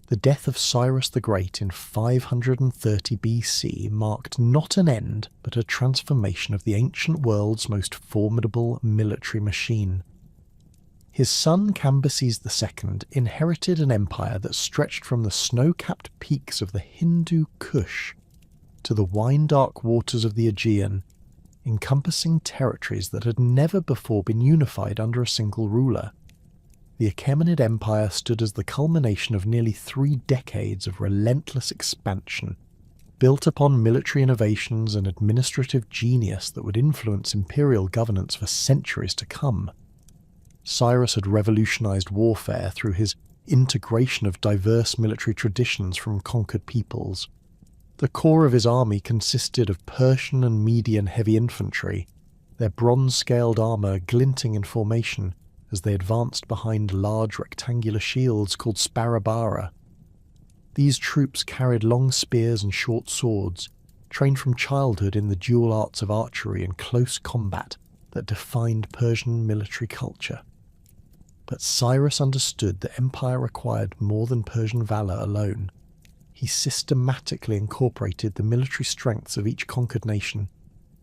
The death of Cyrus the Great in 530 BC marked not an end but a transformation of the ancient world's most formidable military machine. His son Cambyses II inherited an empire that stretched from the snow-capped peaks of the Hindu Kush to the wine-dark waters of the Aegean, encompassing territories that had never before been unified under a single ruler. The Achaemenid Empire stood as the culmination of nearly 3 decades of relentless expansion, built upon military innovations and administrative genius that would influence imperial governance for centuries to come. Cyrus had revolutionized warfare through his integration of diverse military traditions from conquered peoples. The core of his army consisted of Persian and Median heavy infantry, their bronze-scaled armour glinting in formation as they advanced behind large rectangular shields called sparabara. These troops carried long spears and short swords, trained from childhood in the dual arts of archery and close combat that defined Persian military culture. But Cyrus understood that empire required more than Persian valour alone. He systematically incorporated the military strengths of each conquered nation,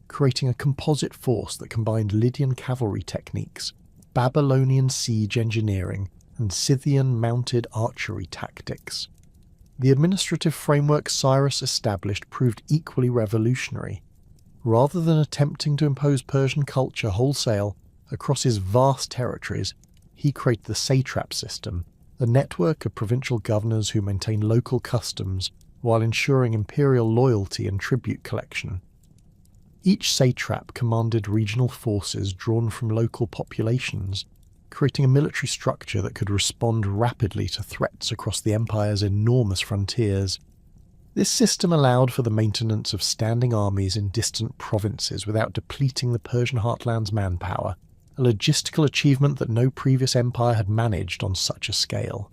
creating a composite force that combined Lydian cavalry techniques, Babylonian siege engineering, and Scythian mounted archery tactics. The administrative framework Cyrus established proved equally revolutionary. Rather than attempting to impose Persian culture wholesale across his vast territories, he created the satrap system, a network of provincial governors who maintain local customs while ensuring imperial loyalty and tribute collection. Each satrap commanded regional forces drawn from local populations, creating a military structure that could respond rapidly to threats across the empire's enormous frontiers. This system allowed for the maintenance of standing armies in distant provinces without depleting the Persian heartland's manpower, a logistical achievement that no previous empire had managed on such a scale.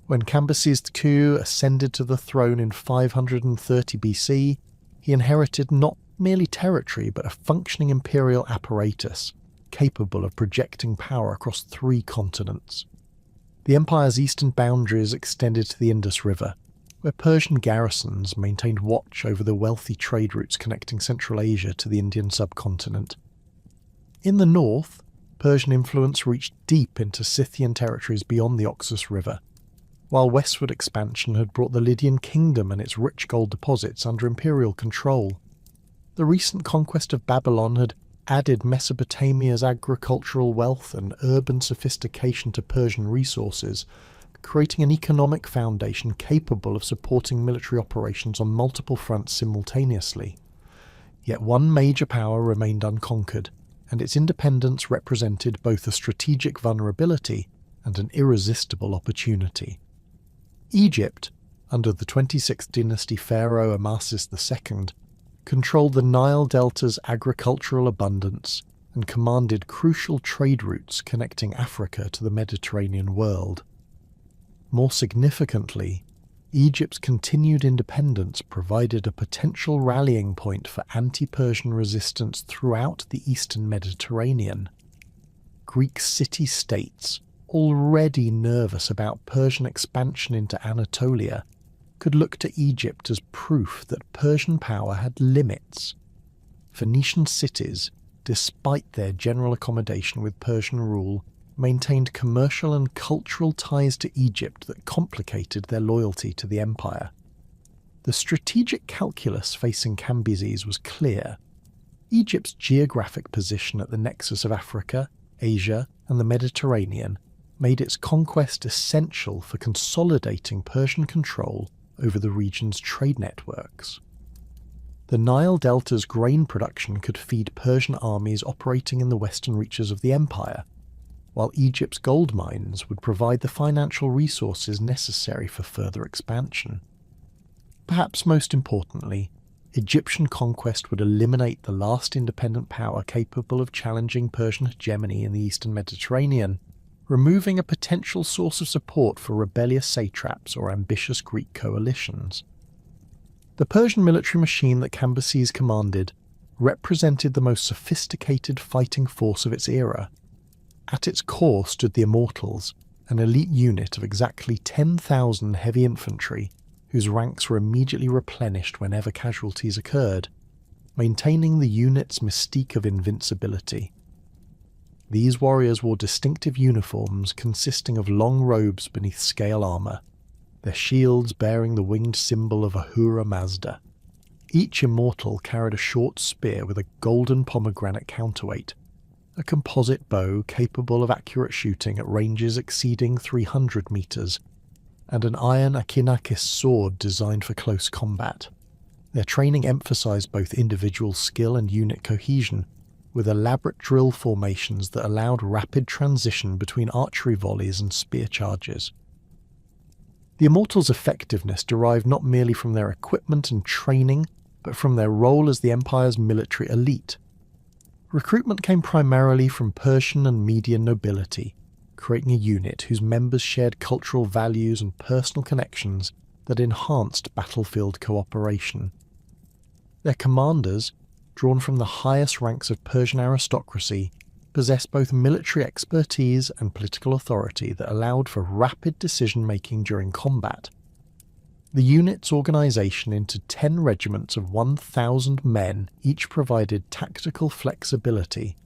When Cambyses II ascended to the throne in 530 BC, he inherited not merely territory but a functioning imperial apparatus, capable of projecting power across 3 continents. The empire's eastern boundaries extended to the Indus River, where Persian garrisons maintained watch over the wealthy trade routes connecting Central Asia to the Indian subcontinent. In the north, Persian influence reached deep into Scythian territories beyond the Oxus River, while westward expansion had brought the Lydian kingdom and its rich gold deposits under imperial control. The recent conquest of Babylon had added Mesopotamia's agricultural wealth and urban sophistication to Persian resources, creating an economic foundation capable of supporting military operations on multiple fronts simultaneously. Yet one major power remained unconquered, and its independence represented both a strategic vulnerability and an irresistible opportunity. Egypt, under the 26th dynasty pharaoh Cambyses II, controlled the Nile Delta's agricultural abundance and commanded crucial trade routes connecting Africa to the Mediterranean world. More significantly, Egypt's continued independence provided a potential rallying point for anti-Persian resistance throughout the eastern Mediterranean. Greek city-states, already nervous about Persian expansion into Anatolia, could look to Egypt as proof that Persian power had limits. Phoenician cities, despite their general accommodation with Persian rule, maintained commercial and cultural ties to Egypt that complicated their loyalty to the empire. The strategic calculus facing Cambyses was clear. Egypt's geographic position at the nexus of Africa, Asia, and the Mediterranean made its conquest essential for consolidating Persian control over the region's trade networks. The Nile Delta's grain production could feed Persian armies operating in the western reaches of the empire, while Egypt's gold mines would provide the financial resources necessary for further expansion. Perhaps most importantly, Egyptian conquest would eliminate the last independent power capable of challenging Persian hegemony in the eastern Mediterranean, removing a potential source of support for rebellious satraps or ambitious Greek coalitions. The Persian military machine that Cambyses commanded represented the most sophisticated fighting force of its era. At its core stood the Immortals, an elite unit of exactly 10,000 heavy infantry whose ranks were immediately replenished whenever casualties occurred, maintaining the unit's mystique of invincibility. These warriors wore distinctive uniforms consisting of long robes beneath scale armour, their shields bearing the winged symbol of Ahura Mazda. Each immortal carried a short spear with a golden pomegranate counterweight, a composite bow capable of accurate shooting at ranges exceeding 300 metres, and an iron Akinakis sword designed for close combat. Their training emphasised both individual skill and unit cohesion, with elaborate drill formations that allowed rapid transition between archery volleys and spear charges. The Immortals' effectiveness derived not merely from their equipment and training, but from their role as the Empire's military elite. Recruitment came primarily from Persian and Median nobility, creating a unit whose members shared cultural values and personal connections that enhanced battlefield cooperation. Their commanders, drawn from the highest ranks of Persian aristocracy, possessed both military expertise and political authority that allowed for rapid decision-making during combat. The unit's organisation into 10 regiments of 1,000 men each provided tactical flexibility,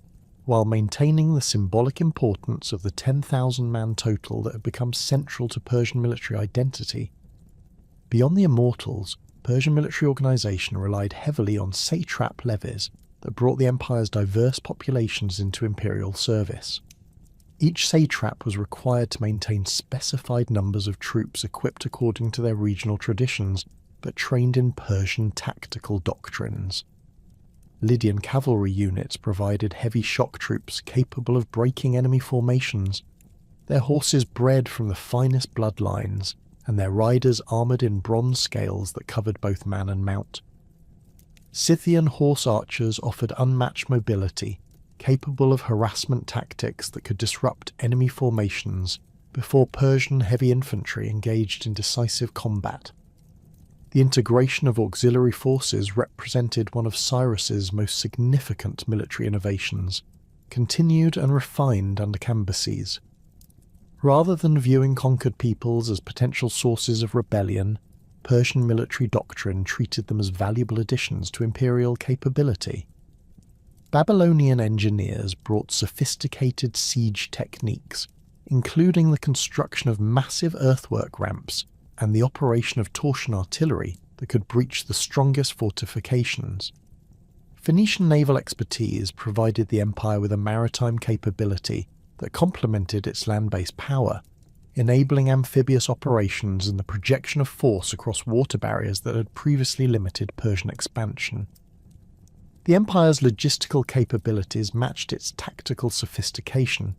while maintaining the symbolic importance of the 10,000-man total that had become central to Persian military identity. Beyond the Immortals, Persian military organisation relied heavily on satrap levies that brought the Empire's diverse populations into imperial service. Each satrap was required to maintain specified numbers of troops equipped according to their regional traditions, but trained in Persian tactical doctrines. Lydian cavalry units provided heavy shock troops capable of breaking enemy formations, their horses bred from the finest bloodlines, and their riders armoured in bronze scales that covered both man and mount. Scythian horse archers offered unmatched mobility, capable of harassment tactics that could disrupt enemy formations before Persian heavy infantry engaged in decisive combat. The integration of auxiliary forces represented one of Cyrus's most significant military innovations, continued and refined under Cambyses. Rather than viewing conquered peoples as potential sources of rebellion, Persian military doctrine treated them as valuable additions to imperial capability. Babylonian engineers brought sophisticated siege techniques, including the construction of massive earthwork ramps and the operation of torsion artillery that could breach the strongest fortifications. Phoenician naval expertise provided the Empire with a maritime capability that complemented its land-based power, enabling amphibious operations and the projection of force across water barriers that had previously limited Persian expansion. The Empire's logistical capabilities matched its tactical sophistication.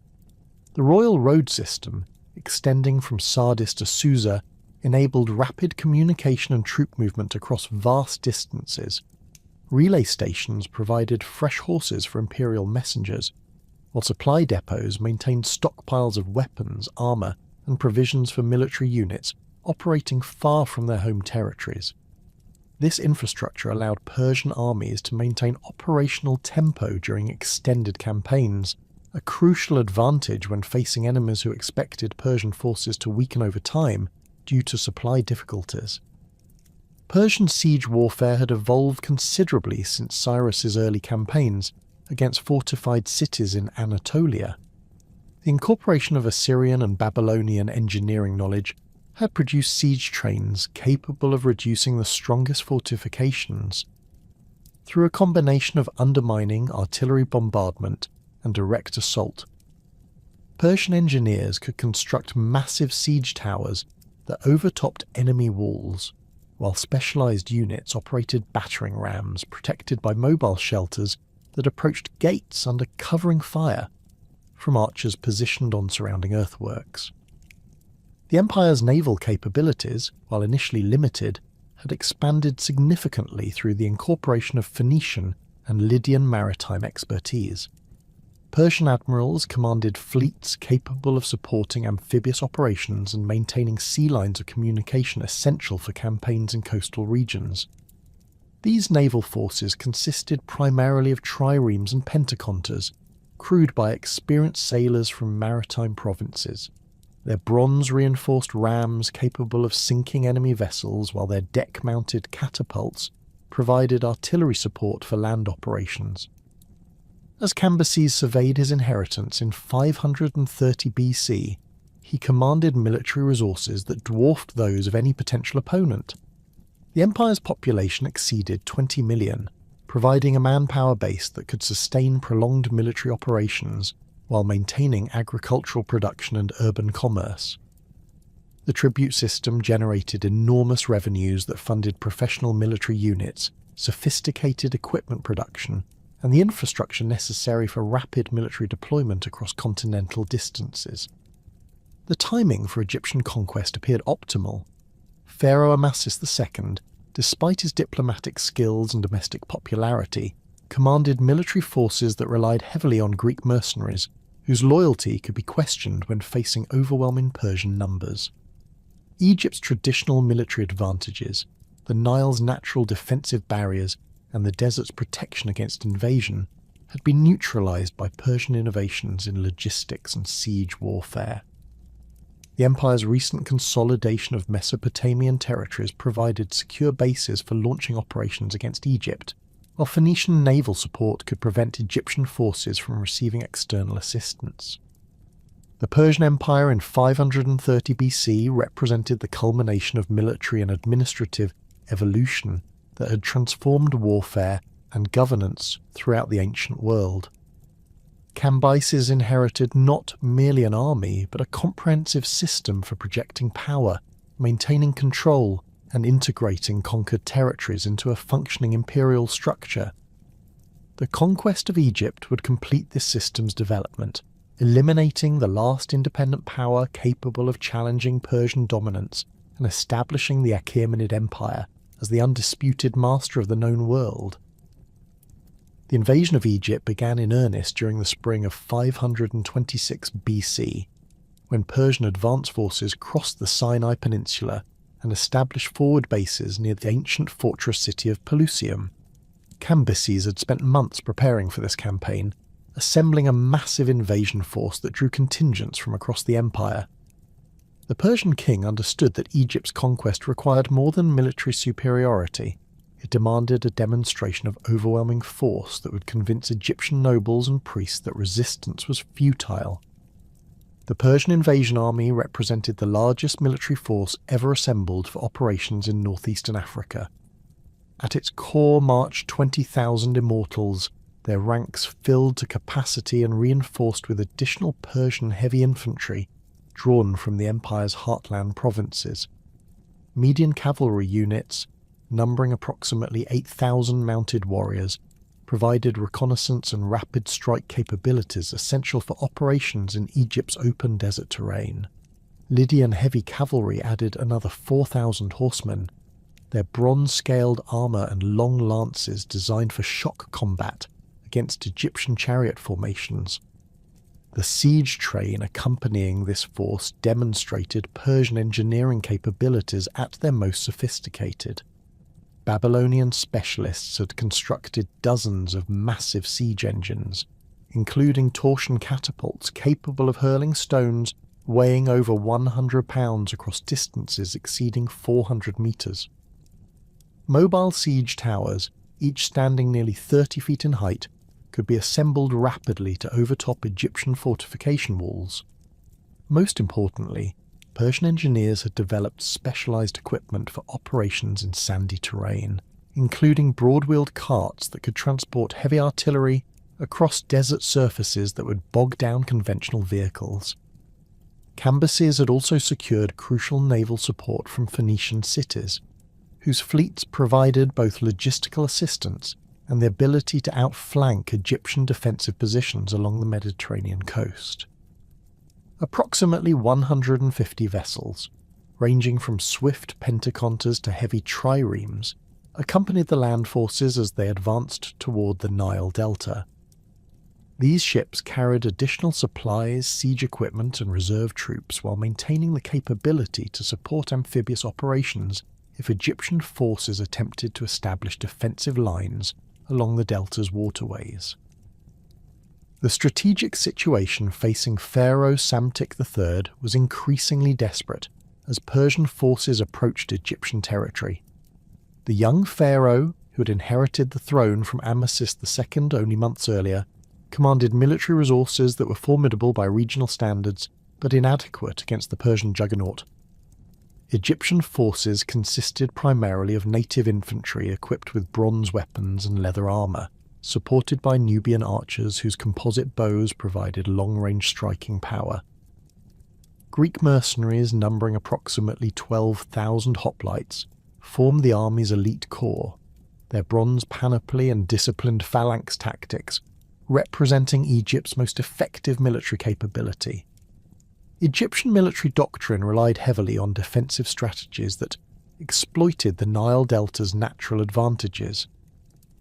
The Royal Road System, extending from Sardis to Susa, enabled rapid communication and troop movement across vast distances. Relay stations provided fresh horses for imperial messengers, while supply depots maintained stockpiles of weapons, armour, and provisions for military units operating far from their home territories. This infrastructure allowed Persian armies to maintain operational tempo during extended campaigns, a crucial advantage when facing enemies who expected Persian forces to weaken over time due to supply difficulties. Persian siege warfare had evolved considerably since Cyrus's early campaigns against fortified cities in Anatolia. The incorporation of Assyrian and Babylonian engineering knowledge had produced siege trains capable of reducing the strongest fortifications. Through a combination of undermining, artillery bombardment, and direct assault, Persian engineers could construct massive siege towers that overtopped enemy walls, while specialised units operated battering rams protected by mobile shelters that approached gates under covering fire from archers positioned on surrounding earthworks. The Empire's naval capabilities, while initially limited, had expanded significantly through the incorporation of Phoenician and Lydian maritime expertise. Persian admirals commanded fleets capable of supporting amphibious operations and maintaining sea lines of communication essential for campaigns in coastal regions. These naval forces consisted primarily of triremes and pentaconters, crewed by experienced sailors from maritime provinces. Their bronze-reinforced rams capable of sinking enemy vessels, while their deck-mounted catapults provided artillery support for land operations. As Cambyses surveyed his inheritance in 530 BC, he commanded military resources that dwarfed those of any potential opponent. The empire's population exceeded 20 million, providing a manpower base that could sustain prolonged military operations while maintaining agricultural production and urban commerce. The tribute system generated enormous revenues that funded professional military units, sophisticated equipment production, and the infrastructure necessary for rapid military deployment across continental distances. The timing for Egyptian conquest appeared optimal. Pharaoh Amasis II, despite his diplomatic skills and domestic popularity, commanded military forces that relied heavily on Greek mercenaries, whose loyalty could be questioned when facing overwhelming Persian numbers. Egypt's traditional military advantages, the Nile's natural defensive barriers, and the desert's protection against invasion had been neutralized by Persian innovations in logistics and siege warfare. The empire's recent consolidation of Mesopotamian territories provided secure bases for launching operations against Egypt, while Phoenician naval support could prevent Egyptian forces from receiving external assistance. The Persian Empire in 530 BC represented the culmination of military and administrative evolution that had transformed warfare and governance throughout the ancient world. Cambyses inherited not merely an army, but a comprehensive system for projecting power, maintaining control, and integrating conquered territories into a functioning imperial structure. The conquest of Egypt would complete this system's development, eliminating the last independent power capable of challenging Persian dominance and establishing the Achaemenid Empire as the undisputed master of the known world. The invasion of Egypt began in earnest during the spring of 526 BC, when Persian advance forces crossed the Sinai Peninsula and established forward bases near the ancient fortress city of Pelusium. Cambyses had spent months preparing for this campaign, assembling a massive invasion force that drew contingents from across the empire. The Persian king understood that Egypt's conquest required more than military superiority. It demanded a demonstration of overwhelming force that would convince Egyptian nobles and priests that resistance was futile. The Persian invasion army represented the largest military force ever assembled for operations in northeastern Africa. At its core marched 20,000 immortals, their ranks filled to capacity and reinforced with additional Persian heavy infantry drawn from the empire's heartland provinces. Median cavalry units, numbering approximately 8,000 mounted warriors, provided reconnaissance and rapid strike capabilities essential for operations in Egypt's open desert terrain. Lydian heavy cavalry added another 4,000 horsemen, their bronze-scaled armour and long lances designed for shock combat against Egyptian chariot formations. The siege train accompanying this force demonstrated Persian engineering capabilities at their most sophisticated. Babylonian specialists had constructed dozens of massive siege engines, including torsion catapults capable of hurling stones weighing over 100 pounds across distances exceeding 400 metres. Mobile siege towers, each standing nearly 30 feet in height, could be assembled rapidly to overtop Egyptian fortification walls. Most importantly, Persian engineers had developed specialized equipment for operations in sandy terrain, including broad-wheeled carts that could transport heavy artillery across desert surfaces that would bog down conventional vehicles. Cambyses had also secured crucial naval support from Phoenician cities, whose fleets provided both logistical assistance and the ability to outflank Egyptian defensive positions along the Mediterranean coast. Approximately 150 vessels, ranging from swift pentaconters to heavy triremes, accompanied the land forces as they advanced toward the Nile Delta. These ships carried additional supplies, siege equipment, and reserve troops while maintaining the capability to support amphibious operations if Egyptian forces attempted to establish defensive lines along the delta's waterways. The strategic situation facing Pharaoh Psamtik III was increasingly desperate as Persian forces approached Egyptian territory. The young pharaoh, who had inherited the throne from Amasis II only months earlier, commanded military resources that were formidable by regional standards but inadequate against the Persian juggernaut. Egyptian forces consisted primarily of native infantry equipped with bronze weapons and leather armour, supported by Nubian archers whose composite bows provided long-range striking power. Greek mercenaries numbering approximately 12,000 hoplites formed the army's elite corps, their bronze panoply and disciplined phalanx tactics representing Egypt's most effective military capability. Egyptian military doctrine relied heavily on defensive strategies that exploited the Nile Delta's natural advantages.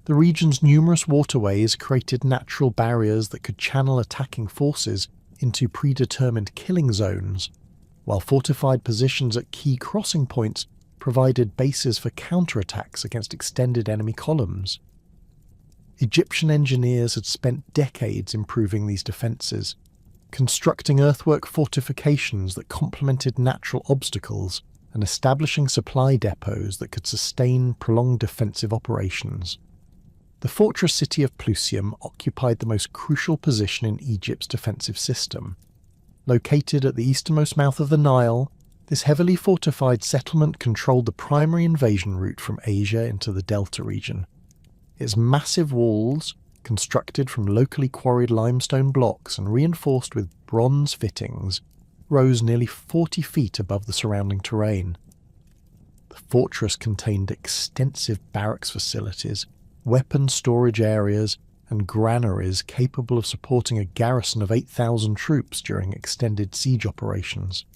The region's numerous waterways created natural barriers that could channel attacking forces into predetermined killing zones, while fortified positions at key crossing points provided bases for counterattacks against extended enemy columns. Egyptian engineers had spent decades improving these defences, constructing earthwork fortifications that complemented natural obstacles and establishing supply depots that could sustain prolonged defensive operations. The fortress city of Pelusium occupied the most crucial position in Egypt's defensive system. Located at the easternmost mouth of the Nile, this heavily fortified settlement controlled the primary invasion route from Asia into the Delta region. Its massive walls, constructed from locally quarried limestone blocks and reinforced with bronze fittings, rose nearly 40 feet above the surrounding terrain. The fortress contained extensive barracks facilities, weapon storage areas, and granaries capable of supporting a garrison of 8,000 troops during extended siege operations.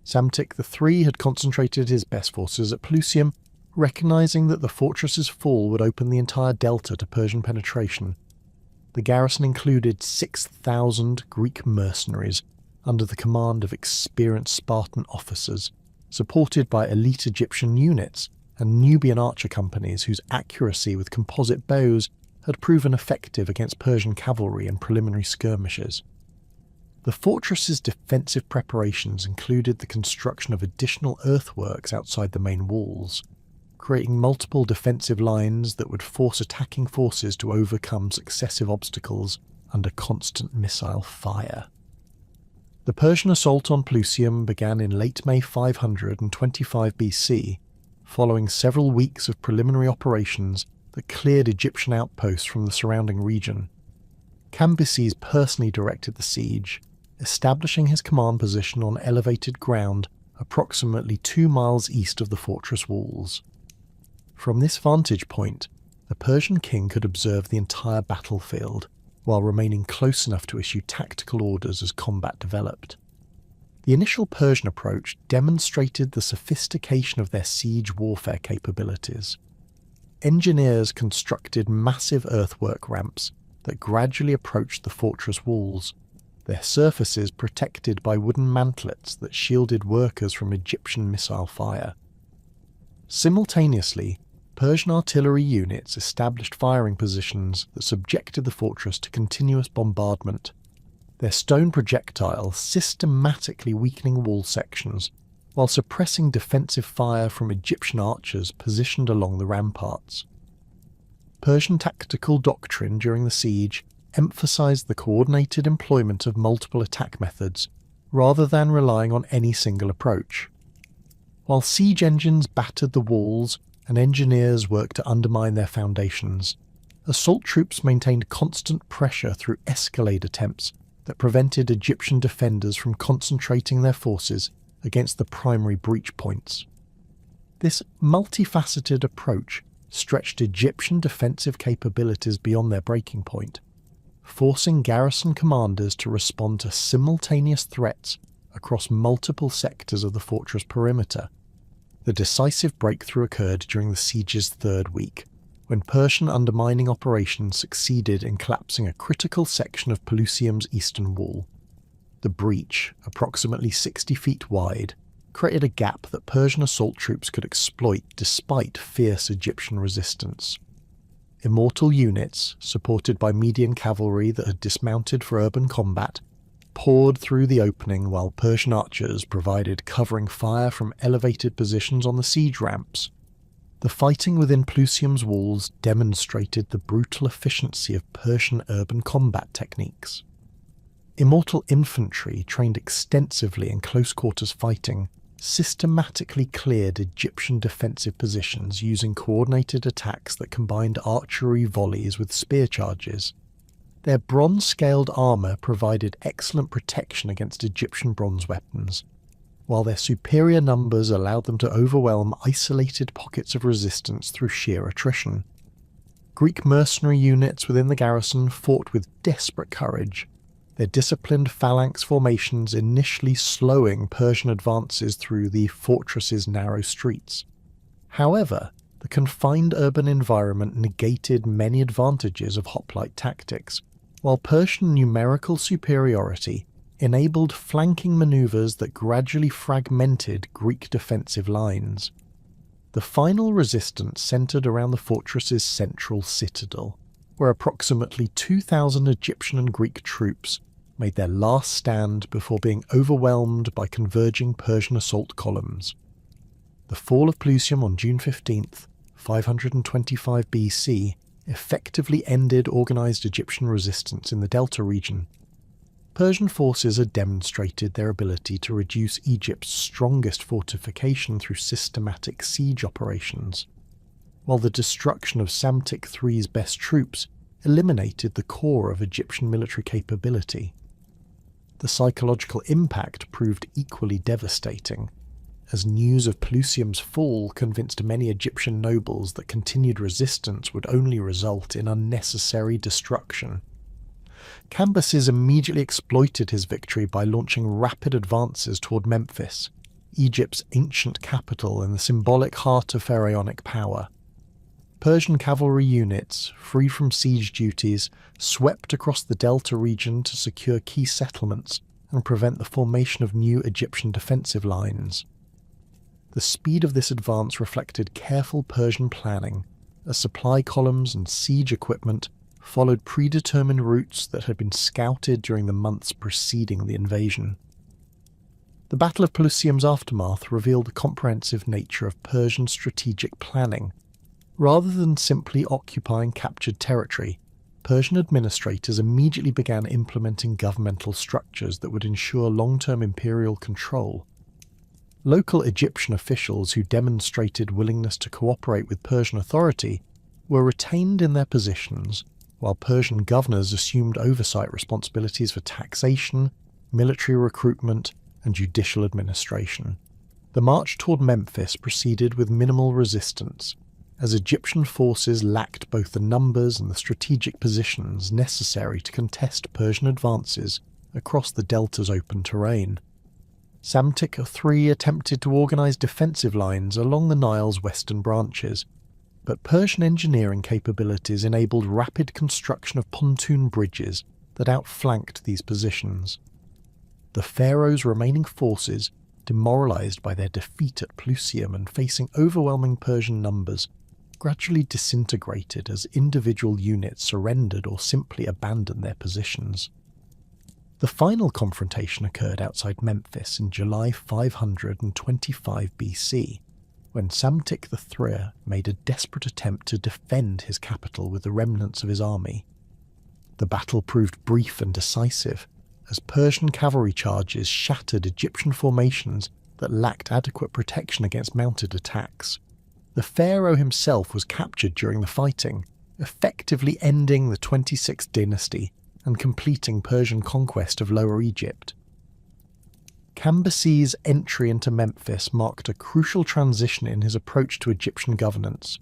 Psamtik III had concentrated his best forces at Pelusium, recognizing that the fortress's fall would open the entire delta to Persian penetration. The garrison included 6,000 Greek mercenaries under the command of experienced Spartan officers, supported by elite Egyptian units and Nubian archer companies whose accuracy with composite bows had proven effective against Persian cavalry in preliminary skirmishes. The fortress's defensive preparations included the construction of additional earthworks outside the main walls, creating multiple defensive lines that would force attacking forces to overcome successive obstacles under constant missile fire. The Persian assault on Pelusium began in late May 525 BC, following several weeks of preliminary operations that cleared Egyptian outposts from the surrounding region. Cambyses personally directed the siege, establishing his command position on elevated ground approximately 2 miles east of the fortress walls. From this vantage point, the Persian king could observe the entire battlefield, while remaining close enough to issue tactical orders as combat developed. The initial Persian approach demonstrated the sophistication of their siege warfare capabilities. Engineers constructed massive earthwork ramps that gradually approached the fortress walls, their surfaces protected by wooden mantlets that shielded workers from Egyptian missile fire. Simultaneously, Persian artillery units established firing positions that subjected the fortress to continuous bombardment, their stone projectiles systematically weakening wall sections while suppressing defensive fire from Egyptian archers positioned along the ramparts. Persian tactical doctrine during the siege emphasized the coordinated employment of multiple attack methods rather than relying on any single approach. While siege engines battered the walls and engineers worked to undermine their foundations, assault troops maintained constant pressure through escalade attempts that prevented Egyptian defenders from concentrating their forces against the primary breach points. This multifaceted approach stretched Egyptian defensive capabilities beyond their breaking point, forcing garrison commanders to respond to simultaneous threats across multiple sectors of the fortress perimeter. The decisive breakthrough occurred during the siege's third week, when Persian undermining operations succeeded in collapsing a critical section of Pelusium's eastern wall. The breach, approximately 60 feet wide, created a gap that Persian assault troops could exploit despite fierce Egyptian resistance. Immortal units, supported by Median cavalry that had dismounted for urban combat, poured through the opening while Persian archers provided covering fire from elevated positions on the siege ramps. The fighting within Pelusium's walls demonstrated the brutal efficiency of Persian urban combat techniques. Immortal infantry, trained extensively in close-quarters fighting, systematically cleared Egyptian defensive positions using coordinated attacks that combined archery volleys with spear charges. Their bronze-scaled armour provided excellent protection against Egyptian bronze weapons, while their superior numbers allowed them to overwhelm isolated pockets of resistance through sheer attrition. Greek mercenary units within the garrison fought with desperate courage, their disciplined phalanx formations initially slowing Persian advances through the fortress's narrow streets. However, the confined urban environment negated many advantages of hoplite tactics, while Persian numerical superiority enabled flanking maneuvers that gradually fragmented Greek defensive lines. The final resistance centered around the fortress's central citadel, where approximately 2,000 Egyptian and Greek troops made their last stand before being overwhelmed by converging Persian assault columns. The fall of Pelusium on June 15th, 525 BC, effectively ended organised Egyptian resistance in the Delta region. Persian forces had demonstrated their ability to reduce Egypt's strongest fortification through systematic siege operations, while the destruction of Psamtik III's best troops eliminated the core of Egyptian military capability. The psychological impact proved equally devastating, as news of Pelusium's fall convinced many Egyptian nobles that continued resistance would only result in unnecessary destruction. Cambyses immediately exploited his victory by launching rapid advances toward Memphis, Egypt's ancient capital and the symbolic heart of pharaonic power. Persian cavalry units, freed from siege duties, swept across the Delta region to secure key settlements and prevent the formation of new Egyptian defensive lines. The speed of this advance reflected careful Persian planning, as supply columns and siege equipment followed predetermined routes that had been scouted during the months preceding the invasion. The Battle of Pelusium's aftermath revealed the comprehensive nature of Persian strategic planning. Rather than simply occupying captured territory, Persian administrators immediately began implementing governmental structures that would ensure long-term imperial control. Local Egyptian officials who demonstrated willingness to cooperate with Persian authority were retained in their positions, while Persian governors assumed oversight responsibilities for taxation, military recruitment, and judicial administration. The march toward Memphis proceeded with minimal resistance, as Egyptian forces lacked both the numbers and the strategic positions necessary to contest Persian advances across the Delta's open terrain. Psamtik III attempted to organise defensive lines along the Nile's western branches, but Persian engineering capabilities enabled rapid construction of pontoon bridges that outflanked these positions. The pharaoh's remaining forces, demoralised by their defeat at Pelusium and facing overwhelming Persian numbers, gradually disintegrated as individual units surrendered or simply abandoned their positions. The final confrontation occurred outside Memphis in July 525 BC, when Psamtik III made a desperate attempt to defend his capital with the remnants of his army. The battle proved brief and decisive, as Persian cavalry charges shattered Egyptian formations that lacked adequate protection against mounted attacks. The pharaoh himself was captured during the fighting, effectively ending the 26th dynasty and completing Persian conquest of Lower Egypt. Cambyses' entry into Memphis marked a crucial transition in his approach to Egyptian governance.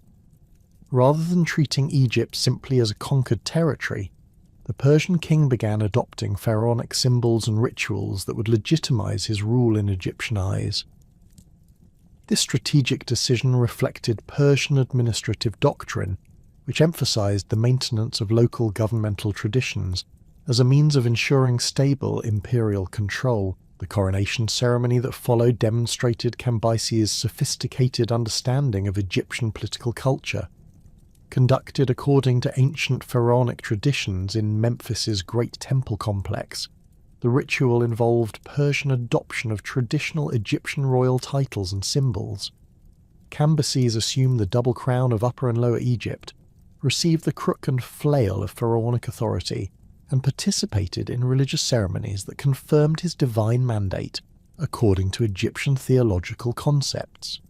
Rather than treating Egypt simply as a conquered territory, the Persian king began adopting pharaonic symbols and rituals that would legitimize his rule in Egyptian eyes. This strategic decision reflected Persian administrative doctrine, which emphasized the maintenance of local governmental traditions as a means of ensuring stable imperial control. The coronation ceremony that followed demonstrated Cambyses' sophisticated understanding of Egyptian political culture. conducted according to ancient pharaonic traditions in Memphis's Great Temple complex. The ritual involved Persian adoption of traditional Egyptian royal titles and symbols. Cambyses assumed the double crown of Upper and Lower Egypt, received the crook and flail of pharaonic authority, and participated in religious ceremonies that confirmed his divine mandate according to Egyptian theological concepts.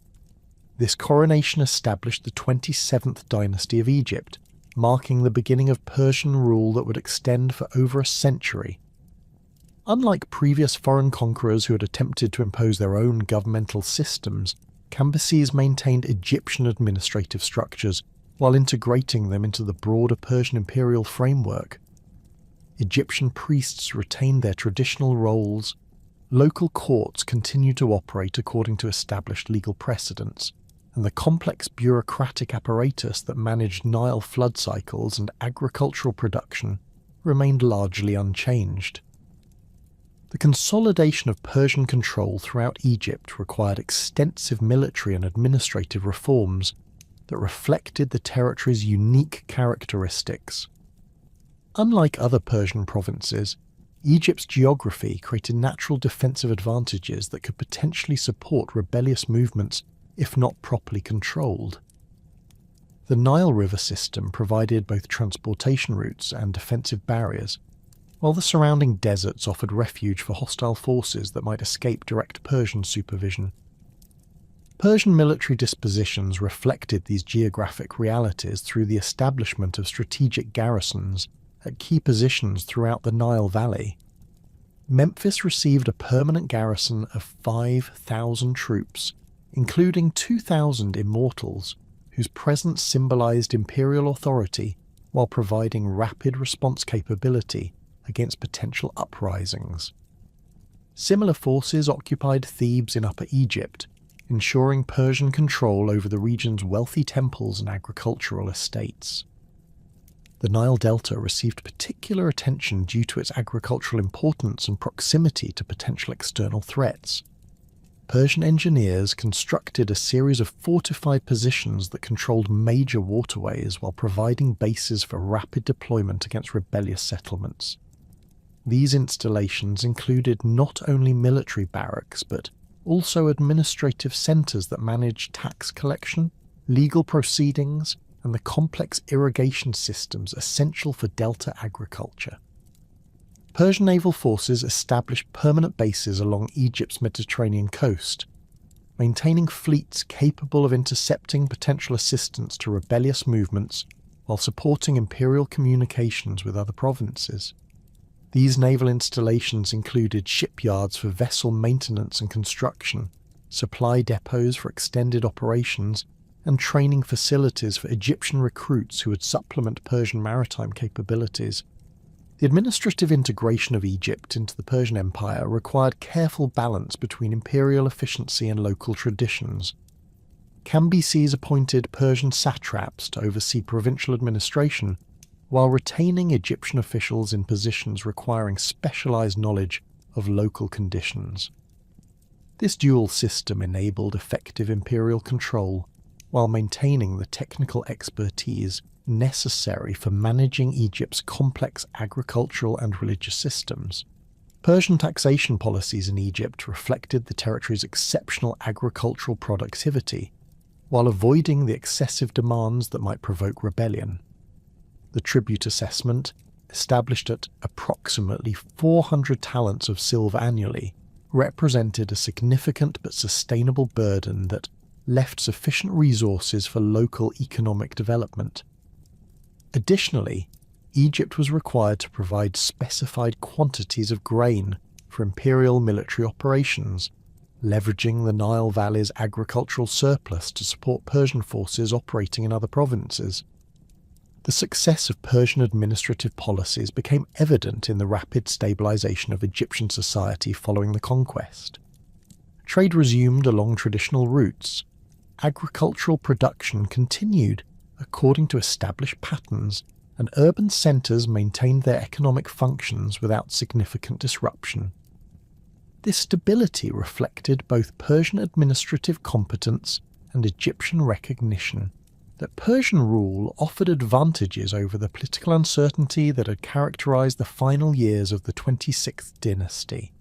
This coronation established the 27th dynasty of Egypt, marking the beginning of Persian rule that would extend for over a century. Unlike previous foreign conquerors who had attempted to impose their own governmental systems, Cambyses maintained Egyptian administrative structures while integrating them into the broader Persian imperial framework. Egyptian priests retained their traditional roles. Local courts continued to operate according to established legal precedents, and the complex bureaucratic apparatus that managed Nile flood cycles and agricultural production remained largely unchanged. The consolidation of Persian control throughout Egypt required extensive military and administrative reforms that reflected the territory's unique characteristics. Unlike other Persian provinces, Egypt's geography created natural defensive advantages that could potentially support rebellious movements if not properly controlled. The Nile River system provided both transportation routes and defensive barriers, while the surrounding deserts offered refuge for hostile forces that might escape direct Persian supervision. Persian military dispositions reflected these geographic realities through the establishment of strategic garrisons at key positions throughout the Nile Valley. Memphis received a permanent garrison of 5,000 troops, including 2,000 immortals, whose presence symbolized imperial authority while providing rapid response capability against potential uprisings. Similar forces occupied Thebes in Upper Egypt, ensuring Persian control over the region's wealthy temples and agricultural estates. The Nile Delta received particular attention due to its agricultural importance and proximity to potential external threats. Persian engineers constructed a series of fortified positions that controlled major waterways while providing bases for rapid deployment against rebellious settlements. These installations included not only military barracks but also administrative centres that managed tax collection, legal proceedings, and the complex irrigation systems essential for delta agriculture. Persian naval forces established permanent bases along Egypt's Mediterranean coast, maintaining fleets capable of intercepting potential assistance to rebellious movements while supporting imperial communications with other provinces. These naval installations included shipyards for vessel maintenance and construction, supply depots for extended operations, and training facilities for Egyptian recruits who would supplement Persian maritime capabilities. The administrative integration of Egypt into the Persian Empire required careful balance between imperial efficiency and local traditions. Cambyses appointed Persian satraps to oversee provincial administration, while retaining Egyptian officials in positions requiring specialized knowledge of local conditions. This dual system enabled effective imperial control, while maintaining the technical expertise necessary for managing Egypt's complex agricultural and religious systems. Persian taxation policies in Egypt reflected the territory's exceptional agricultural productivity, while avoiding the excessive demands that might provoke rebellion. The tribute assessment, established at approximately 400 talents of silver annually, represented a significant but sustainable burden that left sufficient resources for local economic development. Additionally, Egypt was required to provide specified quantities of grain for imperial military operations, leveraging the Nile Valley's agricultural surplus to support Persian forces operating in other provinces. The success of Persian administrative policies became evident in the rapid stabilization of Egyptian society following the conquest. Trade resumed along traditional routes. Agricultural production continued according to established patterns, and urban centres maintained their economic functions without significant disruption. This stability reflected both Persian administrative competence and Egyptian recognition that Persian rule offered advantages over the political uncertainty that had characterized the final years of the 26th dynasty.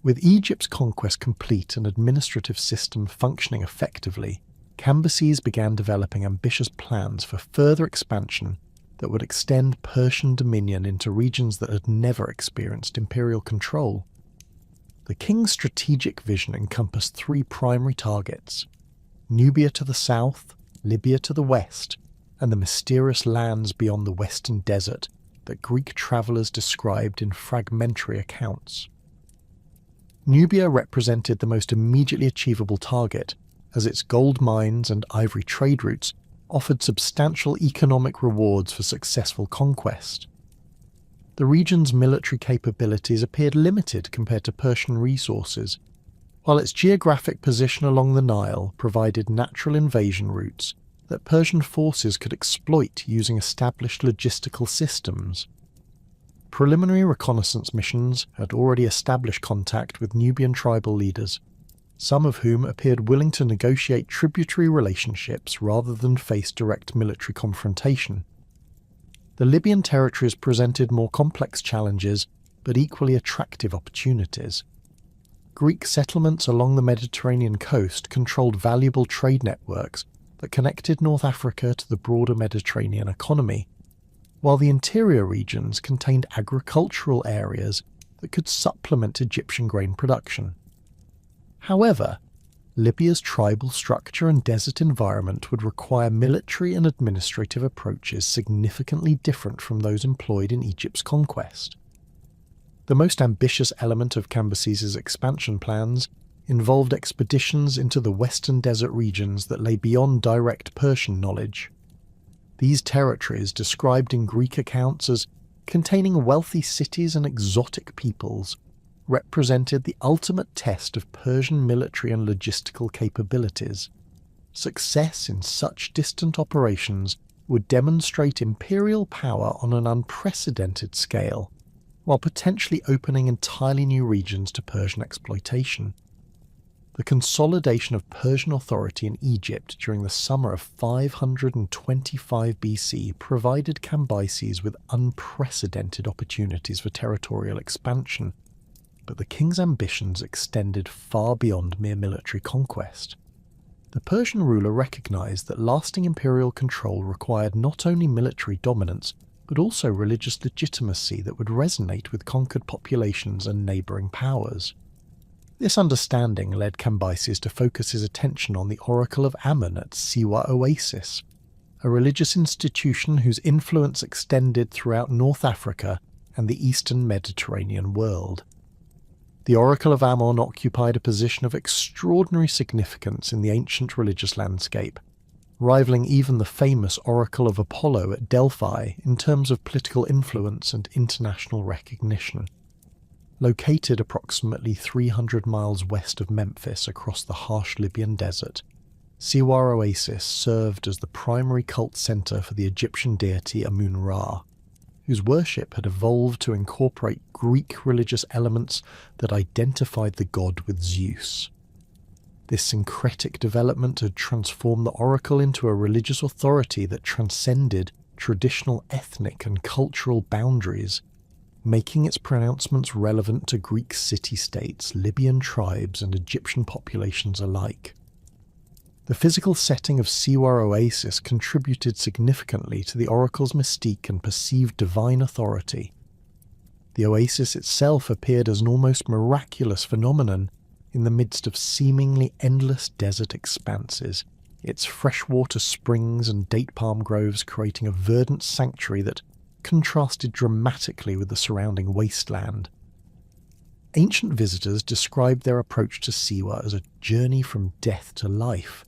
With Egypt's conquest complete and administrative system functioning effectively, Cambyses began developing ambitious plans for further expansion that would extend Persian dominion into regions that had never experienced imperial control. The king's strategic vision encompassed three primary targets: Nubia to the south, Libya to the west, and the mysterious lands beyond the western desert that Greek travellers described in fragmentary accounts. Nubia represented the most immediately achievable target, as its gold mines and ivory trade routes offered substantial economic rewards for successful conquest. The region's military capabilities appeared limited compared to Persian resources, while its geographic position along the Nile provided natural invasion routes that Persian forces could exploit using established logistical systems. Preliminary reconnaissance missions had already established contact with Nubian tribal leaders, some of whom appeared willing to negotiate tributary relationships rather than face direct military confrontation. The Libyan territories presented more complex challenges, but equally attractive opportunities. Greek settlements along the Mediterranean coast controlled valuable trade networks that connected North Africa to the broader Mediterranean economy, while the interior regions contained agricultural areas that could supplement Egyptian grain production. However, Libya's tribal structure and desert environment would require military and administrative approaches significantly different from those employed in Egypt's conquest. The most ambitious element of Cambyses' expansion plans involved expeditions into the western desert regions that lay beyond direct Persian knowledge. These territories, described in Greek accounts as containing wealthy cities and exotic peoples, represented the ultimate test of Persian military and logistical capabilities. Success in such distant operations would demonstrate imperial power on an unprecedented scale, while potentially opening entirely new regions to Persian exploitation. The consolidation of Persian authority in Egypt during the summer of 525 BC provided Cambyses with unprecedented opportunities for territorial expansion, but the king's ambitions extended far beyond mere military conquest. The Persian ruler recognized that lasting imperial control required not only military dominance, but also religious legitimacy that would resonate with conquered populations and neighbouring powers. This understanding led Cambyses to focus his attention on the Oracle of Ammon at Siwa Oasis, a religious institution whose influence extended throughout North Africa and the eastern Mediterranean world. The Oracle of Ammon occupied a position of extraordinary significance in the ancient religious landscape, rivaling even the famous Oracle of Apollo at Delphi in terms of political influence and international recognition. Located approximately 300 miles west of Memphis across the harsh Libyan desert, Siwa Oasis served as the primary cult center for the Egyptian deity Amun-Ra, whose worship had evolved to incorporate Greek religious elements that identified the god with Zeus. This syncretic development had transformed the oracle into a religious authority that transcended traditional ethnic and cultural boundaries, making its pronouncements relevant to Greek city-states, Libyan tribes, and Egyptian populations alike. The physical setting of Siwa Oasis contributed significantly to the oracle's mystique and perceived divine authority. The oasis itself appeared as an almost miraculous phenomenon in the midst of seemingly endless desert expanses, its freshwater springs and date palm groves creating a verdant sanctuary that contrasted dramatically with the surrounding wasteland. Ancient visitors described their approach to Siwa as a journey from death to life,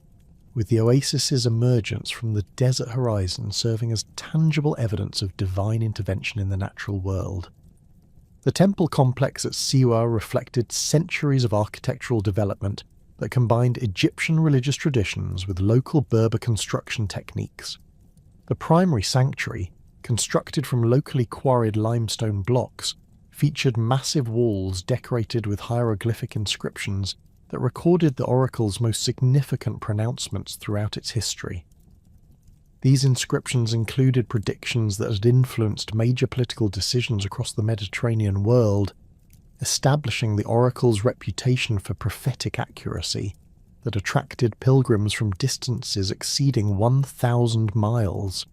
with the oasis's emergence from the desert horizon serving as tangible evidence of divine intervention in the natural world. The temple complex at Siwa reflected centuries of architectural development that combined Egyptian religious traditions with local Berber construction techniques. The primary sanctuary, constructed from locally quarried limestone blocks, featured massive walls decorated with hieroglyphic inscriptions that recorded the oracle's most significant pronouncements throughout its history. These inscriptions included predictions that had influenced major political decisions across the Mediterranean world, establishing the oracle's reputation for prophetic accuracy that attracted pilgrims from distances exceeding 1,000 miles.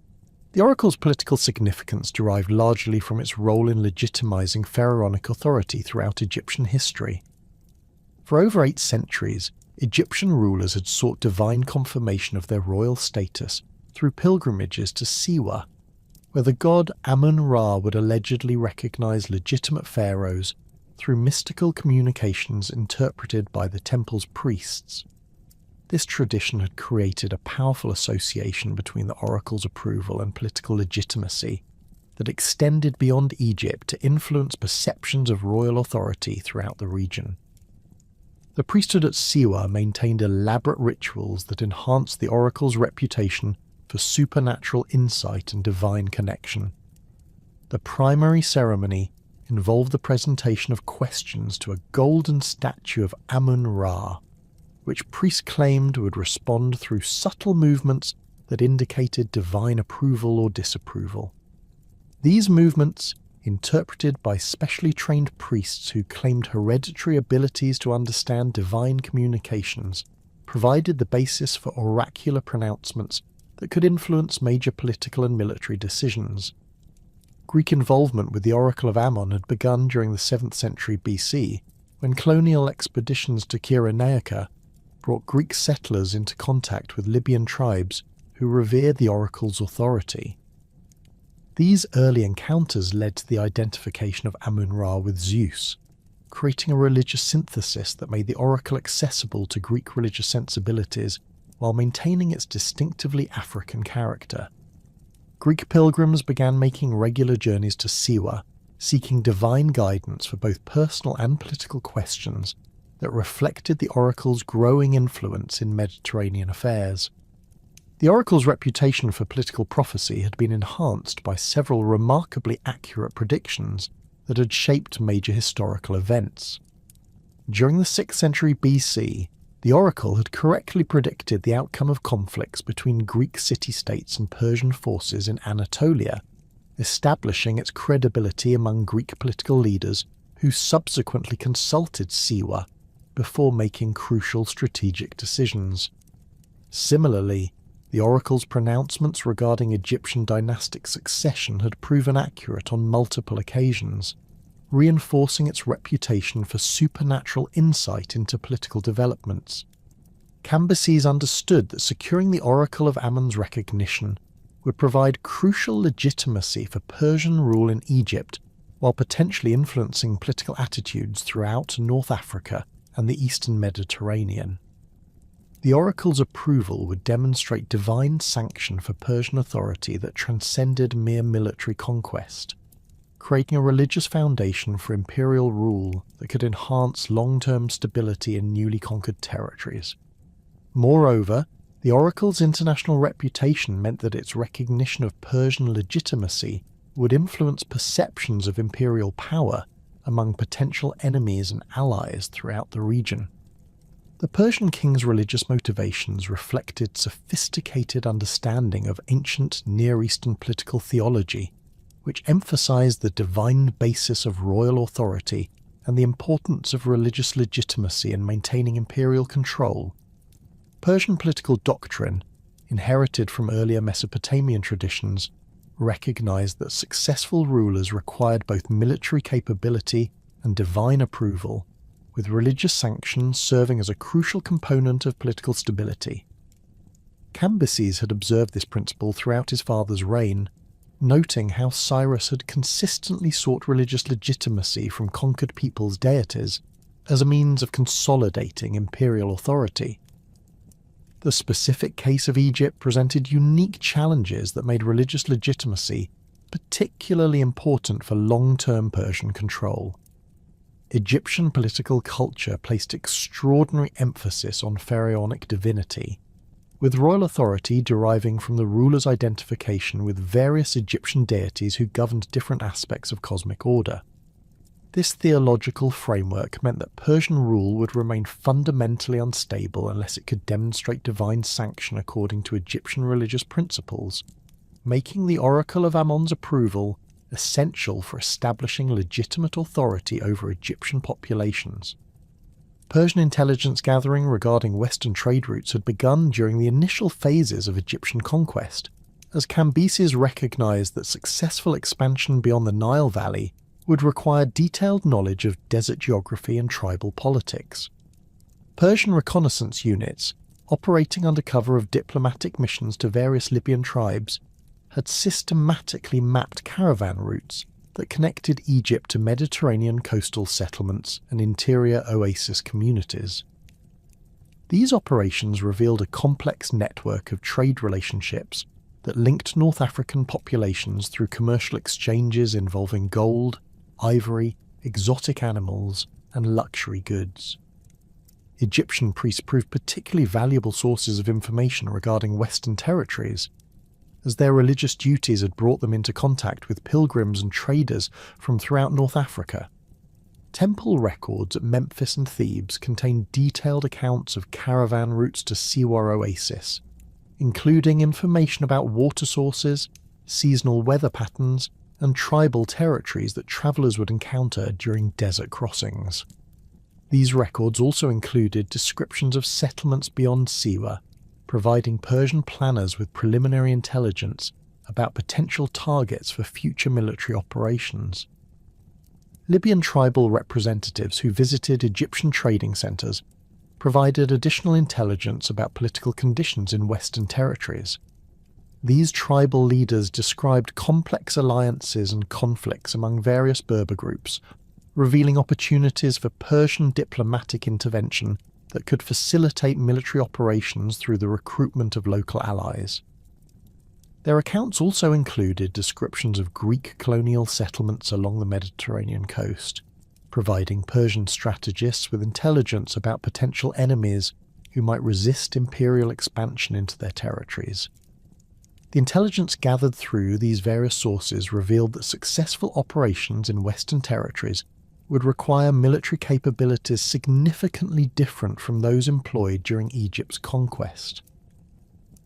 The oracle's political significance derived largely from its role in legitimizing pharaonic authority throughout Egyptian history. For over 8 centuries, Egyptian rulers had sought divine confirmation of their royal status through pilgrimages to Siwa, where the god Amun-Ra would allegedly recognize legitimate pharaohs through mystical communications interpreted by the temple's priests. This tradition had created a powerful association between the oracle's approval and political legitimacy that extended beyond Egypt to influence perceptions of royal authority throughout the region. The priesthood at Siwa maintained elaborate rituals that enhanced the oracle's reputation for supernatural insight and divine connection. The primary ceremony involved the presentation of questions to a golden statue of Amun-Ra, which priests claimed would respond through subtle movements that indicated divine approval or disapproval. These movements, interpreted by specially trained priests who claimed hereditary abilities to understand divine communications, provided the basis for oracular pronouncements that could influence major political and military decisions. Greek involvement with the Oracle of Ammon had begun during the 7th century BC, when colonial expeditions to Cyrenaica brought Greek settlers into contact with Libyan tribes who revered the oracle's authority. These early encounters led to the identification of Amun-Ra with Zeus, creating a religious synthesis that made the oracle accessible to Greek religious sensibilities while maintaining its distinctively African character. Greek pilgrims began making regular journeys to Siwa, seeking divine guidance for both personal and political questions that reflected the oracle's growing influence in Mediterranean affairs. The oracle's reputation for political prophecy had been enhanced by several remarkably accurate predictions that had shaped major historical events. During the 6th century BC, the oracle had correctly predicted the outcome of conflicts between Greek city-states and Persian forces in Anatolia, establishing its credibility among Greek political leaders who subsequently consulted Siwa before making crucial strategic decisions. Similarly, the oracle's pronouncements regarding Egyptian dynastic succession had proven accurate on multiple occasions, reinforcing its reputation for supernatural insight into political developments. Cambyses understood that securing the Oracle of Ammon's recognition would provide crucial legitimacy for Persian rule in Egypt, while potentially influencing political attitudes throughout North Africa and the Eastern Mediterranean. The oracle's approval would demonstrate divine sanction for Persian authority that transcended mere military conquest, creating a religious foundation for imperial rule that could enhance long-term stability in newly conquered territories. Moreover, the oracle's international reputation meant that its recognition of Persian legitimacy would influence perceptions of imperial power among potential enemies and allies throughout the region. The Persian king's religious motivations reflected sophisticated understanding of ancient Near Eastern political theology, which emphasized the divine basis of royal authority and the importance of religious legitimacy in maintaining imperial control. Persian political doctrine, inherited from earlier Mesopotamian traditions, recognized that successful rulers required both military capability and divine approval, with religious sanctions serving as a crucial component of political stability. Cambyses had observed this principle throughout his father's reign, noting how Cyrus had consistently sought religious legitimacy from conquered peoples' deities as a means of consolidating imperial authority. The specific case of Egypt presented unique challenges that made religious legitimacy particularly important for long-term Persian control. Egyptian political culture placed extraordinary emphasis on pharaonic divinity, with royal authority deriving from the ruler's identification with various Egyptian deities who governed different aspects of cosmic order. This theological framework meant that Persian rule would remain fundamentally unstable unless it could demonstrate divine sanction according to Egyptian religious principles, making the Oracle of Ammon's approval essential for establishing legitimate authority over Egyptian populations. Persian intelligence gathering regarding Western trade routes had begun during the initial phases of Egyptian conquest, as Cambyses recognized that successful expansion beyond the Nile Valley would require detailed knowledge of desert geography and tribal politics. Persian reconnaissance units, operating under cover of diplomatic missions to various Libyan tribes, had systematically mapped caravan routes that connected Egypt to Mediterranean coastal settlements and interior oasis communities. These operations revealed a complex network of trade relationships that linked North African populations through commercial exchanges involving gold, ivory, exotic animals, and luxury goods. Egyptian priests proved particularly valuable sources of information regarding Western territories, as their religious duties had brought them into contact with pilgrims and traders from throughout North Africa. Temple records at Memphis and Thebes contain detailed accounts of caravan routes to Siwa Oasis, including information about water sources, seasonal weather patterns, and tribal territories that travellers would encounter during desert crossings. These records also included descriptions of settlements beyond Siwa, providing Persian planners with preliminary intelligence about potential targets for future military operations. Libyan tribal representatives who visited Egyptian trading centres provided additional intelligence about political conditions in Western territories. These tribal leaders described complex alliances and conflicts among various Berber groups, revealing opportunities for Persian diplomatic intervention that could facilitate military operations through the recruitment of local allies. Their accounts also included descriptions of Greek colonial settlements along the Mediterranean coast, providing Persian strategists with intelligence about potential enemies who might resist imperial expansion into their territories. The intelligence gathered through these various sources revealed that successful operations in Western territories would require military capabilities significantly different from those employed during Egypt's conquest.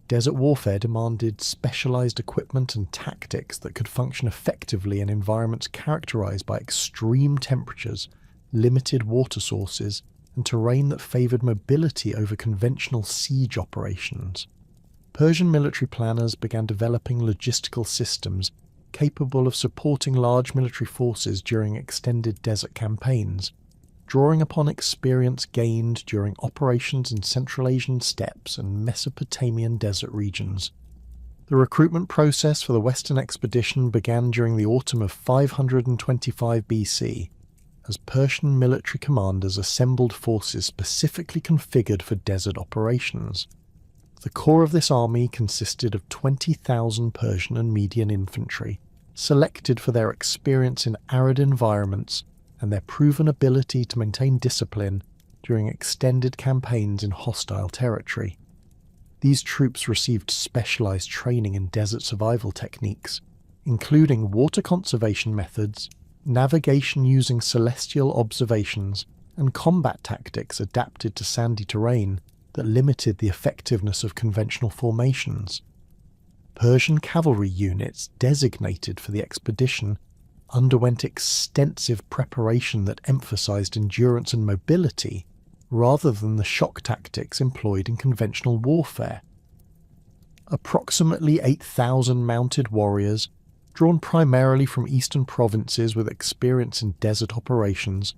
Desert warfare demanded specialized equipment and tactics that could function effectively in environments characterized by extreme temperatures, limited water sources, and terrain that favored mobility over conventional siege operations. Persian military planners began developing logistical systems capable of supporting large military forces during extended desert campaigns, drawing upon experience gained during operations in Central Asian steppes and Mesopotamian desert regions. The recruitment process for the Western expedition began during the autumn of 525 BC, as Persian military commanders assembled forces specifically configured for desert operations. The core of this army consisted of 20,000 Persian and Median infantry, selected for their experience in arid environments and their proven ability to maintain discipline during extended campaigns in hostile territory. These troops received specialized training in desert survival techniques, including water conservation methods, navigation using celestial observations, and combat tactics adapted to sandy terrain that limited the effectiveness of conventional formations. Persian cavalry units designated for the expedition underwent extensive preparation that emphasized endurance and mobility rather than the shock tactics employed in conventional warfare. Approximately 8,000 mounted warriors, drawn primarily from eastern provinces with experience in desert operations,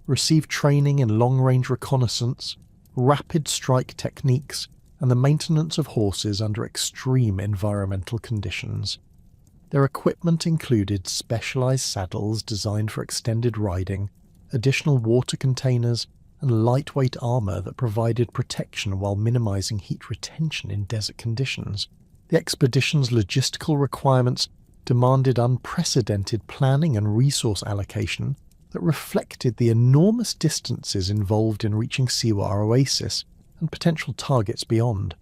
received training in long-range reconnaissance, rapid strike techniques, and the maintenance of horses under extreme environmental conditions. Their equipment included specialized saddles designed for extended riding, additional water containers, and lightweight armor that provided protection while minimizing heat retention in desert conditions. The expedition's logistical requirements demanded unprecedented planning and resource allocation that reflected the enormous distances involved in reaching Siwa Oasis and potential targets beyond.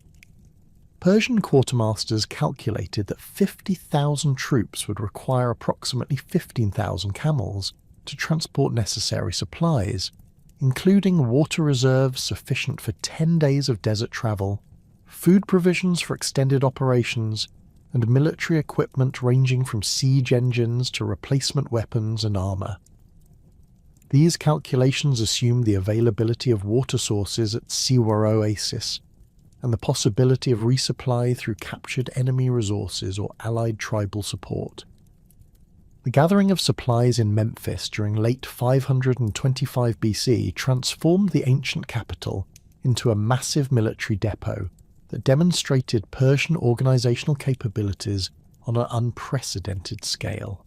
Persian quartermasters calculated that 50,000 troops would require approximately 15,000 camels to transport necessary supplies, including water reserves sufficient for 10 days of desert travel, food provisions for extended operations, and military equipment ranging from siege engines to replacement weapons and armour. These calculations assumed the availability of water sources at Siwa Oasis, and the possibility of resupply through captured enemy resources or allied tribal support. The gathering of supplies in Memphis during late 525 BC transformed the ancient capital into a massive military depot that demonstrated Persian organisational capabilities on an unprecedented scale.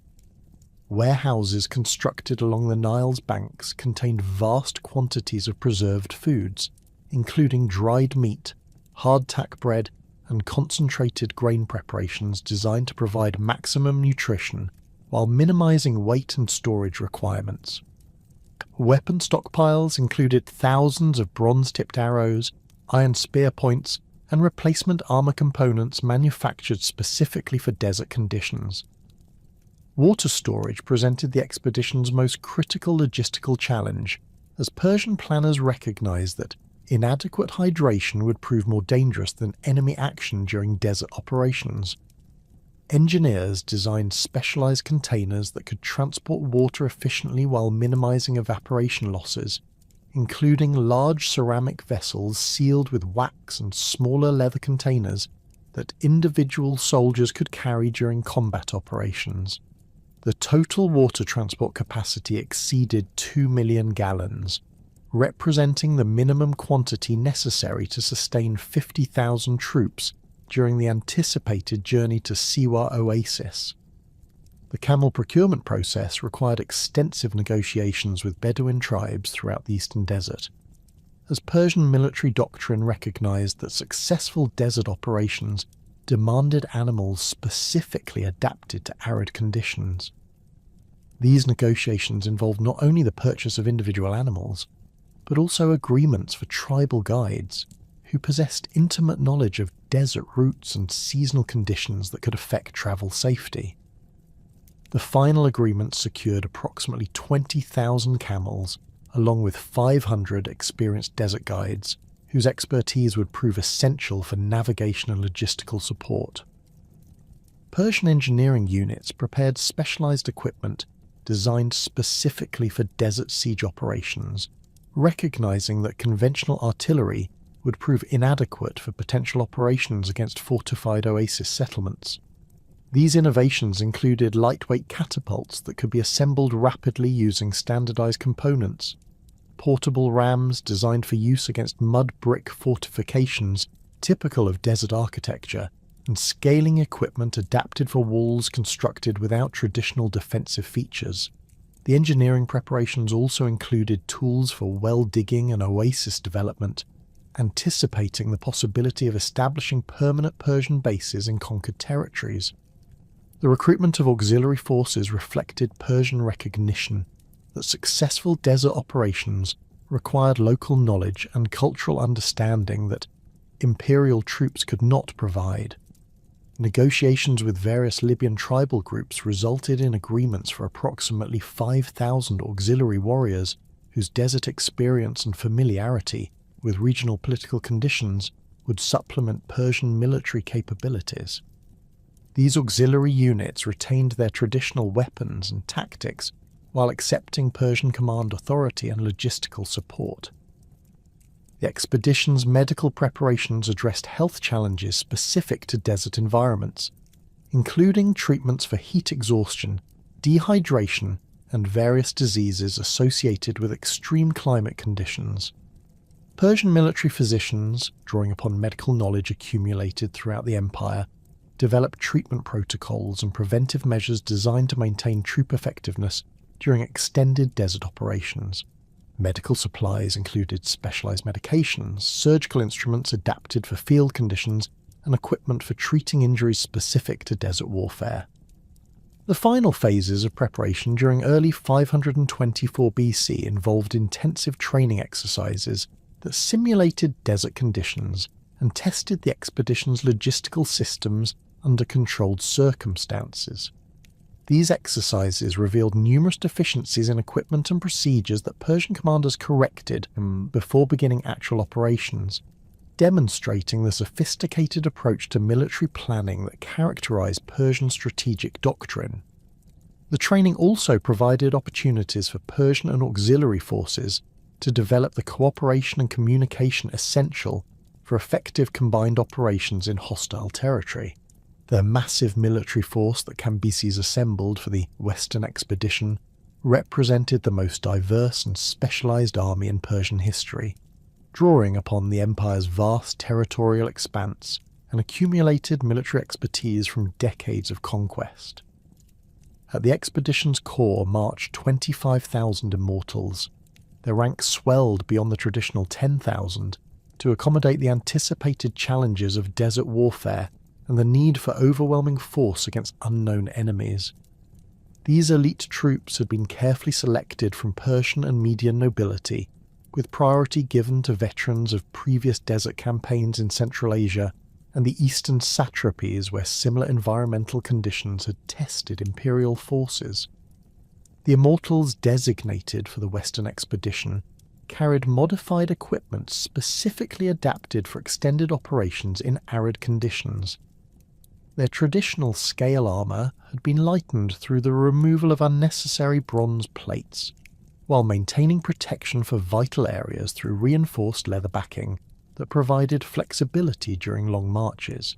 Warehouses constructed along the Nile's banks contained vast quantities of preserved foods, including dried meat, hardtack bread, and concentrated grain preparations designed to provide maximum nutrition while minimising weight and storage requirements. Weapon stockpiles included thousands of bronze-tipped arrows, iron spear points, and replacement armour components manufactured specifically for desert conditions. Water storage presented the expedition's most critical logistical challenge, as Persian planners recognised that inadequate hydration would prove more dangerous than enemy action during desert operations. Engineers designed specialised containers that could transport water efficiently while minimising evaporation losses, including large ceramic vessels sealed with wax and smaller leather containers that individual soldiers could carry during combat operations. The total water transport capacity exceeded 2 million gallons, representing the minimum quantity necessary to sustain 50,000 troops during the anticipated journey to Siwa Oasis. The camel procurement process required extensive negotiations with Bedouin tribes throughout the Eastern Desert, as Persian military doctrine recognized that successful desert operations demanded animals specifically adapted to arid conditions. These negotiations involved not only the purchase of individual animals, but also agreements for tribal guides who possessed intimate knowledge of desert routes and seasonal conditions that could affect travel safety. The final agreement secured approximately 20,000 camels, along with 500 experienced desert guides, whose expertise would prove essential for navigation and logistical support. Persian engineering units prepared specialized equipment designed specifically for desert siege operations, recognizing that conventional artillery would prove inadequate for potential operations against fortified oasis settlements. These innovations included lightweight catapults that could be assembled rapidly using standardized components, portable rams designed for use against mud brick fortifications typical of desert architecture, and scaling equipment adapted for walls constructed without traditional defensive features. The engineering preparations also included tools for well digging and oasis development, anticipating the possibility of establishing permanent Persian bases in conquered territories. The recruitment of auxiliary forces reflected Persian recognition that successful desert operations required local knowledge and cultural understanding that imperial troops could not provide. Negotiations with various Libyan tribal groups resulted in agreements for approximately 5,000 auxiliary warriors whose desert experience and familiarity with regional political conditions would supplement Persian military capabilities. These auxiliary units retained their traditional weapons and tactics while accepting Persian command authority and logistical support. The expedition's medical preparations addressed health challenges specific to desert environments, including treatments for heat exhaustion, dehydration, and various diseases associated with extreme climate conditions. Persian military physicians, drawing upon medical knowledge accumulated throughout the empire, developed treatment protocols and preventive measures designed to maintain troop effectiveness during extended desert operations. Medical supplies included specialized medications, surgical instruments adapted for field conditions, and equipment for treating injuries specific to desert warfare. The final phases of preparation during early 524 BC involved intensive training exercises that simulated desert conditions and tested the expedition's logistical systems under controlled circumstances. These exercises revealed numerous deficiencies in equipment and procedures that Persian commanders corrected before beginning actual operations, demonstrating the sophisticated approach to military planning that characterized Persian strategic doctrine. The training also provided opportunities for Persian and auxiliary forces to develop the cooperation and communication essential for effective combined operations in hostile territory. The massive military force that Cambyses assembled for the Western expedition represented the most diverse and specialized army in Persian history, drawing upon the empire's vast territorial expanse and accumulated military expertise from decades of conquest. At the expedition's core marched 25,000 immortals. Their ranks swelled beyond the traditional 10,000 to accommodate the anticipated challenges of desert warfare and the need for overwhelming force against unknown enemies. These elite troops had been carefully selected from Persian and Median nobility, with priority given to veterans of previous desert campaigns in Central Asia and the eastern satrapies where similar environmental conditions had tested imperial forces. The immortals designated for the Western expedition carried modified equipment specifically adapted for extended operations in arid conditions. Their traditional scale armour had been lightened through the removal of unnecessary bronze plates, while maintaining protection for vital areas through reinforced leather backing that provided flexibility during long marches.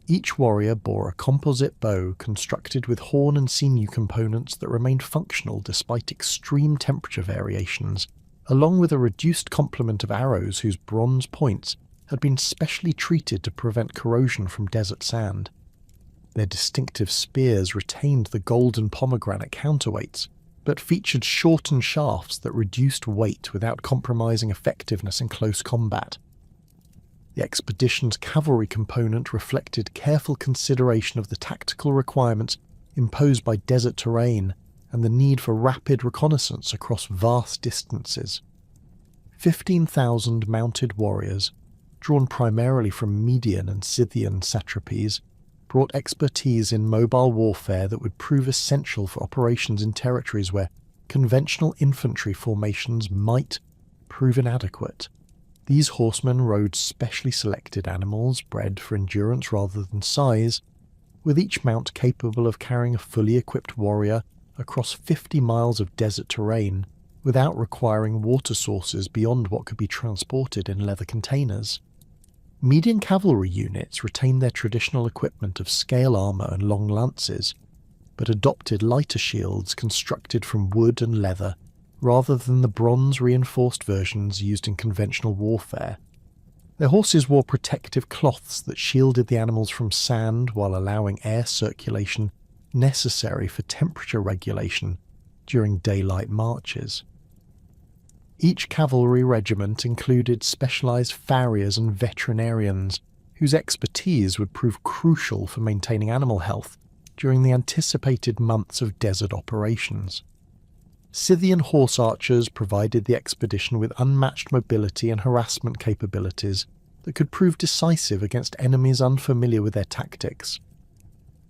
Each warrior bore a composite bow constructed with horn and sinew components that remained functional despite extreme temperature variations, along with a reduced complement of arrows whose bronze points had been specially treated to prevent corrosion from desert sand. Their distinctive spears retained the golden pomegranate counterweights, but featured shortened shafts that reduced weight without compromising effectiveness in close combat. The expedition's cavalry component reflected careful consideration of the tactical requirements imposed by desert terrain and the need for rapid reconnaissance across vast distances. 15,000 mounted warriors, drawn primarily from Median and Scythian satrapies, brought expertise in mobile warfare that would prove essential for operations in territories where conventional infantry formations might prove inadequate. These horsemen rode specially selected animals bred for endurance rather than size, with each mount capable of carrying a fully equipped warrior across 50 miles of desert terrain without requiring water sources beyond what could be transported in leather containers. Median cavalry units retained their traditional equipment of scale armour and long lances, but adopted lighter shields constructed from wood and leather rather than the bronze-reinforced versions used in conventional warfare. Their horses wore protective cloths that shielded the animals from sand while allowing air circulation necessary for temperature regulation during daylight marches. Each cavalry regiment included specialised farriers and veterinarians whose expertise would prove crucial for maintaining animal health during the anticipated months of desert operations. Scythian horse archers provided the expedition with unmatched mobility and harassment capabilities that could prove decisive against enemies unfamiliar with their tactics.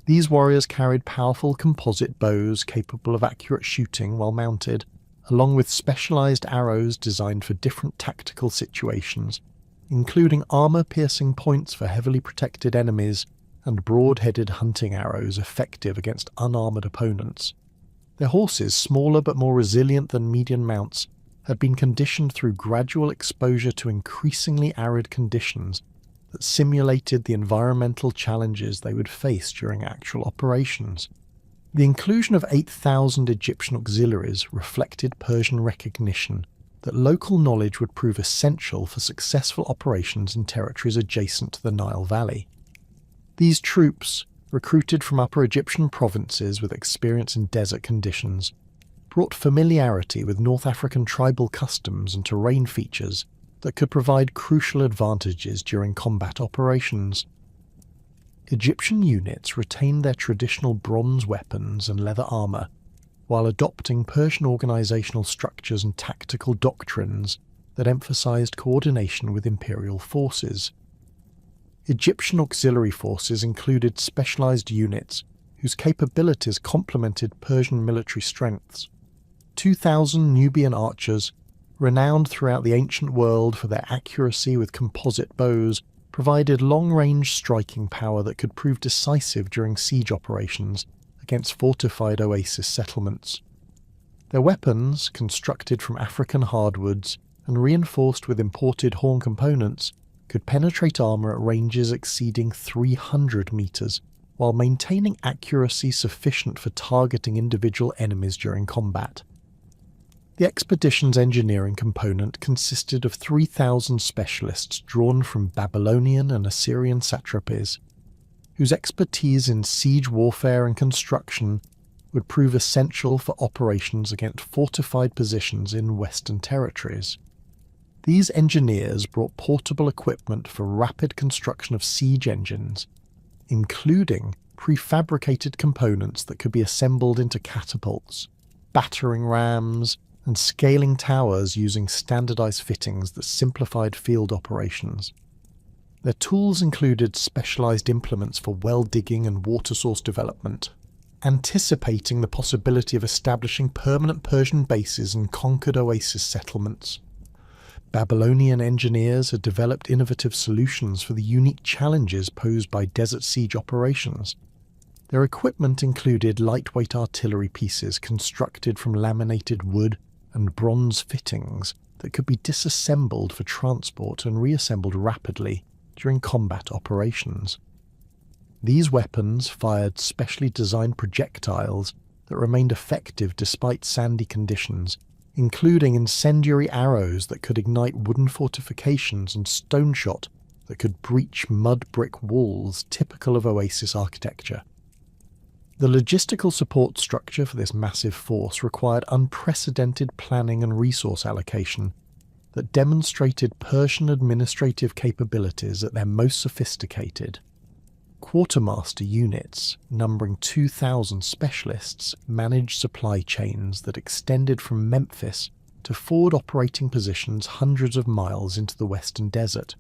These warriors carried powerful composite bows capable of accurate shooting while mounted, along with specialised arrows designed for different tactical situations, including armour-piercing points for heavily protected enemies and broad-headed hunting arrows effective against unarmoured opponents. Their horses, smaller but more resilient than median mounts, had been conditioned through gradual exposure to increasingly arid conditions that simulated the environmental challenges they would face during actual operations. The inclusion of 8,000 Egyptian auxiliaries reflected Persian recognition that local knowledge would prove essential for successful operations in territories adjacent to the Nile Valley. These troops, recruited from Upper Egyptian provinces with experience in desert conditions, brought familiarity with North African tribal customs and terrain features that could provide crucial advantages during combat operations. Egyptian units retained their traditional bronze weapons and leather armour, while adopting Persian organisational structures and tactical doctrines that emphasised coordination with imperial forces. Egyptian auxiliary forces included specialised units whose capabilities complemented Persian military strengths. 2,000 Nubian archers, renowned throughout the ancient world for their accuracy with composite bows, provided long-range striking power that could prove decisive during siege operations against fortified oasis settlements. Their weapons, constructed from African hardwoods and reinforced with imported horn components, could penetrate armour at ranges exceeding 300 metres, while maintaining accuracy sufficient for targeting individual enemies during combat. The expedition's engineering component consisted of 3,000 specialists drawn from Babylonian and Assyrian satrapies, whose expertise in siege warfare and construction would prove essential for operations against fortified positions in Western territories. These engineers brought portable equipment for rapid construction of siege engines, including prefabricated components that could be assembled into catapults, battering rams, and scaling towers using standardized fittings that simplified field operations. Their tools included specialized implements for well digging and water source development, anticipating the possibility of establishing permanent Persian bases and conquered oasis settlements. Babylonian engineers had developed innovative solutions for the unique challenges posed by desert siege operations. Their equipment included lightweight artillery pieces constructed from laminated wood and bronze fittings that could be disassembled for transport and reassembled rapidly during combat operations. These weapons fired specially designed projectiles that remained effective despite sandy conditions, including incendiary arrows that could ignite wooden fortifications and stone shot that could breach mud brick walls typical of oasis architecture. The logistical support structure for this massive force required unprecedented planning and resource allocation that demonstrated Persian administrative capabilities at their most sophisticated. Quartermaster units, numbering 2,000 specialists, managed supply chains that extended from Memphis to forward operating positions hundreds of miles into the western desert.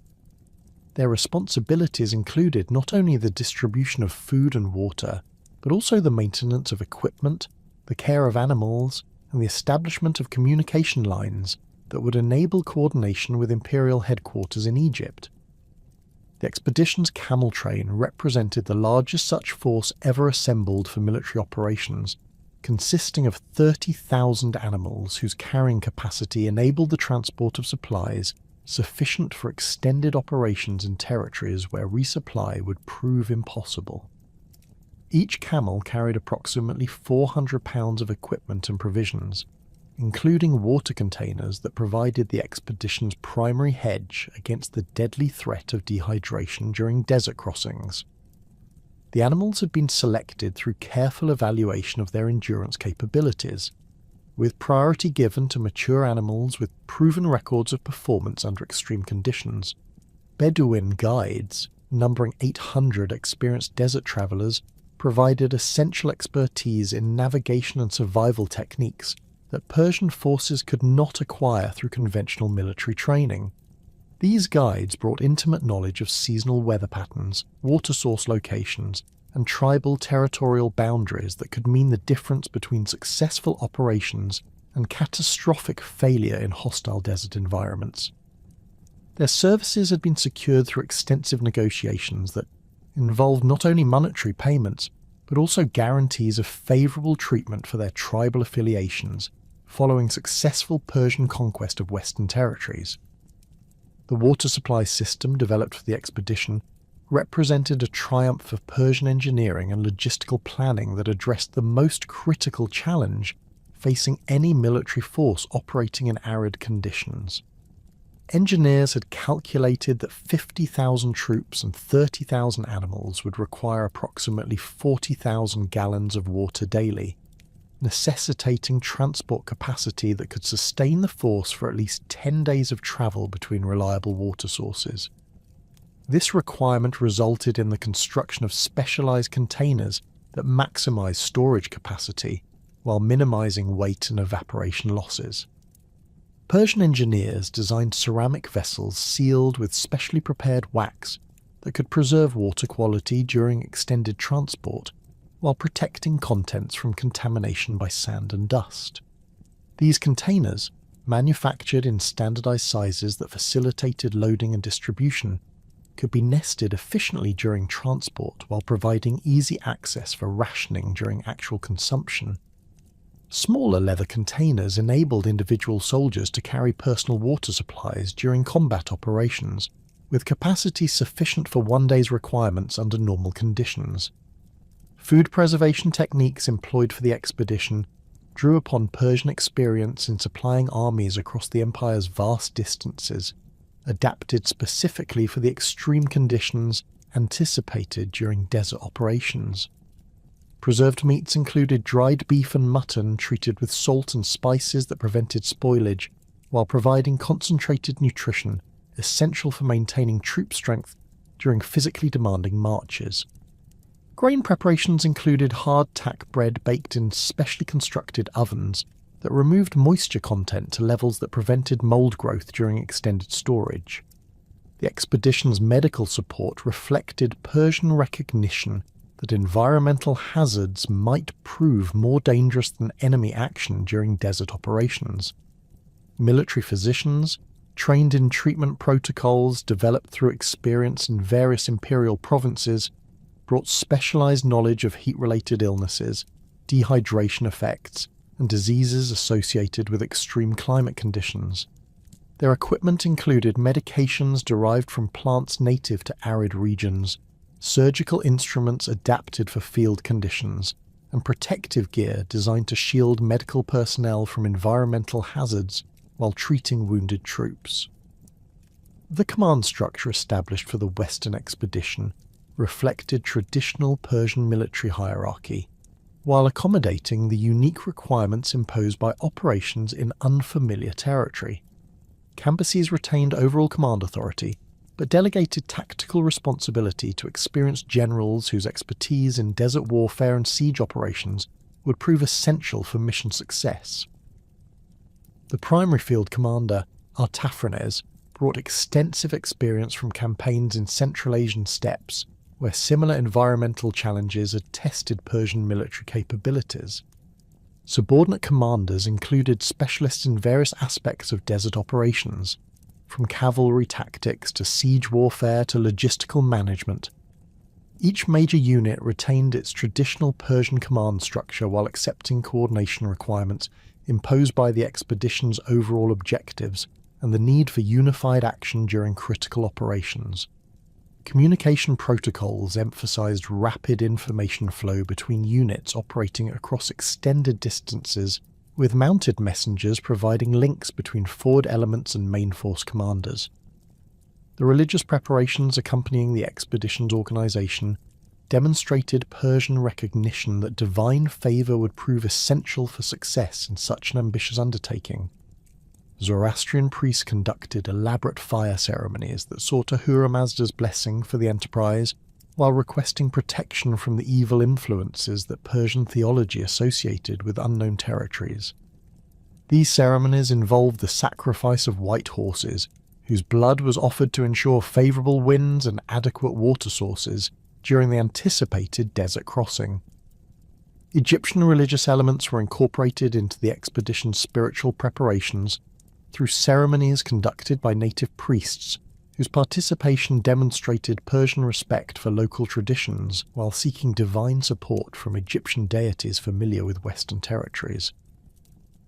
Their responsibilities included not only the distribution of food and water, but also the maintenance of equipment, the care of animals, and the establishment of communication lines that would enable coordination with imperial headquarters in Egypt. The expedition's camel train represented the largest such force ever assembled for military operations, consisting of 30,000 animals whose carrying capacity enabled the transport of supplies sufficient for extended operations in territories where resupply would prove impossible. Each camel carried approximately 400 pounds of equipment and provisions, including water containers that provided the expedition's primary hedge against the deadly threat of dehydration during desert crossings. The animals had been selected through careful evaluation of their endurance capabilities, with priority given to mature animals with proven records of performance under extreme conditions. Bedouin guides, numbering 800 experienced desert travelers, provided essential expertise in navigation and survival techniques that Persian forces could not acquire through conventional military training. These guides brought intimate knowledge of seasonal weather patterns, water source locations, and tribal territorial boundaries that could mean the difference between successful operations and catastrophic failure in hostile desert environments. Their services had been secured through extensive negotiations that involved not only monetary payments, but also guarantees of favourable treatment for their tribal affiliations following successful Persian conquest of Western territories. The water supply system developed for the expedition represented a triumph of Persian engineering and logistical planning that addressed the most critical challenge facing any military force operating in arid conditions. Engineers had calculated that 50,000 troops and 30,000 animals would require approximately 40,000 gallons of water daily, necessitating transport capacity that could sustain the force for at least 10 days of travel between reliable water sources. This requirement resulted in the construction of specialized containers that maximize storage capacity while minimizing weight and evaporation losses. Persian engineers designed ceramic vessels sealed with specially prepared wax that could preserve water quality during extended transport, while protecting contents from contamination by sand and dust. These containers, manufactured in standardized sizes that facilitated loading and distribution, could be nested efficiently during transport while providing easy access for rationing during actual consumption. Smaller leather containers enabled individual soldiers to carry personal water supplies during combat operations, with capacity sufficient for one day's requirements under normal conditions. Food preservation techniques employed for the expedition drew upon Persian experience in supplying armies across the empire's vast distances, adapted specifically for the extreme conditions anticipated during desert operations. Preserved meats included dried beef and mutton treated with salt and spices that prevented spoilage, while providing concentrated nutrition essential for maintaining troop strength during physically demanding marches. Grain preparations included hardtack bread baked in specially constructed ovens that removed moisture content to levels that prevented mold growth during extended storage. The expedition's medical support reflected Persian recognition that environmental hazards might prove more dangerous than enemy action during desert operations. Military physicians, trained in treatment protocols developed through experience in various imperial provinces, brought specialized knowledge of heat-related illnesses, dehydration effects, and diseases associated with extreme climate conditions. Their equipment included medications derived from plants native to arid regions, surgical instruments adapted for field conditions, and protective gear designed to shield medical personnel from environmental hazards while treating wounded troops. The command structure established for the Western expedition reflected traditional Persian military hierarchy, while accommodating the unique requirements imposed by operations in unfamiliar territory. Cambyses retained overall command authority, but delegated tactical responsibility to experienced generals whose expertise in desert warfare and siege operations would prove essential for mission success. The primary field commander, Artaphernes, brought extensive experience from campaigns in Central Asian steppes, where similar environmental challenges had tested Persian military capabilities. Subordinate commanders included specialists in various aspects of desert operations, from cavalry tactics to siege warfare to logistical management. Each major unit retained its traditional Persian command structure while accepting coordination requirements imposed by the expedition's overall objectives and the need for unified action during critical operations. Communication protocols emphasized rapid information flow between units operating across extended distances, with mounted messengers providing links between forward elements and main force commanders. The religious preparations accompanying the expedition's organization demonstrated Persian recognition that divine favor would prove essential for success in such an ambitious undertaking. Zoroastrian priests conducted elaborate fire ceremonies that sought Ahura Mazda's blessing for the enterprise, while requesting protection from the evil influences that Persian theology associated with unknown territories. These ceremonies involved the sacrifice of white horses, whose blood was offered to ensure favourable winds and adequate water sources during the anticipated desert crossing. Egyptian religious elements were incorporated into the expedition's spiritual preparations through ceremonies conducted by native priests, whose participation demonstrated Persian respect for local traditions while seeking divine support from Egyptian deities familiar with Western territories.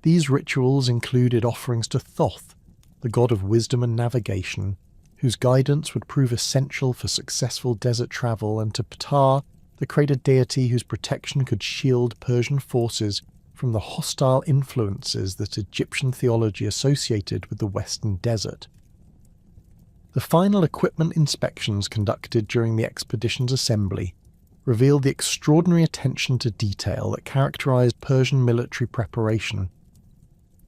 These rituals included offerings to Thoth, the god of wisdom and navigation, whose guidance would prove essential for successful desert travel, and to Ptah, the crater deity whose protection could shield Persian forces from the hostile influences that Egyptian theology associated with the Western desert. The final equipment inspections conducted during the expedition's assembly revealed the extraordinary attention to detail that characterized Persian military preparation.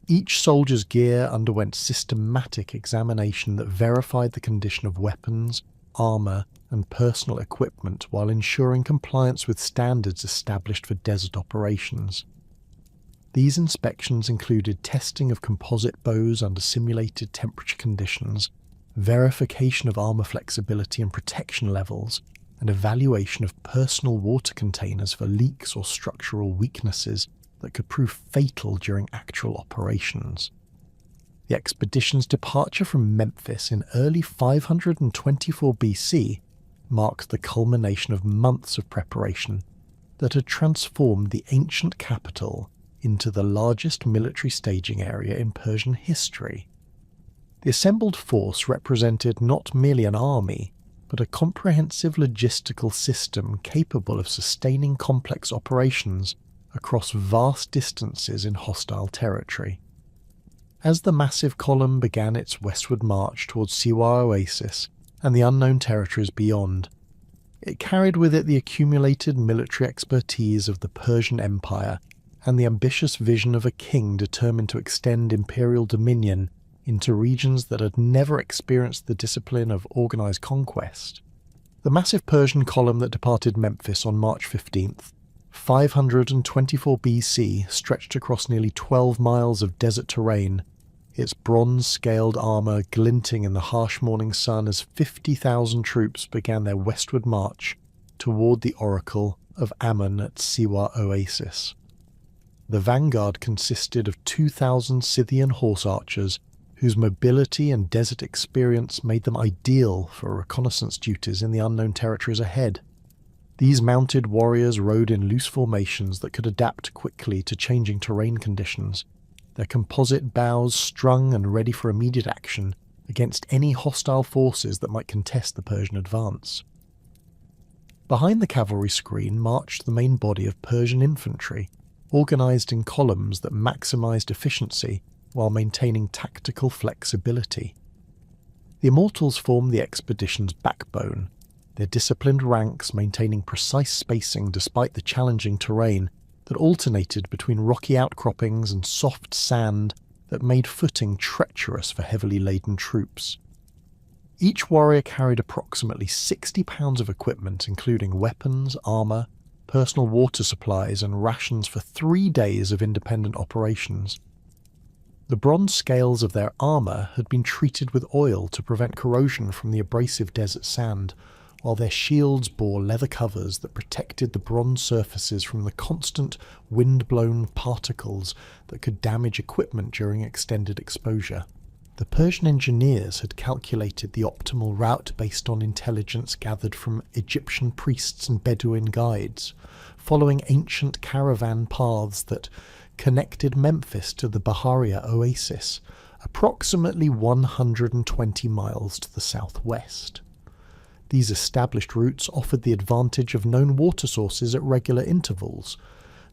Each soldier's gear underwent systematic examination that verified the condition of weapons, armor, and personal equipment while ensuring compliance with standards established for desert operations. These inspections included testing of composite bows under simulated temperature conditions, verification of armor flexibility and protection levels, and evaluation of personal water containers for leaks or structural weaknesses that could prove fatal during actual operations. The expedition's departure from Memphis in early 524 BC marked the culmination of months of preparation that had transformed the ancient capital into the largest military staging area in Persian history. The assembled force represented not merely an army, but a comprehensive logistical system capable of sustaining complex operations across vast distances in hostile territory. As the massive column began its westward march towards Siwa Oasis and the unknown territories beyond, it carried with it the accumulated military expertise of the Persian Empire and the ambitious vision of a king determined to extend imperial dominion into regions that had never experienced the discipline of organized conquest. The massive Persian column that departed Memphis on March 15th, 524 BC, stretched across nearly 12 miles of desert terrain, its bronze-scaled armour glinting in the harsh morning sun as 50,000 troops began their westward march toward the oracle of Ammon at Siwa Oasis. The vanguard consisted of 2,000 Scythian horse archers whose mobility and desert experience made them ideal for reconnaissance duties in the unknown territories ahead. These mounted warriors rode in loose formations that could adapt quickly to changing terrain conditions, their composite bows strung and ready for immediate action against any hostile forces that might contest the Persian advance. Behind the cavalry screen marched the main body of Persian infantry, organised in columns that maximised efficiency while maintaining tactical flexibility. The Immortals formed the expedition's backbone, their disciplined ranks maintaining precise spacing despite the challenging terrain that alternated between rocky outcroppings and soft sand that made footing treacherous for heavily laden troops. Each warrior carried approximately 60 pounds of equipment, including weapons, armour, personal water supplies and rations for 3 days of independent operations. The bronze scales of their armour had been treated with oil to prevent corrosion from the abrasive desert sand, while their shields bore leather covers that protected the bronze surfaces from the constant wind-blown particles that could damage equipment during extended exposure. The Persian engineers had calculated the optimal route based on intelligence gathered from Egyptian priests and Bedouin guides, following ancient caravan paths that connected Memphis to the Baharia Oasis, approximately 120 miles to the southwest. These established routes offered the advantage of known water sources at regular intervals,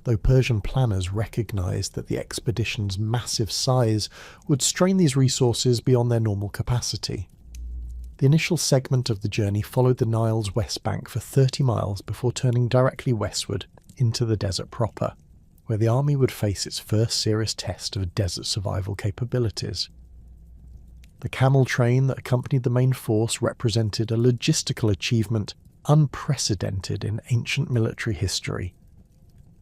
though Persian planners recognised that the expedition's massive size would strain these resources beyond their normal capacity. The initial segment of the journey followed the Nile's west bank for 30 miles before turning directly westward into the desert proper, where the army would face its first serious test of desert survival capabilities. The camel train that accompanied the main force represented a logistical achievement unprecedented in ancient military history.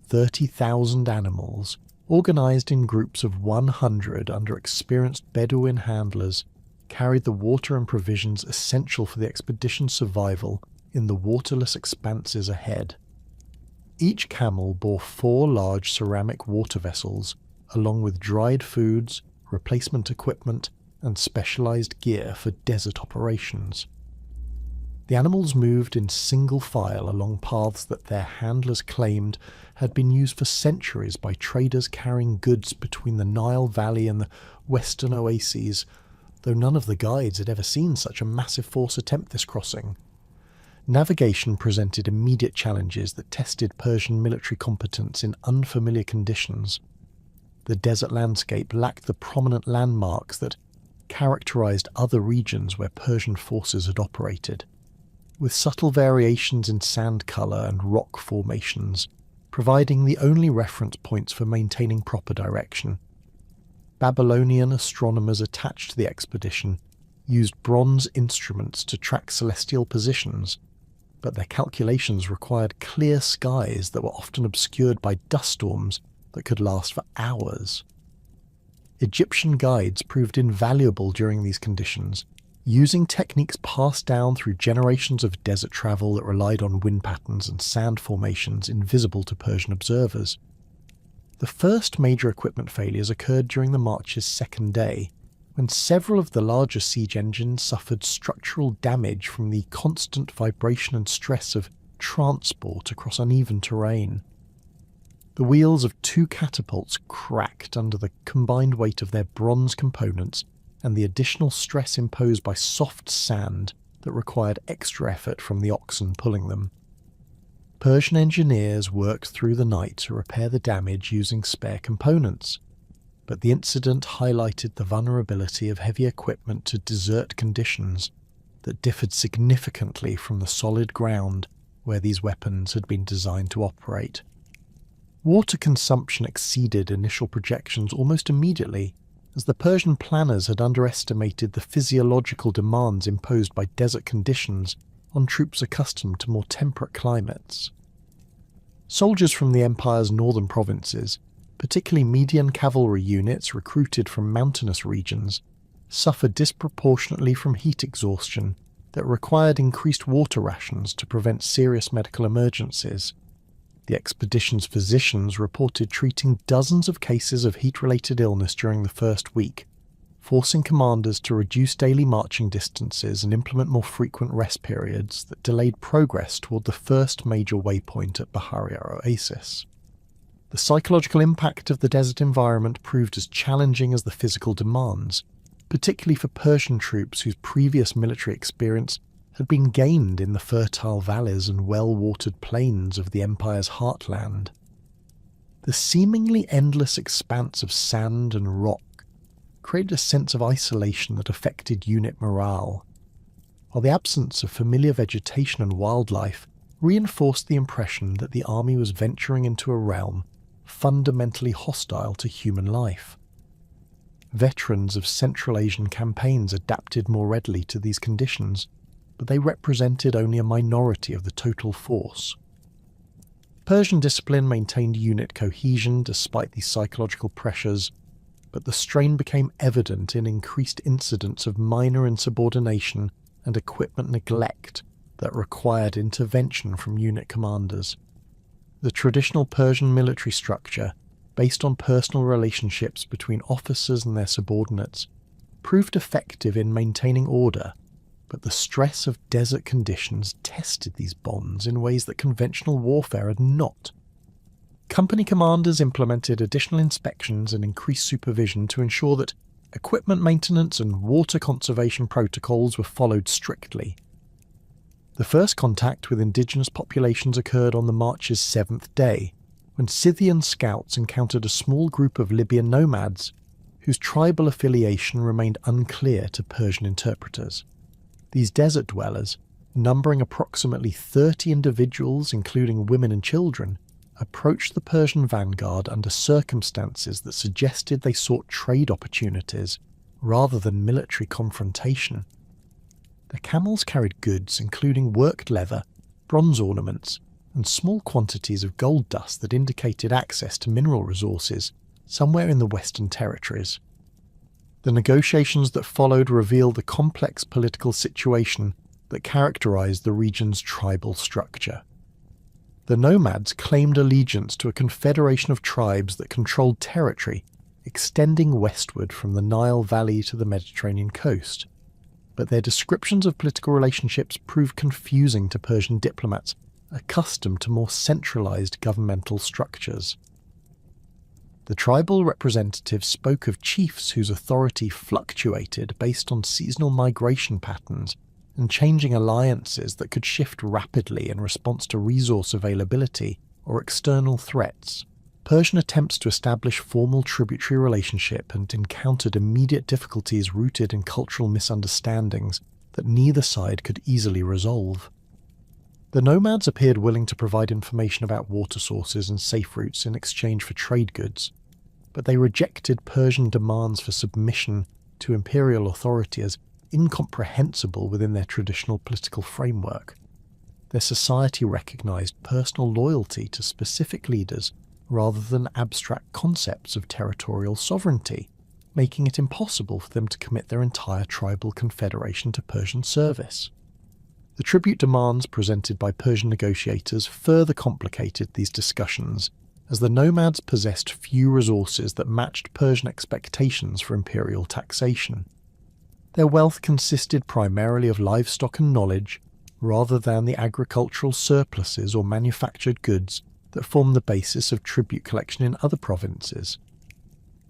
30,000 animals, organised in groups of 100 under experienced Bedouin handlers, carried the water and provisions essential for the expedition's survival in the waterless expanses ahead. Each camel bore 4 large ceramic water vessels, along with dried foods, replacement equipment, and specialised gear for desert operations. The animals moved in single file along paths that their handlers claimed had been used for centuries by traders carrying goods between the Nile Valley and the western oases, though none of the guides had ever seen such a massive force attempt this crossing. Navigation presented immediate challenges that tested Persian military competence in unfamiliar conditions. The desert landscape lacked the prominent landmarks that characterized other regions where Persian forces had operated, with subtle variations in sand color and rock formations, providing the only reference points for maintaining proper direction. Babylonian astronomers attached to the expedition used bronze instruments to track celestial positions, but their calculations required clear skies that were often obscured by dust storms that could last for hours. Egyptian guides proved invaluable during these conditions, Using techniques passed down through generations of desert travel that relied on wind patterns and sand formations invisible to Persian observers. The first major equipment failures occurred during the march's second day, when several of the larger siege engines suffered structural damage from the constant vibration and stress of transport across uneven terrain. The wheels of 2 catapults cracked under the combined weight of their bronze components and the additional stress imposed by soft sand that required extra effort from the oxen pulling them. Persian engineers worked through the night to repair the damage using spare components, but the incident highlighted the vulnerability of heavy equipment to desert conditions that differed significantly from the solid ground where these weapons had been designed to operate. Water consumption exceeded initial projections almost immediately, as the Persian planners had underestimated the physiological demands imposed by desert conditions on troops accustomed to more temperate climates. Soldiers from the empire's northern provinces, particularly median cavalry units recruited from mountainous regions, suffered disproportionately from heat exhaustion that required increased water rations to prevent serious medical emergencies. The expedition's physicians reported treating dozens of cases of heat-related illness during the first week, forcing commanders to reduce daily marching distances and implement more frequent rest periods that delayed progress toward the first major waypoint at Baharia Oasis. The psychological impact of the desert environment proved as challenging as the physical demands, particularly for Persian troops whose previous military experience had been gained in the fertile valleys and well-watered plains of the empire's heartland. The seemingly endless expanse of sand and rock created a sense of isolation that affected unit morale, while the absence of familiar vegetation and wildlife reinforced the impression that the army was venturing into a realm fundamentally hostile to human life. Veterans of Central Asian campaigns adapted more readily to these conditions, but they represented only a minority of the total force. Persian discipline maintained unit cohesion despite these psychological pressures, but the strain became evident in increased incidents of minor insubordination and equipment neglect that required intervention from unit commanders. The traditional Persian military structure, based on personal relationships between officers and their subordinates, proved effective in maintaining order, but the stress of desert conditions tested these bonds in ways that conventional warfare had not. Company commanders implemented additional inspections and increased supervision to ensure that equipment maintenance and water conservation protocols were followed strictly. The first contact with indigenous populations occurred on the march's 7th day, when Scythian scouts encountered a small group of Libyan nomads whose tribal affiliation remained unclear to Persian interpreters. These desert dwellers, numbering approximately 30 individuals including women and children, approached the Persian vanguard under circumstances that suggested they sought trade opportunities rather than military confrontation. The camels carried goods including worked leather, bronze ornaments, and small quantities of gold dust that indicated access to mineral resources somewhere in the Western Territories. The negotiations that followed revealed the complex political situation that characterized the region's tribal structure. The nomads claimed allegiance to a confederation of tribes that controlled territory extending westward from the Nile Valley to the Mediterranean coast, but their descriptions of political relationships proved confusing to Persian diplomats accustomed to more centralized governmental structures. The tribal representatives spoke of chiefs whose authority fluctuated based on seasonal migration patterns and changing alliances that could shift rapidly in response to resource availability or external threats. Persian attempts to establish formal tributary relationship and encountered immediate difficulties rooted in cultural misunderstandings that neither side could easily resolve. The nomads appeared willing to provide information about water sources and safe routes in exchange for trade goods, but they rejected Persian demands for submission to imperial authority as incomprehensible within their traditional political framework. Their society recognized personal loyalty to specific leaders rather than abstract concepts of territorial sovereignty, making it impossible for them to commit their entire tribal confederation to Persian service. The tribute demands presented by Persian negotiators further complicated these discussions, as the nomads possessed few resources that matched Persian expectations for imperial taxation. Their wealth consisted primarily of livestock and knowledge, rather than the agricultural surpluses or manufactured goods that formed the basis of tribute collection in other provinces.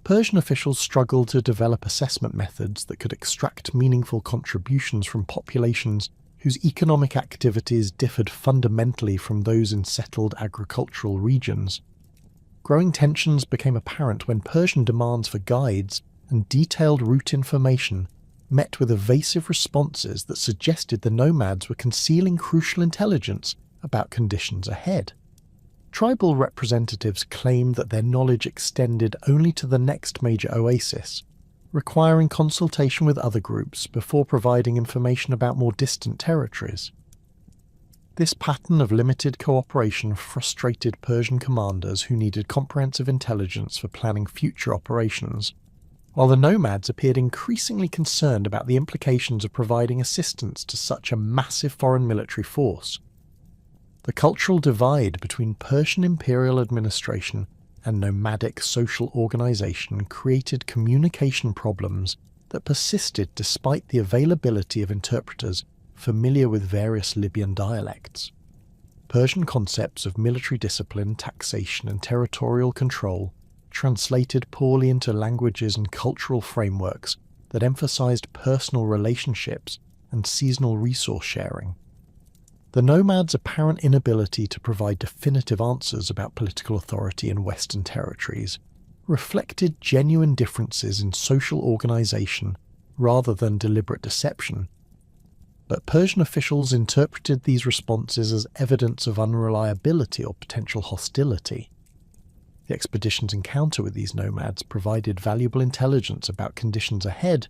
Persian officials struggled to develop assessment methods that could extract meaningful contributions from populations whose economic activities differed fundamentally from those in settled agricultural regions. Growing tensions became apparent when Persian demands for guides and detailed route information met with evasive responses that suggested the nomads were concealing crucial intelligence about conditions ahead. Tribal representatives claimed that their knowledge extended only to the next major oasis, requiring consultation with other groups before providing information about more distant territories. This pattern of limited cooperation frustrated Persian commanders who needed comprehensive intelligence for planning future operations, while the nomads appeared increasingly concerned about the implications of providing assistance to such a massive foreign military force. The cultural divide between Persian imperial administration and nomadic social organization created communication problems that persisted despite the availability of interpreters familiar with various Libyan dialects. Persian concepts of military discipline, taxation, and territorial control translated poorly into languages and cultural frameworks that emphasized personal relationships and seasonal resource sharing. The nomads' apparent inability to provide definitive answers about political authority in Western territories reflected genuine differences in social organization rather than deliberate deception. But Persian officials interpreted these responses as evidence of unreliability or potential hostility. The expedition's encounter with these nomads provided valuable intelligence about conditions ahead,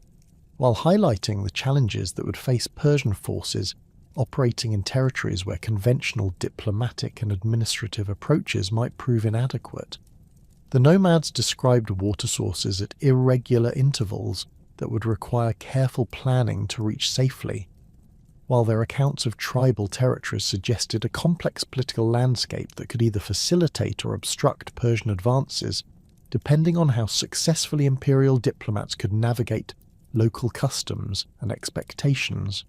while highlighting the challenges that would face Persian forces operating in territories where conventional diplomatic and administrative approaches might prove inadequate. The nomads described water sources at irregular intervals that would require careful planning to reach safely, while their accounts of tribal territories suggested a complex political landscape that could either facilitate or obstruct Persian advances, depending on how successfully imperial diplomats could navigate local customs and expectations.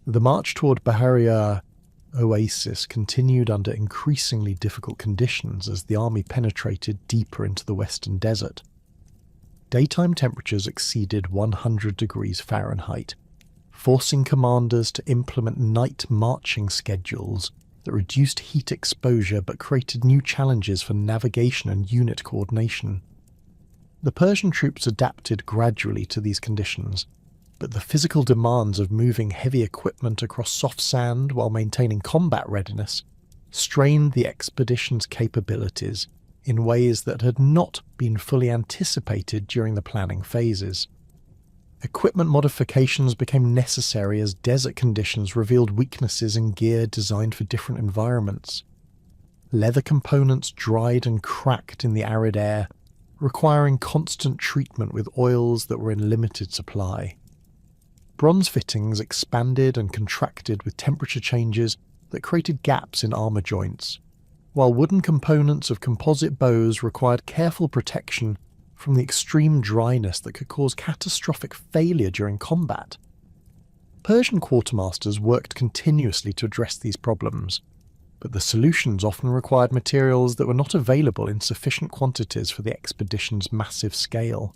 The march toward Bahariya oasis continued under increasingly difficult conditions as the army penetrated deeper into the western desert. Daytime temperatures exceeded 100 degrees Fahrenheit, forcing commanders to implement night marching schedules that reduced heat exposure but created new challenges for navigation and unit coordination. The Persian troops adapted gradually to these conditions, but the physical demands of moving heavy equipment across soft sand while maintaining combat readiness strained the expedition's capabilities in ways that had not been fully anticipated during the planning phases. Equipment modifications became necessary as desert conditions revealed weaknesses in gear designed for different environments. Leather components dried and cracked in the arid air, requiring constant treatment with oils that were in limited supply. Bronze fittings expanded and contracted with temperature changes that created gaps in armor joints, while wooden components of composite bows required careful protection from the extreme dryness that could cause catastrophic failure during combat. Persian quartermasters worked continuously to address these problems, but the solutions often required materials that were not available in sufficient quantities for the expedition's massive scale.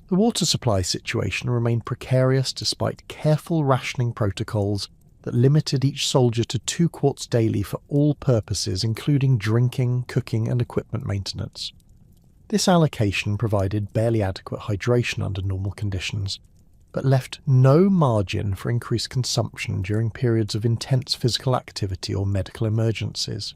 The water supply situation remained precarious despite careful rationing protocols that limited each soldier to 2 quarts daily for all purposes, including drinking, cooking, and equipment maintenance. This allocation provided barely adequate hydration under normal conditions, but left no margin for increased consumption during periods of intense physical activity or medical emergencies.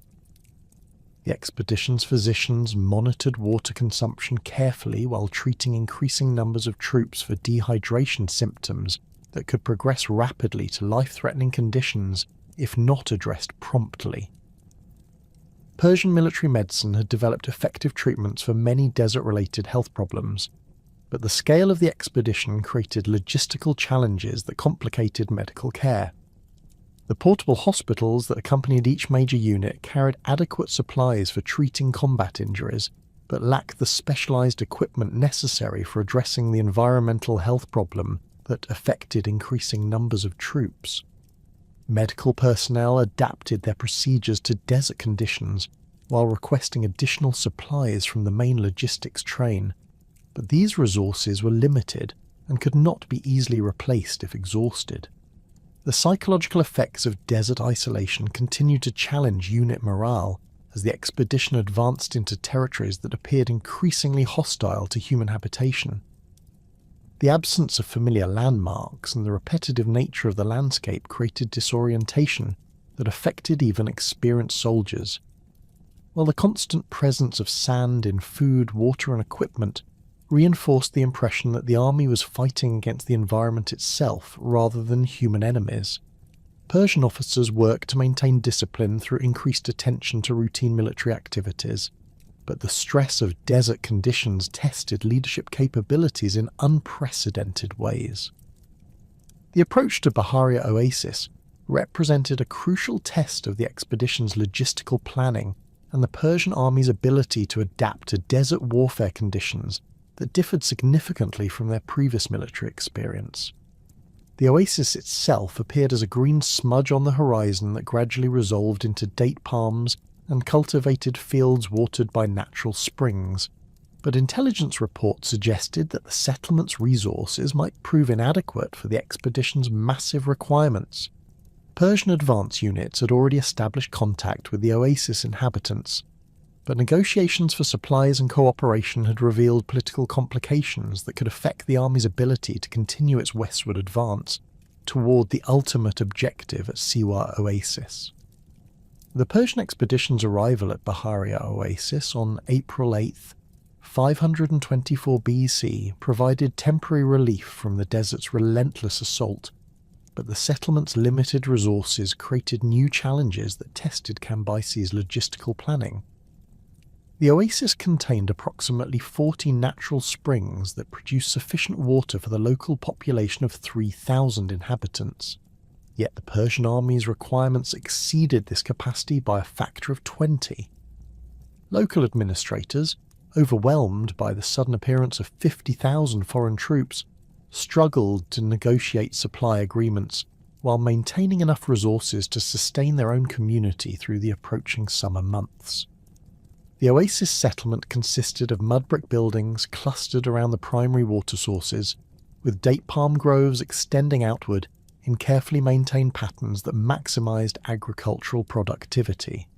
The expedition's physicians monitored water consumption carefully while treating increasing numbers of troops for dehydration symptoms that could progress rapidly to life-threatening conditions if not addressed promptly. Persian military medicine had developed effective treatments for many desert-related health problems, but the scale of the expedition created logistical challenges that complicated medical care. The portable hospitals that accompanied each major unit carried adequate supplies for treating combat injuries, but lacked the specialized equipment necessary for addressing the environmental health problem that affected increasing numbers of troops. Medical personnel adapted their procedures to desert conditions while requesting additional supplies from the main logistics train, but these resources were limited and could not be easily replaced if exhausted. The psychological effects of desert isolation continued to challenge unit morale as the expedition advanced into territories that appeared increasingly hostile to human habitation. The absence of familiar landmarks and the repetitive nature of the landscape created disorientation that affected even experienced soldiers, while the constant presence of sand in food, water and equipment reinforced the impression that the army was fighting against the environment itself rather than human enemies. Persian officers worked to maintain discipline through increased attention to routine military activities, but the stress of desert conditions tested leadership capabilities in unprecedented ways. The approach to Baharia Oasis represented a crucial test of the expedition's logistical planning and the Persian army's ability to adapt to desert warfare conditions that differed significantly from their previous military experience. The oasis itself appeared as a green smudge on the horizon that gradually resolved into date palms and cultivated fields watered by natural springs, but intelligence reports suggested that the settlement's resources might prove inadequate for the expedition's massive requirements. Persian advance units had already established contact with the oasis inhabitants, but negotiations for supplies and cooperation had revealed political complications that could affect the army's ability to continue its westward advance toward the ultimate objective at Siwa Oasis. The Persian expedition's arrival at Baharia Oasis on April 8th, 524 BC provided temporary relief from the desert's relentless assault, but the settlement's limited resources created new challenges that tested Cambyses' logistical planning. The oasis contained approximately 40 natural springs that produced sufficient water for the local population of 3,000 inhabitants. Yet the Persian army's requirements exceeded this capacity by a factor of 20. Local administrators, overwhelmed by the sudden appearance of 50,000 foreign troops, struggled to negotiate supply agreements while maintaining enough resources to sustain their own community through the approaching summer months. The oasis settlement consisted of mud brick buildings clustered around the primary water sources, with date palm groves extending outward in carefully maintained patterns that maximised agricultural productivity.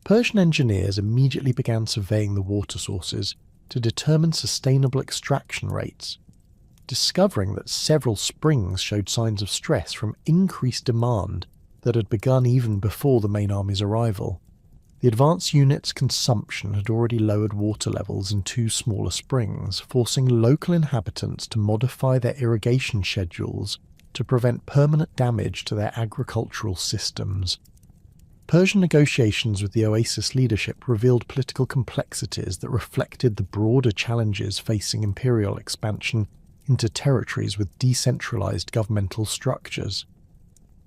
Persian engineers immediately began surveying the water sources to determine sustainable extraction rates, discovering that several springs showed signs of stress from increased demand that had begun even before the main army's arrival. The advance unit's consumption had already lowered water levels in two smaller springs, forcing local inhabitants to modify their irrigation schedules to prevent permanent damage to their agricultural systems. Persian negotiations with the oasis leadership revealed political complexities that reflected the broader challenges facing imperial expansion into territories with decentralized governmental structures.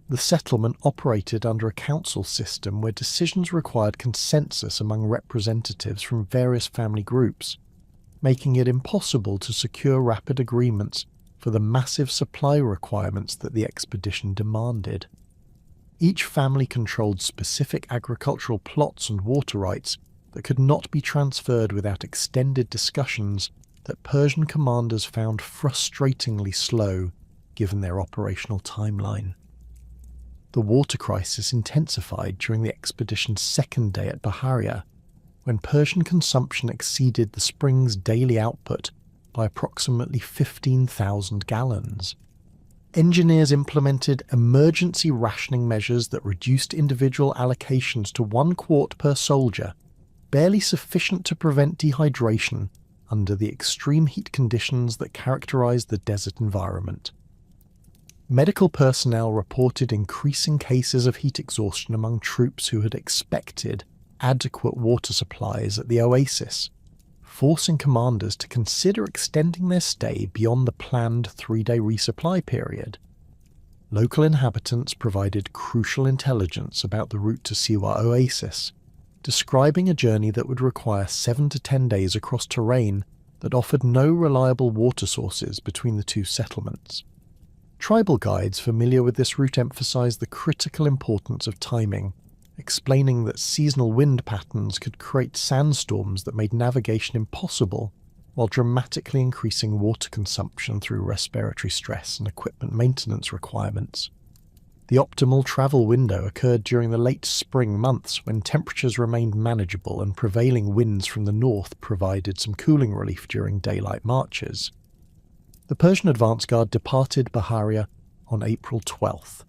The settlement operated under a council system where decisions required consensus among representatives from various family groups, making it impossible to secure rapid agreements for the massive supply requirements that the expedition demanded. Each family controlled specific agricultural plots and water rights that could not be transferred without extended discussions that Persian commanders found frustratingly slow given their operational timeline. The water crisis intensified during the expedition's second day at Baharia, when Persian consumption exceeded the spring's daily output by approximately 15,000 gallons. Engineers implemented emergency rationing measures that reduced individual allocations to 1 quart per soldier, barely sufficient to prevent dehydration under the extreme heat conditions that characterized the desert environment. Medical personnel reported increasing cases of heat exhaustion among troops who had expected adequate water supplies at the oasis, forcing commanders to consider extending their stay beyond the planned 3-day resupply period. Local inhabitants provided crucial intelligence about the route to Siwa Oasis, describing a journey that would require 7 to 10 days across terrain that offered no reliable water sources between the two settlements. Tribal guides familiar with this route emphasized the critical importance of timing, explaining that seasonal wind patterns could create sandstorms that made navigation impossible, while dramatically increasing water consumption through respiratory stress and equipment maintenance requirements. The optimal travel window occurred during the late spring months when temperatures remained manageable and prevailing winds from the north provided some cooling relief during daylight marches. The Persian advance guard departed Baharia on April 12th,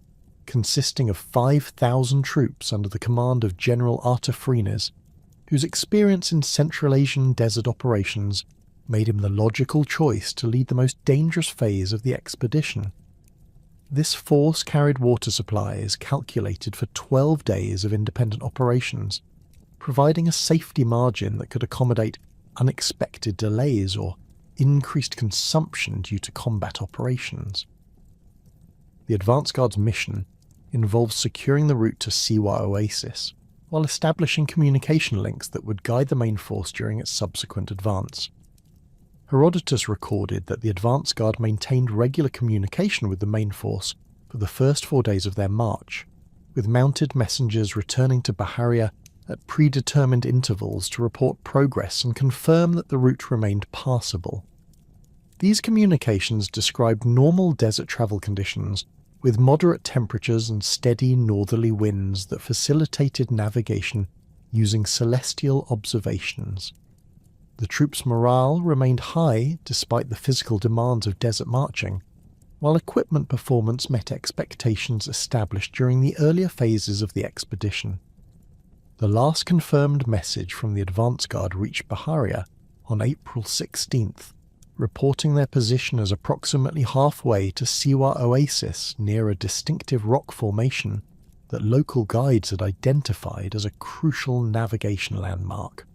consisting of 5,000 troops under the command of General Artafrinas, whose experience in Central Asian desert operations made him the logical choice to lead the most dangerous phase of the expedition. This force carried water supplies calculated for 12 days of independent operations, providing a safety margin that could accommodate unexpected delays or increased consumption due to combat operations. The advance guard's mission involved securing the route to Siwa Oasis, while establishing communication links that would guide the main force during its subsequent advance. Herodotus recorded that the advance guard maintained regular communication with the main force for the first 4 days of their march, with mounted messengers returning to Baharia at predetermined intervals to report progress and confirm that the route remained passable. These communications described normal desert travel conditions with moderate temperatures and steady northerly winds that facilitated navigation using celestial observations. The troops' morale remained high despite the physical demands of desert marching, while equipment performance met expectations established during the earlier phases of the expedition. The last confirmed message from the advance guard reached Baharia on April 16th, reporting their position as approximately halfway to Siwa Oasis near a distinctive rock formation that local guides had identified as a crucial navigation landmark.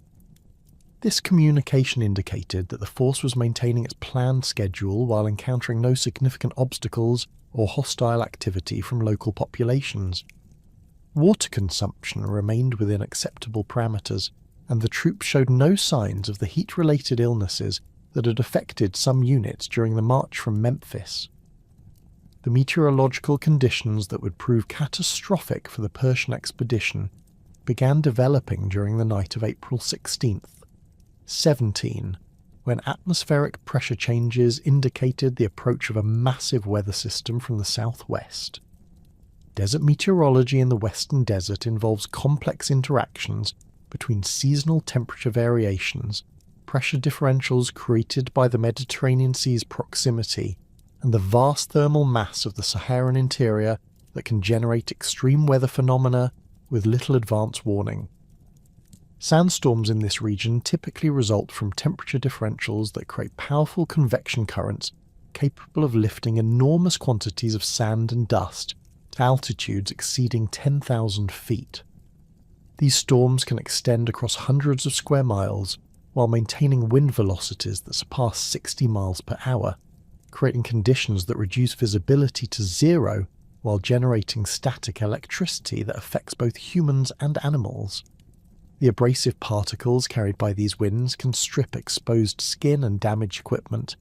This communication indicated that the force was maintaining its planned schedule while encountering no significant obstacles or hostile activity from local populations. Water consumption remained within acceptable parameters, and the troops showed no signs of the heat-related illnesses that had affected some units during the march from Memphis. The meteorological conditions that would prove catastrophic for the Persian expedition began developing during the night of April 16th. 17, when atmospheric pressure changes indicated the approach of a massive weather system from the southwest. Desert meteorology in the western desert involves complex interactions between seasonal temperature variations, pressure differentials created by the Mediterranean Sea's proximity, and the vast thermal mass of the Saharan interior that can generate extreme weather phenomena with little advance warning. Sandstorms in this region typically result from temperature differentials that create powerful convection currents capable of lifting enormous quantities of sand and dust to altitudes exceeding 10,000 feet. These storms can extend across hundreds of square miles while maintaining wind velocities that surpass 60 miles per hour, creating conditions that reduce visibility to zero while generating static electricity that affects both humans and animals. The abrasive particles carried by these winds can strip exposed skin and damage equipment,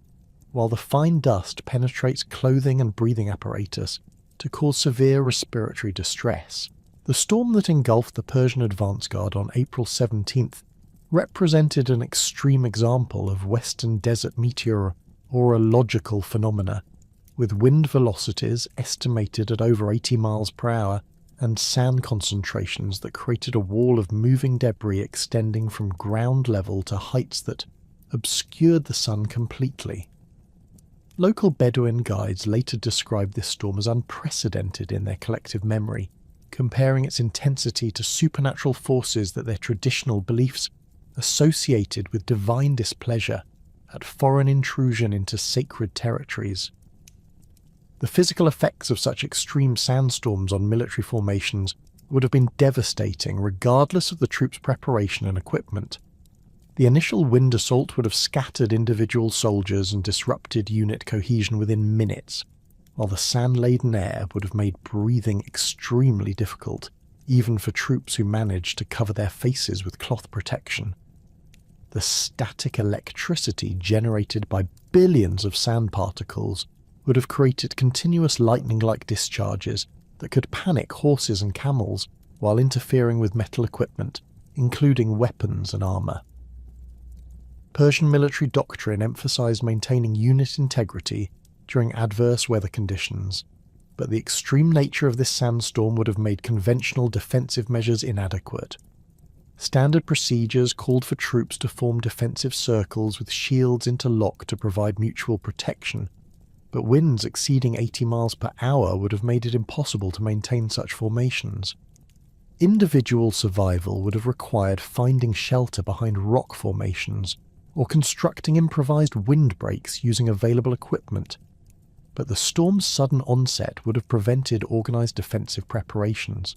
while the fine dust penetrates clothing and breathing apparatus to cause severe respiratory distress. The storm that engulfed the Persian advance guard on April 17th represented an extreme example of western desert meteorological phenomena, with wind velocities estimated at over 80 miles per hour and sand concentrations that created a wall of moving debris extending from ground level to heights that obscured the sun completely. Local Bedouin guides later described this storm as unprecedented in their collective memory, comparing its intensity to supernatural forces that their traditional beliefs associated with divine displeasure at foreign intrusion into sacred territories. The physical effects of such extreme sandstorms on military formations would have been devastating regardless of the troops' preparation and equipment. The initial wind assault would have scattered individual soldiers and disrupted unit cohesion within minutes, while the sand-laden air would have made breathing extremely difficult, even for troops who managed to cover their faces with cloth protection. The static electricity generated by billions of sand particles would have created continuous lightning-like discharges that could panic horses and camels while interfering with metal equipment, including weapons and armour. Persian military doctrine emphasised maintaining unit integrity during adverse weather conditions, but the extreme nature of this sandstorm would have made conventional defensive measures inadequate. Standard procedures called for troops to form defensive circles with shields interlocked to provide mutual protection, but winds exceeding 80 miles per hour would have made it impossible to maintain such formations. Individual survival would have required finding shelter behind rock formations or constructing improvised windbreaks using available equipment, but the storm's sudden onset would have prevented organised defensive preparations.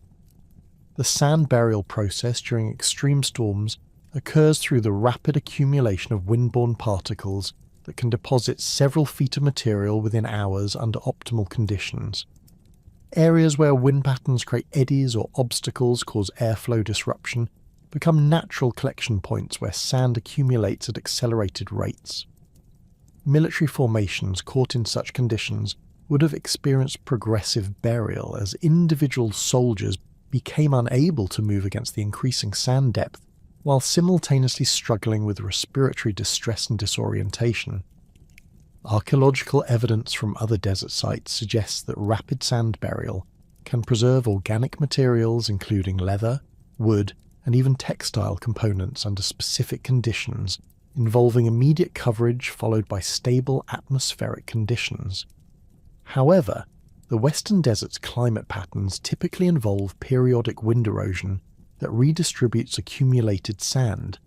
The sand burial process during extreme storms occurs through the rapid accumulation of windborne particles that can deposit several feet of material within hours under optimal conditions. Areas where wind patterns create eddies or obstacles cause airflow disruption become natural collection points where sand accumulates at accelerated rates. Military formations caught in such conditions would have experienced progressive burial as individual soldiers became unable to move against the increasing sand depth, while simultaneously struggling with respiratory distress and disorientation. Archaeological evidence from other desert sites suggests that rapid sand burial can preserve organic materials including leather, wood, and even textile components under specific conditions, involving immediate coverage followed by stable atmospheric conditions. However, the western desert's climate patterns typically involve periodic wind erosion that redistributes accumulated sand,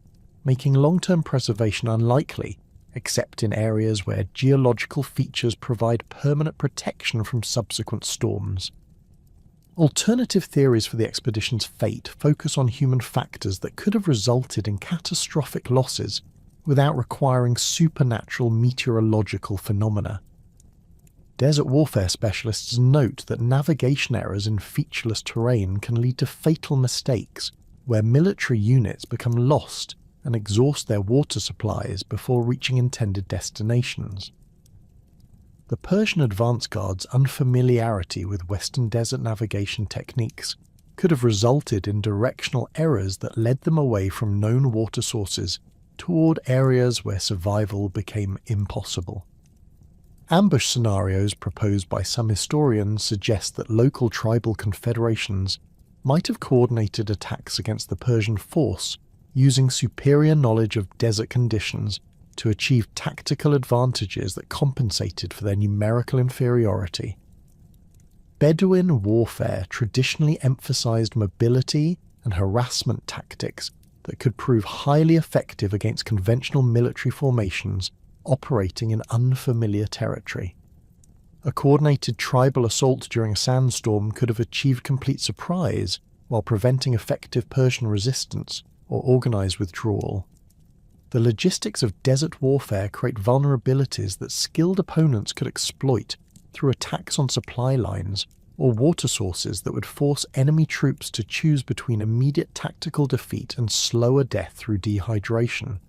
making long-term preservation unlikely, except in areas where geological features provide permanent protection from subsequent storms. Alternative theories for the expedition's fate focus on human factors that could have resulted in catastrophic losses without requiring supernatural meteorological phenomena. Desert warfare specialists note that navigation errors in featureless terrain can lead to fatal mistakes, where military units become lost and exhaust their water supplies before reaching intended destinations. The Persian advance guard's unfamiliarity with Western desert navigation techniques could have resulted in directional errors that led them away from known water sources toward areas where survival became impossible. Ambush scenarios proposed by some historians suggest that local tribal confederations might have coordinated attacks against the Persian force using superior knowledge of desert conditions to achieve tactical advantages that compensated for their numerical inferiority. Bedouin warfare traditionally emphasized mobility and harassment tactics that could prove highly effective against conventional military formations operating in unfamiliar territory. A coordinated tribal assault during a sandstorm could have achieved complete surprise while preventing effective Persian resistance or organized withdrawal. The logistics of desert warfare create vulnerabilities that skilled opponents could exploit through attacks on supply lines or water sources that would force enemy troops to choose between immediate tactical defeat and slower death through dehydration.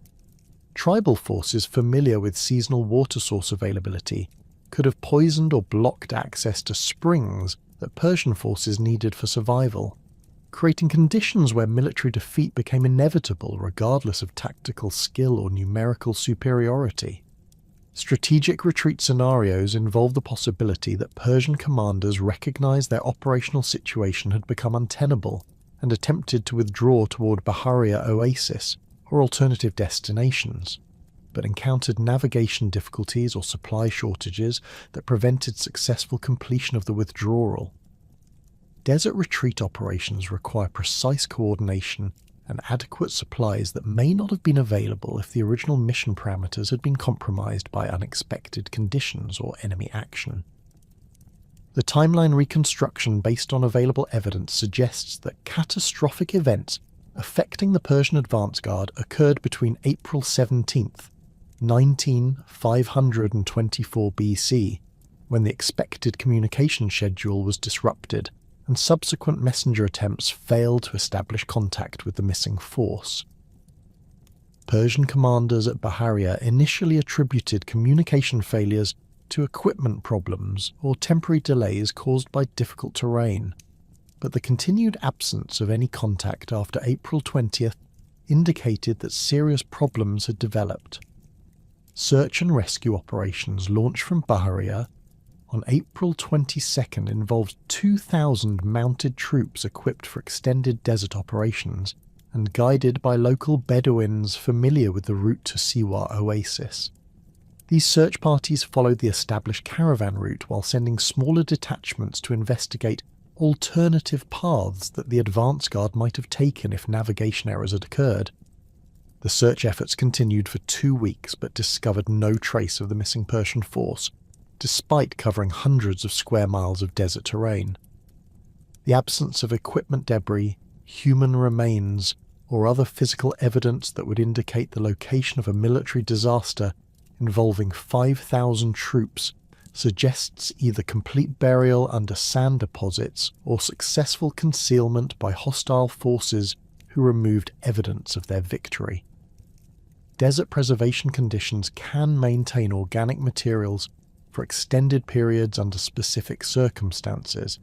Tribal forces familiar with seasonal water source availability could have poisoned or blocked access to springs that Persian forces needed for survival, creating conditions where military defeat became inevitable regardless of tactical skill or numerical superiority. Strategic retreat scenarios involve the possibility that Persian commanders recognized their operational situation had become untenable and attempted to withdraw toward Bahariya Oasis or alternative destinations, but encountered navigation difficulties or supply shortages that prevented successful completion of the withdrawal. Desert retreat operations require precise coordination and adequate supplies that may not have been available if the original mission parameters had been compromised by unexpected conditions or enemy action. The timeline reconstruction based on available evidence suggests that catastrophic events affecting the Persian advance guard occurred between April 17th, 524 BC, when the expected communication schedule was disrupted and subsequent messenger attempts failed to establish contact with the missing force. Persian commanders at Bahariya initially attributed communication failures to equipment problems or temporary delays caused by difficult terrain, but the continued absence of any contact after April 20th indicated that serious problems had developed. Search and rescue operations launched from Bahariya on April 22nd involved 2,000 mounted troops equipped for extended desert operations and guided by local Bedouins familiar with the route to Siwa Oasis. These search parties followed the established caravan route while sending smaller detachments to investigate alternative paths that the advance guard might have taken if navigation errors had occurred. The search efforts continued for 2 weeks but discovered no trace of the missing Persian force, despite covering hundreds of square miles of desert terrain. The absence of equipment debris, human remains, or other physical evidence that would indicate the location of a military disaster involving 5,000 troops suggests either complete burial under sand deposits or successful concealment by hostile forces who removed evidence of their victory. Desert preservation conditions can maintain organic materials for extended periods under specific circumstances,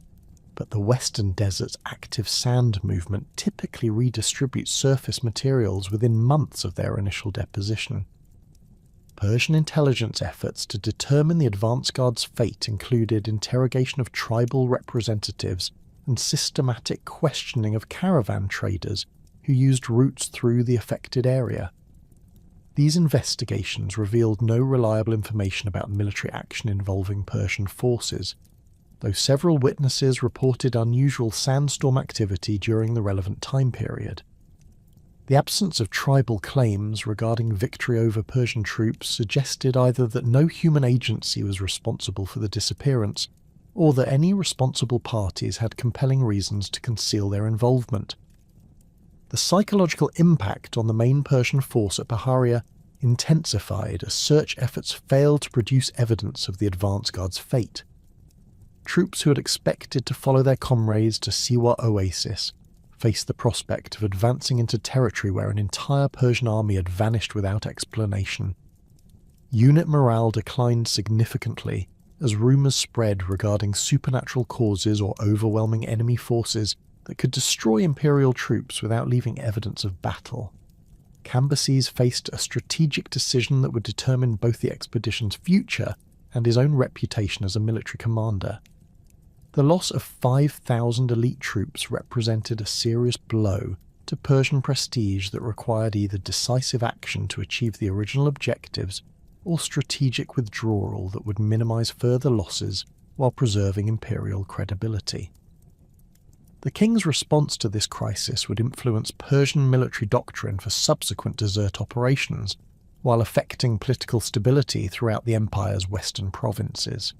but the Western Desert's active sand movement typically redistributes surface materials within months of their initial deposition. Persian intelligence efforts to determine the advance guard's fate included interrogation of tribal representatives and systematic questioning of caravan traders who used routes through the affected area. These investigations revealed no reliable information about military action involving Persian forces, though several witnesses reported unusual sandstorm activity during the relevant time period. The absence of tribal claims regarding victory over Persian troops suggested either that no human agency was responsible for the disappearance, or that any responsible parties had compelling reasons to conceal their involvement. The psychological impact on the main Persian force at Bahariya intensified as search efforts failed to produce evidence of the advance guard's fate. Troops who had expected to follow their comrades to Siwa Oasis faced the prospect of advancing into territory where an entire Persian army had vanished without explanation. Unit morale declined significantly as rumours spread regarding supernatural causes or overwhelming enemy forces that could destroy Imperial troops without leaving evidence of battle. Cambyses faced a strategic decision that would determine both the expedition's future and his own reputation as a military commander. The loss of 5,000 elite troops represented a serious blow to Persian prestige that required either decisive action to achieve the original objectives or strategic withdrawal that would minimize further losses while preserving imperial credibility. The king's response to this crisis would influence Persian military doctrine for subsequent desert operations, while affecting political stability throughout the empire's western provinces.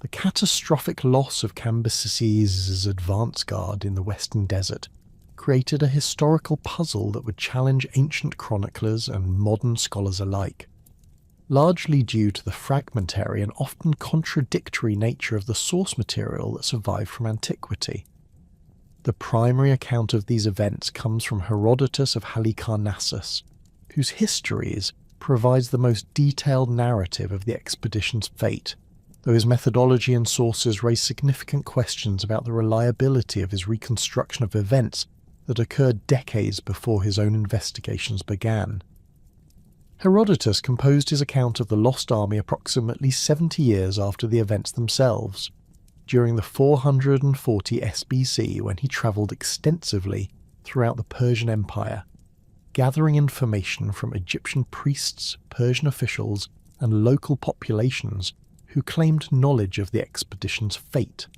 The catastrophic loss of Cambyses' advance guard in the Western Desert created a historical puzzle that would challenge ancient chroniclers and modern scholars alike, largely due to the fragmentary and often contradictory nature of the source material that survived from antiquity. The primary account of these events comes from Herodotus of Halicarnassus, whose histories provides the most detailed narrative of the expedition's fate, though his methodology and sources raise significant questions about the reliability of his reconstruction of events that occurred decades before his own investigations began. Herodotus composed his account of the lost army approximately 70 years after the events themselves, during the 440 SBC, when he travelled extensively throughout the Persian Empire, gathering information from Egyptian priests, Persian officials, and local populations who claimed knowledge of the expedition's fate.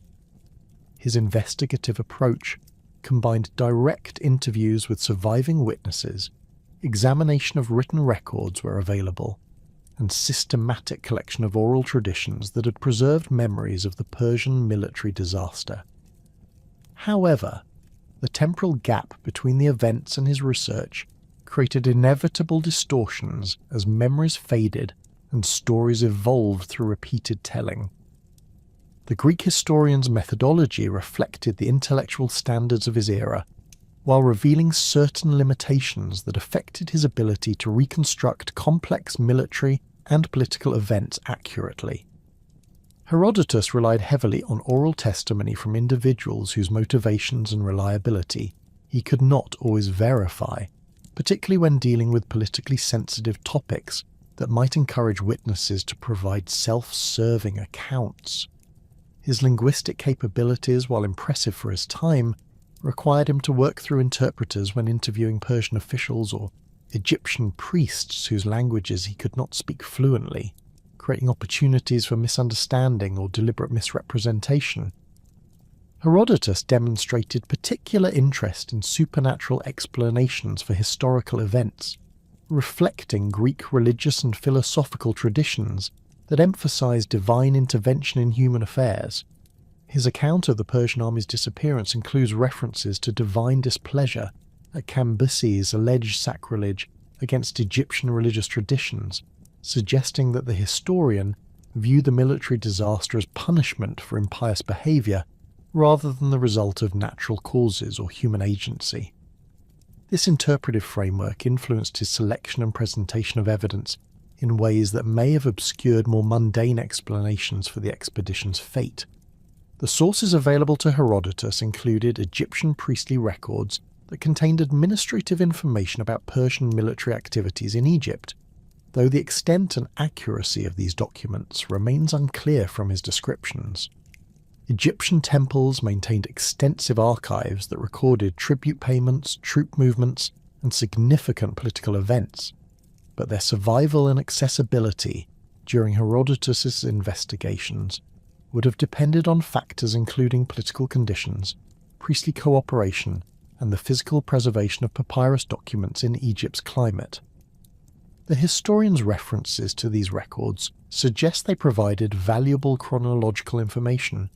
His investigative approach combined direct interviews with surviving witnesses, examination of written records where available, and systematic collection of oral traditions that had preserved memories of the Persian military disaster. However, the temporal gap between the events and his research created inevitable distortions as memories faded and stories evolved through repeated telling. The Greek historian's methodology reflected the intellectual standards of his era, while revealing certain limitations that affected his ability to reconstruct complex military and political events accurately. Herodotus relied heavily on oral testimony from individuals whose motivations and reliability he could not always verify, particularly when dealing with politically sensitive topics that might encourage witnesses to provide self-serving accounts. His linguistic capabilities, while impressive for his time, required him to work through interpreters when interviewing Persian officials or Egyptian priests whose languages he could not speak fluently, creating opportunities for misunderstanding or deliberate misrepresentation. Herodotus demonstrated particular interest in supernatural explanations for historical events, reflecting Greek religious and philosophical traditions that emphasized divine intervention in human affairs. His account of the Persian army's disappearance includes references to divine displeasure at Cambyses' alleged sacrilege against Egyptian religious traditions, suggesting that the historian viewed the military disaster as punishment for impious behavior rather than the result of natural causes or human agency. This interpretive framework influenced his selection and presentation of evidence in ways that may have obscured more mundane explanations for the expedition's fate. The sources available to Herodotus included Egyptian priestly records that contained administrative information about Persian military activities in Egypt, though the extent and accuracy of these documents remains unclear from his descriptions. Egyptian temples maintained extensive archives that recorded tribute payments, troop movements, and significant political events, but their survival and accessibility during Herodotus's investigations would have depended on factors including political conditions, priestly cooperation, and the physical preservation of papyrus documents in Egypt's climate. The historian's references to these records suggest they provided valuable chronological information,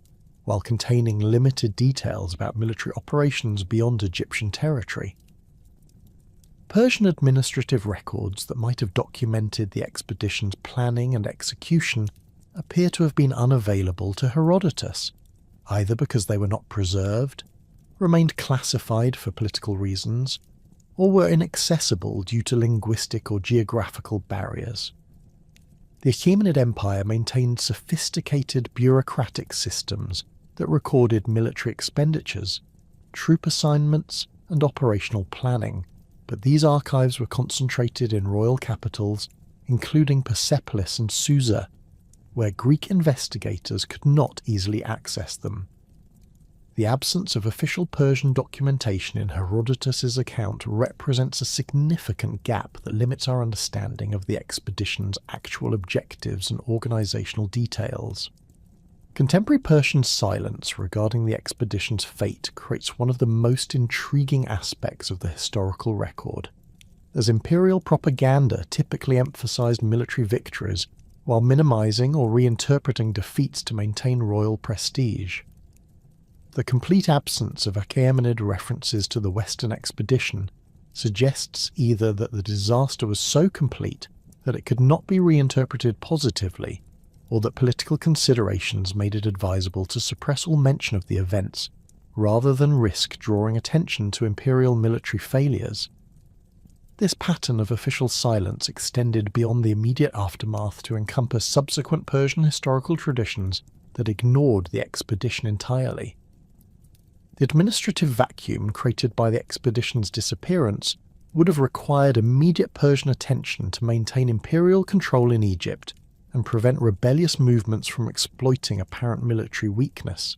while containing limited details about military operations beyond Egyptian territory. Persian administrative records that might have documented the expedition's planning and execution appear to have been unavailable to Herodotus, either because they were not preserved, remained classified for political reasons, or were inaccessible due to linguistic or geographical barriers. The Achaemenid Empire maintained sophisticated bureaucratic systems that recorded military expenditures, troop assignments, and operational planning, but these archives were concentrated in royal capitals, including Persepolis and Susa, where Greek investigators could not easily access them. The absence of official Persian documentation in Herodotus's account represents a significant gap that limits our understanding of the expedition's actual objectives and organizational details. Contemporary Persian silence regarding the expedition's fate creates one of the most intriguing aspects of the historical record, as imperial propaganda typically emphasized military victories while minimizing or reinterpreting defeats to maintain royal prestige. The complete absence of Achaemenid references to the Western expedition suggests either that the disaster was so complete that it could not be reinterpreted positively, or that political considerations made it advisable to suppress all mention of the events, rather than risk drawing attention to imperial military failures. This pattern of official silence extended beyond the immediate aftermath to encompass subsequent Persian historical traditions that ignored the expedition entirely. The administrative vacuum created by the expedition's disappearance would have required immediate Persian attention to maintain imperial control in Egypt and prevent rebellious movements from exploiting apparent military weakness.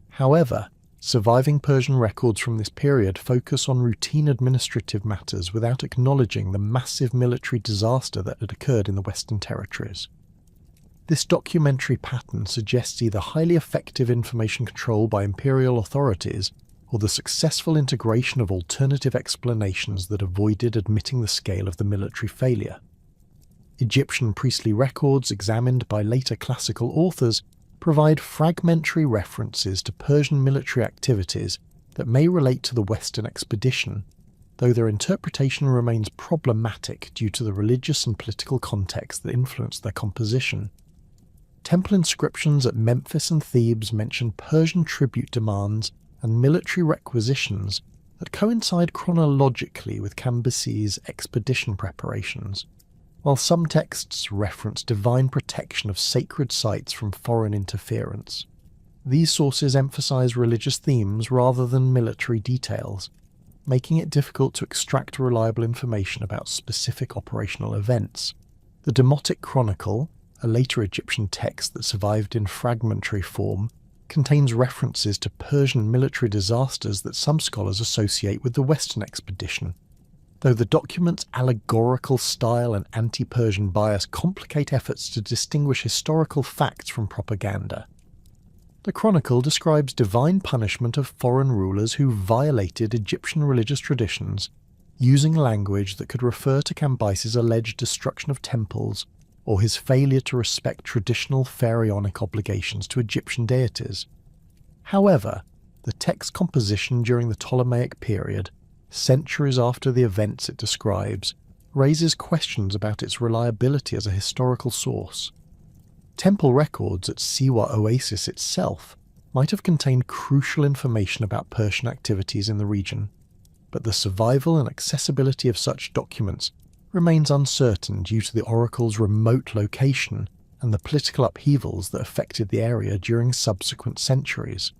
However, surviving Persian records from this period focus on routine administrative matters without acknowledging the massive military disaster that had occurred in the Western territories. This documentary pattern suggests either highly effective information control by imperial authorities or the successful integration of alternative explanations that avoided admitting the scale of the military failure. Egyptian priestly records examined by later classical authors provide fragmentary references to Persian military activities that may relate to the Western expedition, though their interpretation remains problematic due to the religious and political context that influenced their composition. Temple inscriptions at Memphis and Thebes mention Persian tribute demands and military requisitions that coincide chronologically with Cambyses' expedition preparations, while some texts reference divine protection of sacred sites from foreign interference. These sources emphasize religious themes rather than military details, making it difficult to extract reliable information about specific operational events. The Demotic Chronicle, a later Egyptian text that survived in fragmentary form, contains references to Persian military disasters that some scholars associate with the Western expedition, though the document's allegorical style and anti-Persian bias complicate efforts to distinguish historical facts from propaganda. The Chronicle describes divine punishment of foreign rulers who violated Egyptian religious traditions, using language that could refer to Cambyses' alleged destruction of temples or his failure to respect traditional pharaonic obligations to Egyptian deities. However, the text composition during the Ptolemaic period, centuries after the events it describes, raises questions about its reliability as a historical source. Temple records at Siwa Oasis itself might have contained crucial information about Persian activities in the region, but the survival and accessibility of such documents remains uncertain due to the oracle's remote location and the political upheavals that affected the area during subsequent centuries.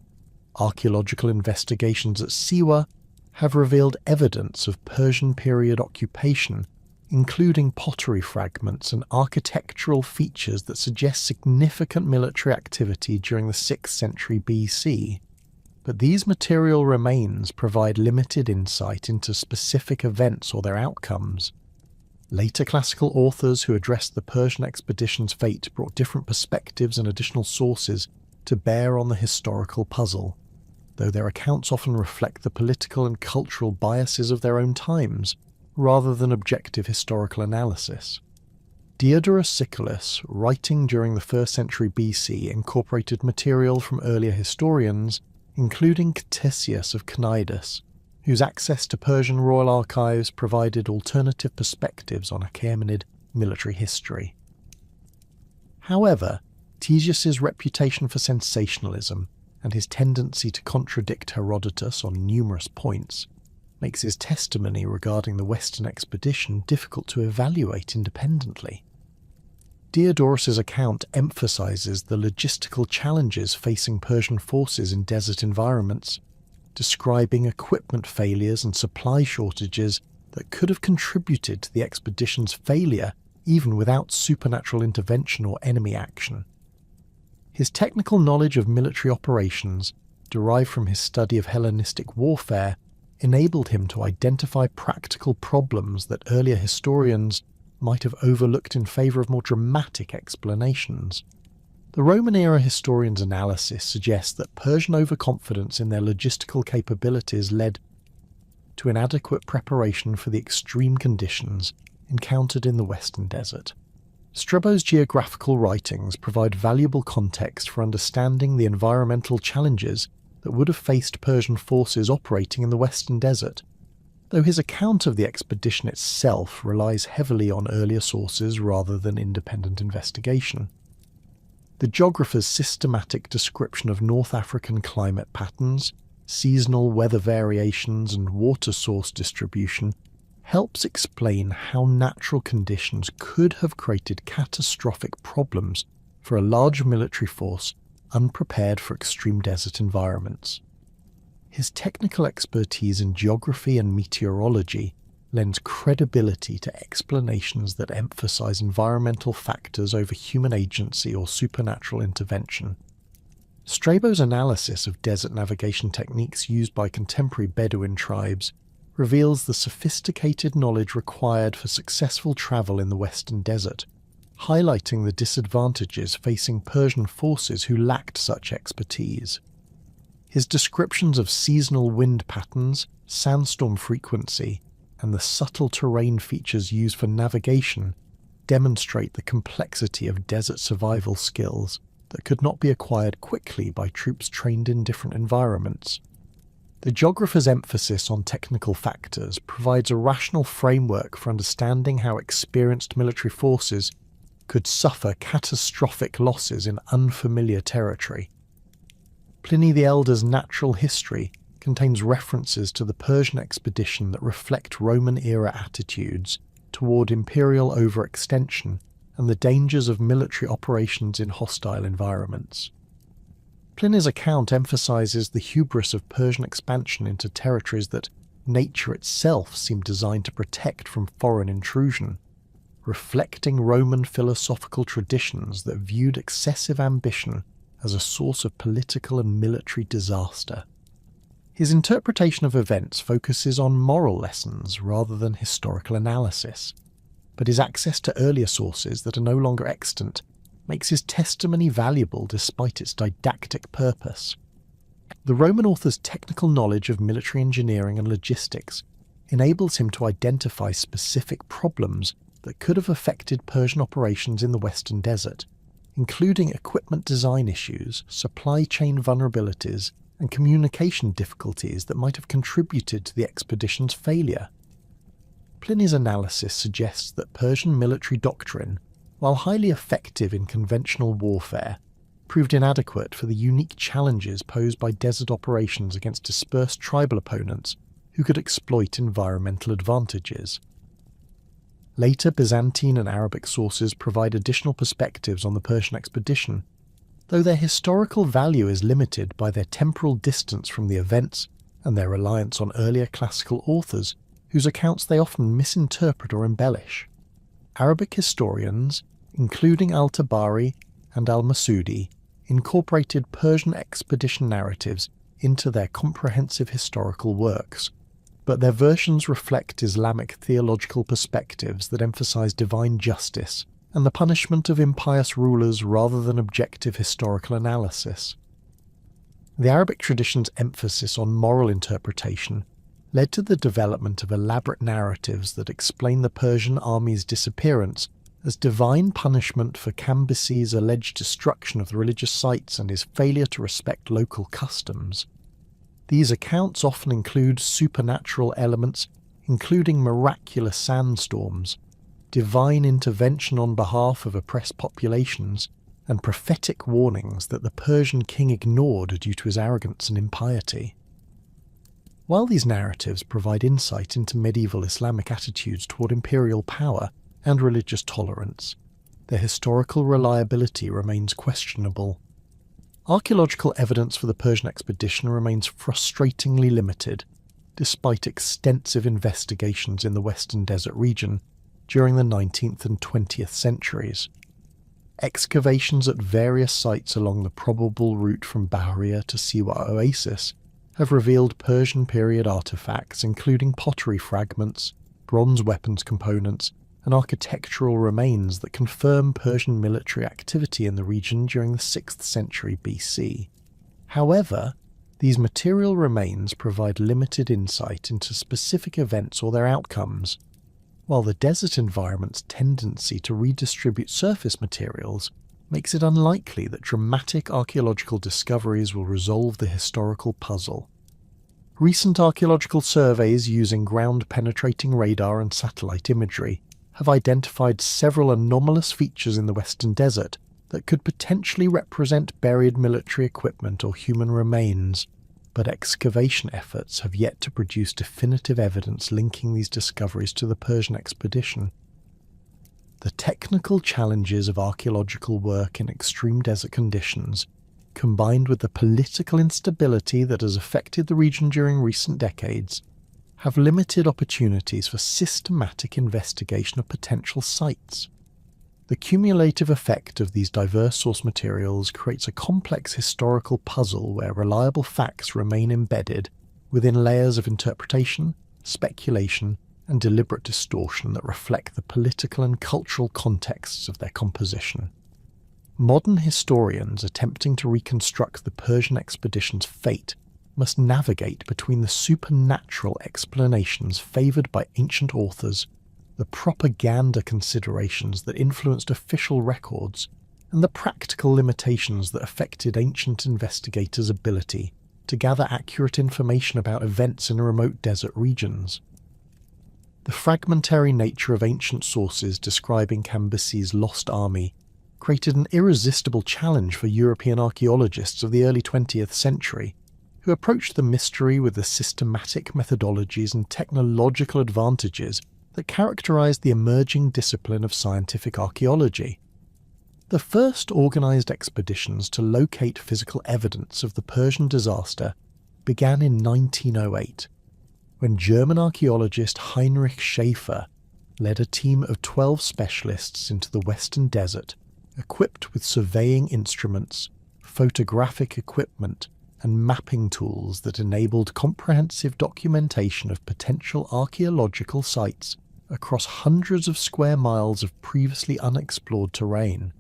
Archaeological investigations at Siwa have revealed evidence of Persian period occupation, including pottery fragments and architectural features that suggest significant military activity during the 6th century BC. But these material remains provide limited insight into specific events or their outcomes. Later classical authors who addressed the Persian expedition's fate brought different perspectives and additional sources to bear on the historical puzzle, though their accounts often reflect the political and cultural biases of their own times, rather than objective historical analysis. Diodorus Siculus, writing during the 1st century BC, incorporated material from earlier historians, including Ctesias of Cnidus, whose access to Persian royal archives provided alternative perspectives on Achaemenid military history. However, Ctesias's reputation for sensationalism and his tendency to contradict Herodotus on numerous points makes his testimony regarding the Western expedition difficult to evaluate independently. Diodorus's account emphasizes the logistical challenges facing Persian forces in desert environments, describing equipment failures and supply shortages that could have contributed to the expedition's failure even without supernatural intervention or enemy action. His technical knowledge of military operations, derived from his study of Hellenistic warfare, enabled him to identify practical problems that earlier historians might have overlooked in favour of more dramatic explanations. The Roman-era historians' analysis suggests that Persian overconfidence in their logistical capabilities led to inadequate preparation for the extreme conditions encountered in the Western Desert. Strabo's geographical writings provide valuable context for understanding the environmental challenges that would have faced Persian forces operating in the Western Desert, though his account of the expedition itself relies heavily on earlier sources rather than independent investigation. The geographer's systematic description of North African climate patterns, seasonal weather variations, and water source distribution helps explain how natural conditions could have created catastrophic problems for a large military force unprepared for extreme desert environments. His technical expertise in geography and meteorology lends credibility to explanations that emphasize environmental factors over human agency or supernatural intervention. Strabo's analysis of desert navigation techniques used by contemporary Bedouin tribes reveals the sophisticated knowledge required for successful travel in the Western Desert, highlighting the disadvantages facing Persian forces who lacked such expertise. His descriptions of seasonal wind patterns, sandstorm frequency, and the subtle terrain features used for navigation demonstrate the complexity of desert survival skills that could not be acquired quickly by troops trained in different environments. The geographer's emphasis on technical factors provides a rational framework for understanding how experienced military forces could suffer catastrophic losses in unfamiliar territory. Pliny the Elder's natural history contains references to the Persian expedition that reflect Roman-era attitudes toward imperial overextension and the dangers of military operations in hostile environments. Pliny's account emphasizes the hubris of Persian expansion into territories that nature itself seemed designed to protect from foreign intrusion, reflecting Roman philosophical traditions that viewed excessive ambition as a source of political and military disaster. His interpretation of events focuses on moral lessons rather than historical analysis, but his access to earlier sources that are no longer extant makes his testimony valuable despite its didactic purpose. The Roman author's technical knowledge of military engineering and logistics enables him to identify specific problems that could have affected Persian operations in the Western Desert, including equipment design issues, supply chain vulnerabilities, and communication difficulties that might have contributed to the expedition's failure. Pliny's analysis suggests that Persian military doctrine, while highly effective in conventional warfare, proved inadequate for the unique challenges posed by desert operations against dispersed tribal opponents who could exploit environmental advantages. Later Byzantine and Arabic sources provide additional perspectives on the Persian expedition, though their historical value is limited by their temporal distance from the events and their reliance on earlier classical authors whose accounts they often misinterpret or embellish. Arabic historians, including al-Tabari and al-Masudi, incorporated Persian expedition narratives into their comprehensive historical works, but their versions reflect Islamic theological perspectives that emphasize divine justice and the punishment of impious rulers rather than objective historical analysis. The Arabic tradition's emphasis on moral interpretation led to the development of elaborate narratives that explain the Persian army's disappearance as divine punishment for Cambyses' alleged destruction of the religious sites and his failure to respect local customs. These accounts often include supernatural elements, including miraculous sandstorms, divine intervention on behalf of oppressed populations, and prophetic warnings that the Persian king ignored due to his arrogance and impiety. While these narratives provide insight into medieval Islamic attitudes toward imperial power and religious tolerance, their historical reliability remains questionable. Archaeological evidence for the Persian expedition remains frustratingly limited, despite extensive investigations in the Western Desert region during the 19th and 20th centuries. Excavations at various sites along the probable route from Bahriya to Siwa Oasis have revealed Persian period artifacts including pottery fragments, bronze weapons components, and architectural remains that confirm Persian military activity in the region during the 6th century BC. However, these material remains provide limited insight into specific events or their outcomes, while the desert environment's tendency to redistribute surface materials makes it unlikely that dramatic archaeological discoveries will resolve the historical puzzle. Recent archaeological surveys using ground-penetrating radar and satellite imagery have identified several anomalous features in the Western Desert that could potentially represent buried military equipment or human remains, but excavation efforts have yet to produce definitive evidence linking these discoveries to the Persian expedition. The technical challenges of archaeological work in extreme desert conditions, combined with the political instability that has affected the region during recent decades, have limited opportunities for systematic investigation of potential sites. The cumulative effect of these diverse source materials creates a complex historical puzzle where reliable facts remain embedded within layers of interpretation, speculation, and deliberate distortion that reflect the political and cultural contexts of their composition. Modern historians attempting to reconstruct the Persian expedition's fate must navigate between the supernatural explanations favoured by ancient authors, the propaganda considerations that influenced official records, and the practical limitations that affected ancient investigators' ability to gather accurate information about events in remote desert regions. The fragmentary nature of ancient sources describing Cambyses' lost army created an irresistible challenge for European archaeologists of the early 20th century, who approached the mystery with the systematic methodologies and technological advantages that characterized the emerging discipline of scientific archaeology. The first organized expeditions to locate physical evidence of the Persian disaster began in 1908, when German archaeologist Heinrich Schäfer led a team of 12 specialists into the Western Desert, equipped with surveying instruments, photographic equipment, and mapping tools that enabled comprehensive documentation of potential archaeological sites across hundreds of square miles of previously unexplored terrain.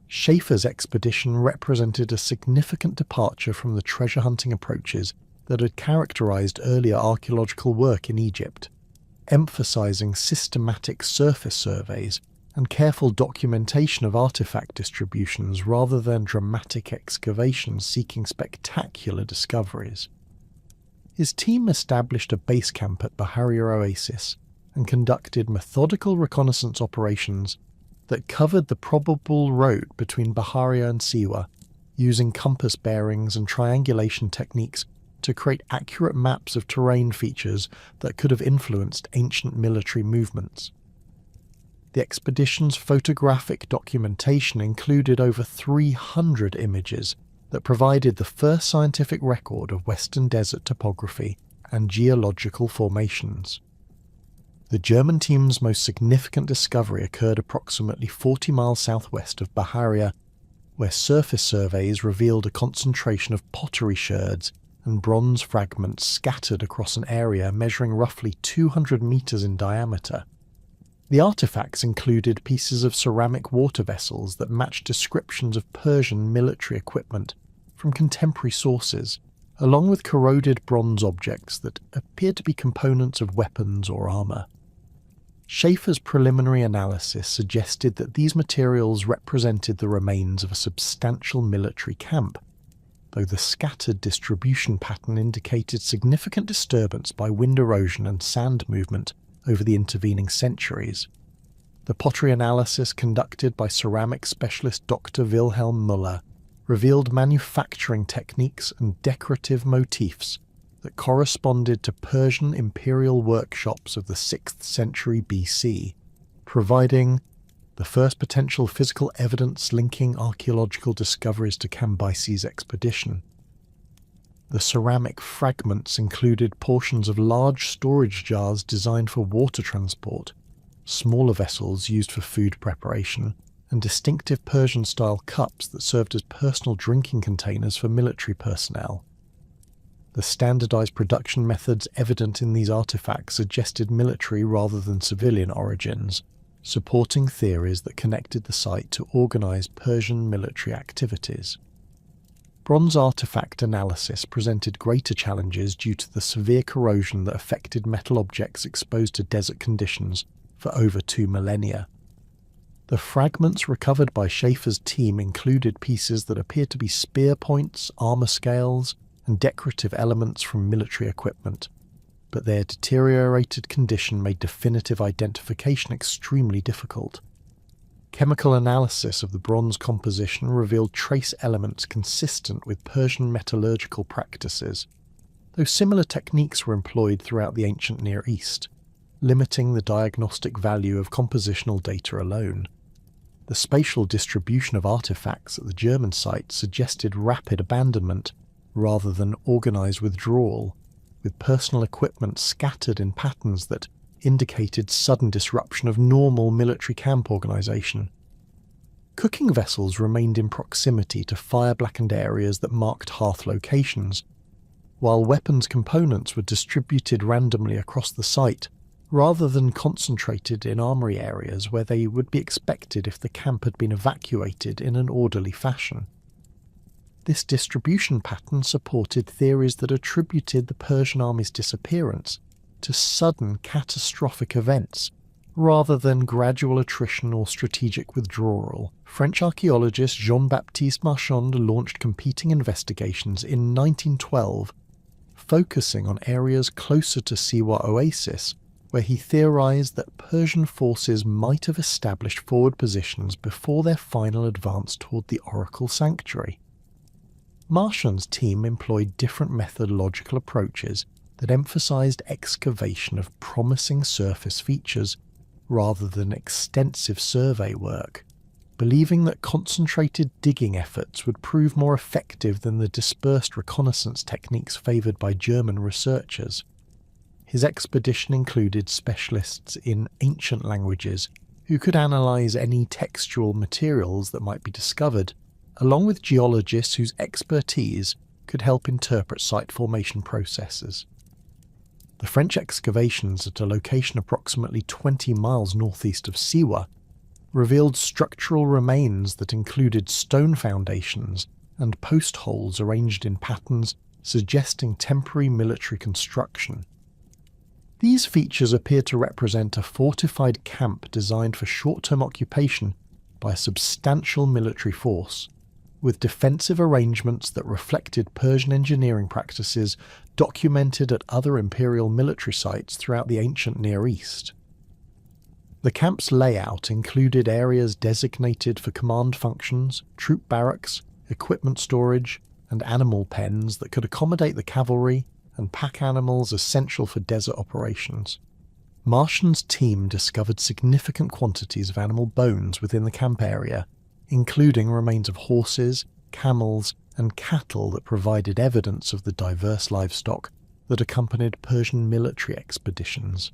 Schäfer's expedition represented a significant departure from the treasure-hunting approaches that had characterized earlier archaeological work in Egypt, emphasizing systematic surface surveys and careful documentation of artifact distributions rather than dramatic excavations seeking spectacular discoveries. His team established a base camp at Baharia Oasis and conducted methodical reconnaissance operations that covered the probable road between Baharia and Siwa, using compass bearings and triangulation techniques to create accurate maps of terrain features that could have influenced ancient military movements. The expedition's photographic documentation included over 300 images that provided the first scientific record of Western Desert topography and geological formations. The German team's most significant discovery occurred approximately 40 miles southwest of Baharia, where surface surveys revealed a concentration of pottery sherds and bronze fragments scattered across an area measuring roughly 200 meters in diameter. The artifacts included pieces of ceramic water vessels that matched descriptions of Persian military equipment from contemporary sources, along with corroded bronze objects that appeared to be components of weapons or armor. Schäfer's preliminary analysis suggested that these materials represented the remains of a substantial military camp, though the scattered distribution pattern indicated significant disturbance by wind erosion and sand movement over the intervening centuries. The pottery analysis conducted by ceramic specialist Dr. Wilhelm Müller revealed manufacturing techniques and decorative motifs that corresponded to Persian imperial workshops of the 6th century BC, providing the first potential physical evidence linking archaeological discoveries to Cambyses' expedition. The ceramic fragments included portions of large storage jars designed for water transport, smaller vessels used for food preparation, and distinctive Persian-style cups that served as personal drinking containers for military personnel. The standardized production methods evident in these artifacts suggested military rather than civilian origins, supporting theories that connected the site to organized Persian military activities. Bronze artifact analysis presented greater challenges due to the severe corrosion that affected metal objects exposed to desert conditions for over 2 millennia. The fragments recovered by Schäfer's team included pieces that appeared to be spear points, armor scales, and decorative elements from military equipment, but their deteriorated condition made definitive identification extremely difficult. Chemical analysis of the bronze composition revealed trace elements consistent with Persian metallurgical practices, though similar techniques were employed throughout the ancient Near East, limiting the diagnostic value of compositional data alone. The spatial distribution of artifacts at the German site suggested rapid abandonment rather than organized withdrawal, with personal equipment scattered in patterns that indicated sudden disruption of normal military camp organization. Cooking vessels remained in proximity to fire-blackened areas that marked hearth locations, while weapons components were distributed randomly across the site, rather than concentrated in armory areas where they would be expected if the camp had been evacuated in an orderly fashion. This distribution pattern supported theories that attributed the Persian army's disappearance to sudden catastrophic events Rather than gradual attrition or strategic withdrawal, French archaeologist Jean-Baptiste Marchand launched competing investigations in 1912, focusing on areas closer to Siwa Oasis, where he theorized that Persian forces might have established forward positions before their final advance toward the Oracle Sanctuary. Marchand's team employed different methodological approaches that emphasized excavation of promising surface features rather than extensive survey work, believing that concentrated digging efforts would prove more effective than the dispersed reconnaissance techniques favoured by German researchers. His expedition included specialists in ancient languages who could analyse any textual materials that might be discovered, along with geologists whose expertise could help interpret site formation processes. The French excavations at a location approximately 20 miles northeast of Siwa revealed structural remains that included stone foundations and post holes arranged in patterns suggesting temporary military construction. These features appear to represent a fortified camp designed for short-term occupation by a substantial military force, with defensive arrangements that reflected Persian engineering practices documented at other imperial military sites throughout the ancient Near East. The camp's layout included areas designated for command functions, troop barracks, equipment storage, and animal pens that could accommodate the cavalry and pack animals essential for desert operations. Marchand's team discovered significant quantities of animal bones within the camp area, including remains of horses, camels, and cattle that provided evidence of the diverse livestock that accompanied Persian military expeditions.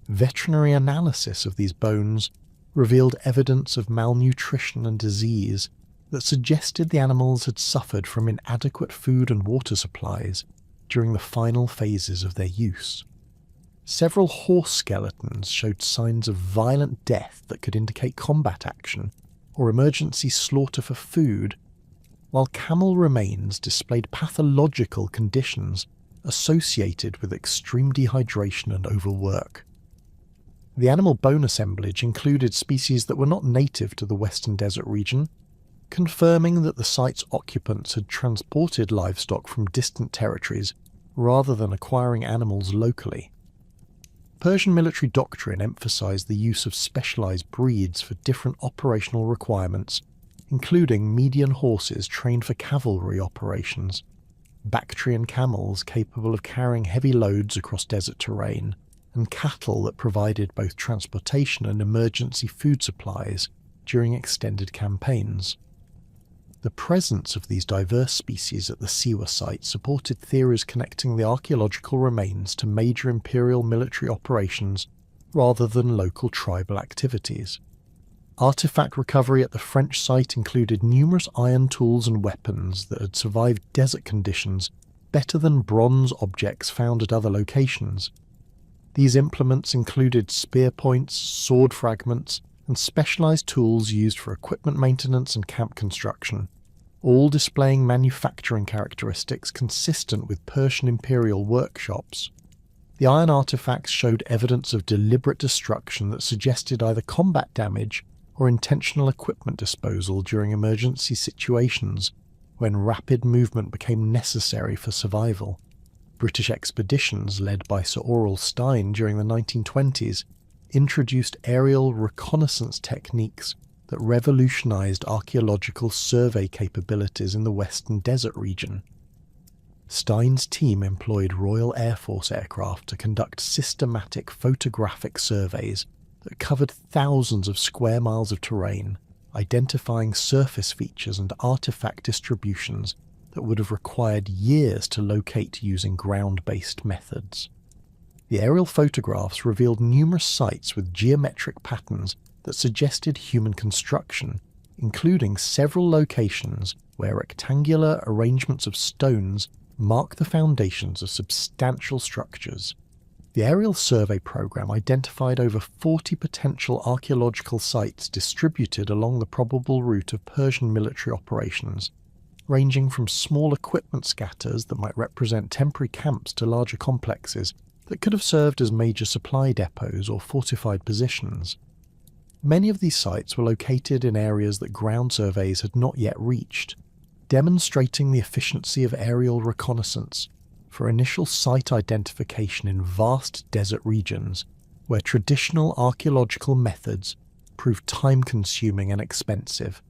Veterinary analysis of these bones revealed evidence of malnutrition and disease that suggested the animals had suffered from inadequate food and water supplies during the final phases of their use. Several horse skeletons showed signs of violent death that could indicate combat action or emergency slaughter for food, while camel remains displayed pathological conditions associated with extreme dehydration and overwork. The animal bone assemblage included species that were not native to the Western Desert region, confirming that the site's occupants had transported livestock from distant territories rather than acquiring animals locally. Persian military doctrine emphasized the use of specialized breeds for different operational requirements, including median horses trained for cavalry operations, Bactrian camels capable of carrying heavy loads across desert terrain, and cattle that provided both transportation and emergency food supplies during extended campaigns. The presence of these diverse species at the Siwa site supported theories connecting the archaeological remains to major imperial military operations rather than local tribal activities. Artifact recovery at the French site included numerous iron tools and weapons that had survived desert conditions better than bronze objects found at other locations. These implements included spear points, sword fragments, and specialized tools used for equipment maintenance and camp construction, all displaying manufacturing characteristics consistent with Persian imperial workshops. The iron artifacts showed evidence of deliberate destruction that suggested either combat damage or intentional equipment disposal during emergency situations when rapid movement became necessary for survival. British expeditions led by Sir Aurel Stein during the 1920s introduced aerial reconnaissance techniques that revolutionized archaeological survey capabilities in the Western Desert region. Stein's team employed Royal Air Force aircraft to conduct systematic photographic surveys that covered thousands of square miles of terrain, identifying surface features and artifact distributions that would have required years to locate using ground-based methods. The aerial photographs revealed numerous sites with geometric patterns that suggested human construction, including several locations where rectangular arrangements of stones mark the foundations of substantial structures. The aerial survey program identified over 40 potential archaeological sites distributed along the probable route of Persian military operations, ranging from small equipment scatters that might represent temporary camps to larger complexes that could have served as major supply depots or fortified positions. Many of these sites were located in areas that ground surveys had not yet reached, demonstrating the efficiency of aerial reconnaissance for initial site identification in vast desert regions where traditional archaeological methods proved time-consuming and expensive.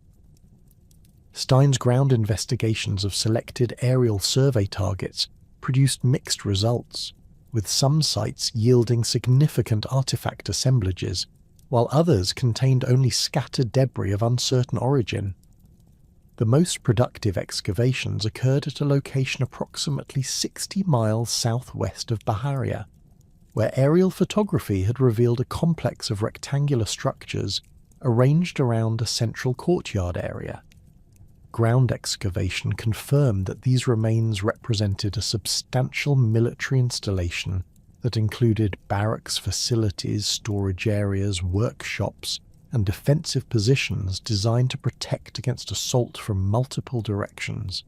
Stein's ground investigations of selected aerial survey targets produced mixed results, with some sites yielding significant artifact assemblages, while others contained only scattered debris of uncertain origin. The most productive excavations occurred at a location approximately 60 miles southwest of Baharia, where aerial photography had revealed a complex of rectangular structures arranged around a central courtyard area. Ground excavation confirmed that these remains represented a substantial military installation that included barracks facilities, storage areas, workshops, and defensive positions designed to protect against assault from multiple directions.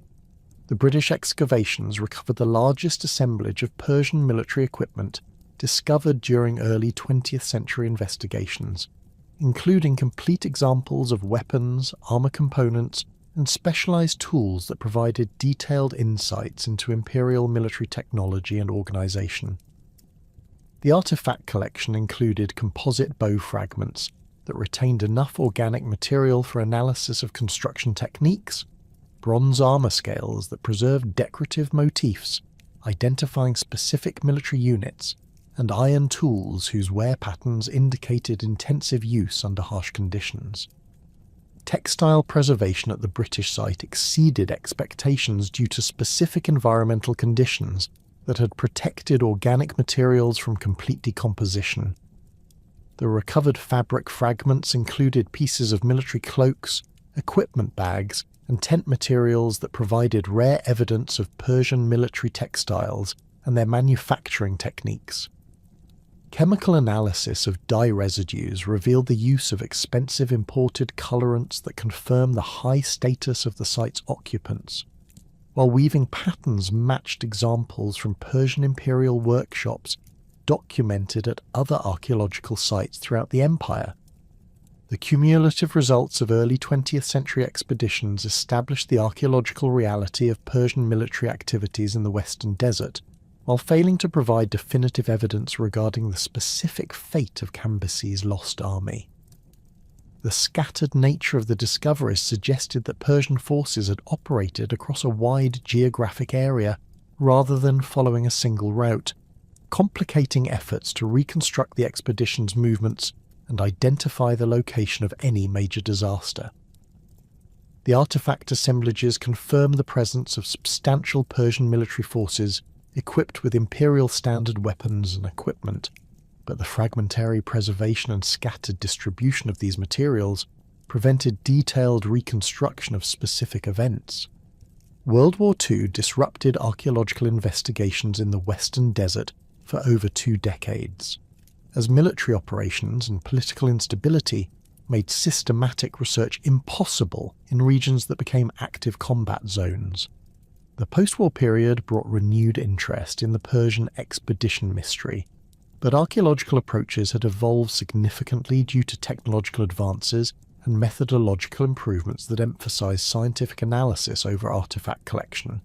The British excavations recovered the largest assemblage of Persian military equipment discovered during early 20th century investigations, including complete examples of weapons, armor components, and specialized tools that provided detailed insights into imperial military technology and organization. The artifact collection included composite bow fragments that retained enough organic material for analysis of construction techniques, bronze armor scales that preserved decorative motifs identifying specific military units, and iron tools whose wear patterns indicated intensive use under harsh conditions. Textile preservation at the British site exceeded expectations due to specific environmental conditions that had protected organic materials from complete decomposition. The recovered fabric fragments included pieces of military cloaks, equipment bags, and tent materials that provided rare evidence of Persian military textiles and their manufacturing techniques. Chemical analysis of dye residues revealed the use of expensive imported colorants that confirm the high status of the site's occupants, while weaving patterns matched examples from Persian imperial workshops documented at other archaeological sites throughout the empire. The cumulative results of early 20th century expeditions established the archaeological reality of Persian military activities in the Western Desert, while failing to provide definitive evidence regarding the specific fate of Cambyses' lost army. The scattered nature of the discoveries suggested that Persian forces had operated across a wide geographic area rather than following a single route, complicating efforts to reconstruct the expedition's movements and identify the location of any major disaster. The artifact assemblages confirm the presence of substantial Persian military forces equipped with imperial standard weapons and equipment, but the fragmentary preservation and scattered distribution of these materials prevented detailed reconstruction of specific events. World War II disrupted archaeological investigations in the Western Desert for over 2 decades, as military operations and political instability made systematic research impossible in regions that became active combat zones. The post-war period brought renewed interest in the Persian expedition mystery, but archaeological approaches had evolved significantly due to technological advances and methodological improvements that emphasized scientific analysis over artifact collection.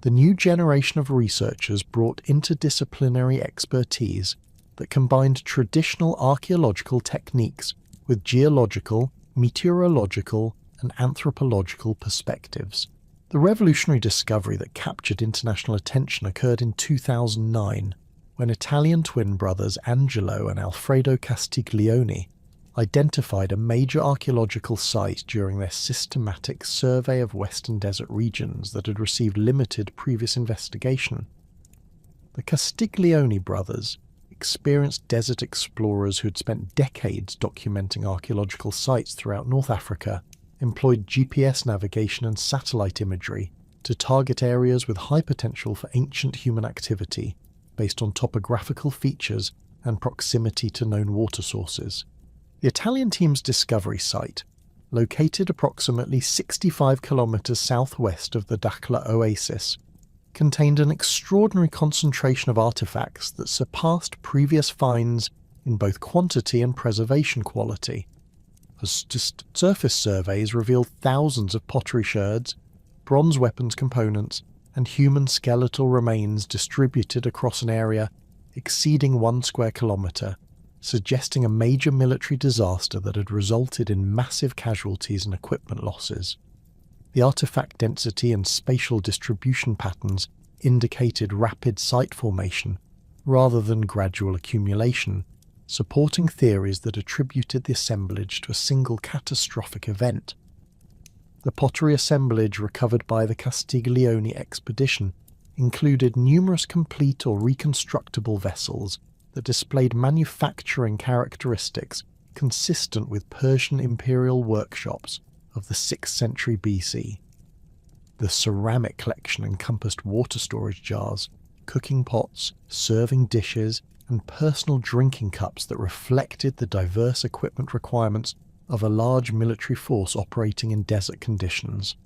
The new generation of researchers brought interdisciplinary expertise that combined traditional archaeological techniques with geological, meteorological, and anthropological perspectives. The revolutionary discovery that captured international attention occurred in 2009, when Italian twin brothers Angelo and Alfredo Castiglione identified a major archaeological site during their systematic survey of Western Desert regions that had received limited previous investigation. The Castiglione brothers, experienced desert explorers who had spent decades documenting archaeological sites throughout North Africa, employed GPS navigation and satellite imagery to target areas with high potential for ancient human activity based on topographical features and proximity to known water sources. The Italian team's discovery site, located approximately 65 kilometers southwest of the Dakhla oasis, contained an extraordinary concentration of artifacts that surpassed previous finds in both quantity and preservation quality. As just surface surveys revealed thousands of pottery sherds, bronze weapons components, and human skeletal remains distributed across an area exceeding 1 square kilometre, suggesting a major military disaster that had resulted in massive casualties and equipment losses. The artifact density and spatial distribution patterns indicated rapid site formation rather than gradual accumulation, supporting theories that attributed the assemblage to a single catastrophic event. The pottery assemblage recovered by the Castiglione expedition included numerous complete or reconstructible vessels that displayed manufacturing characteristics consistent with Persian imperial workshops of the 6th century BC. The ceramic collection encompassed water storage jars, cooking pots, serving dishes, and personal drinking cups that reflected the diverse equipment requirements of a large military force operating in desert conditions.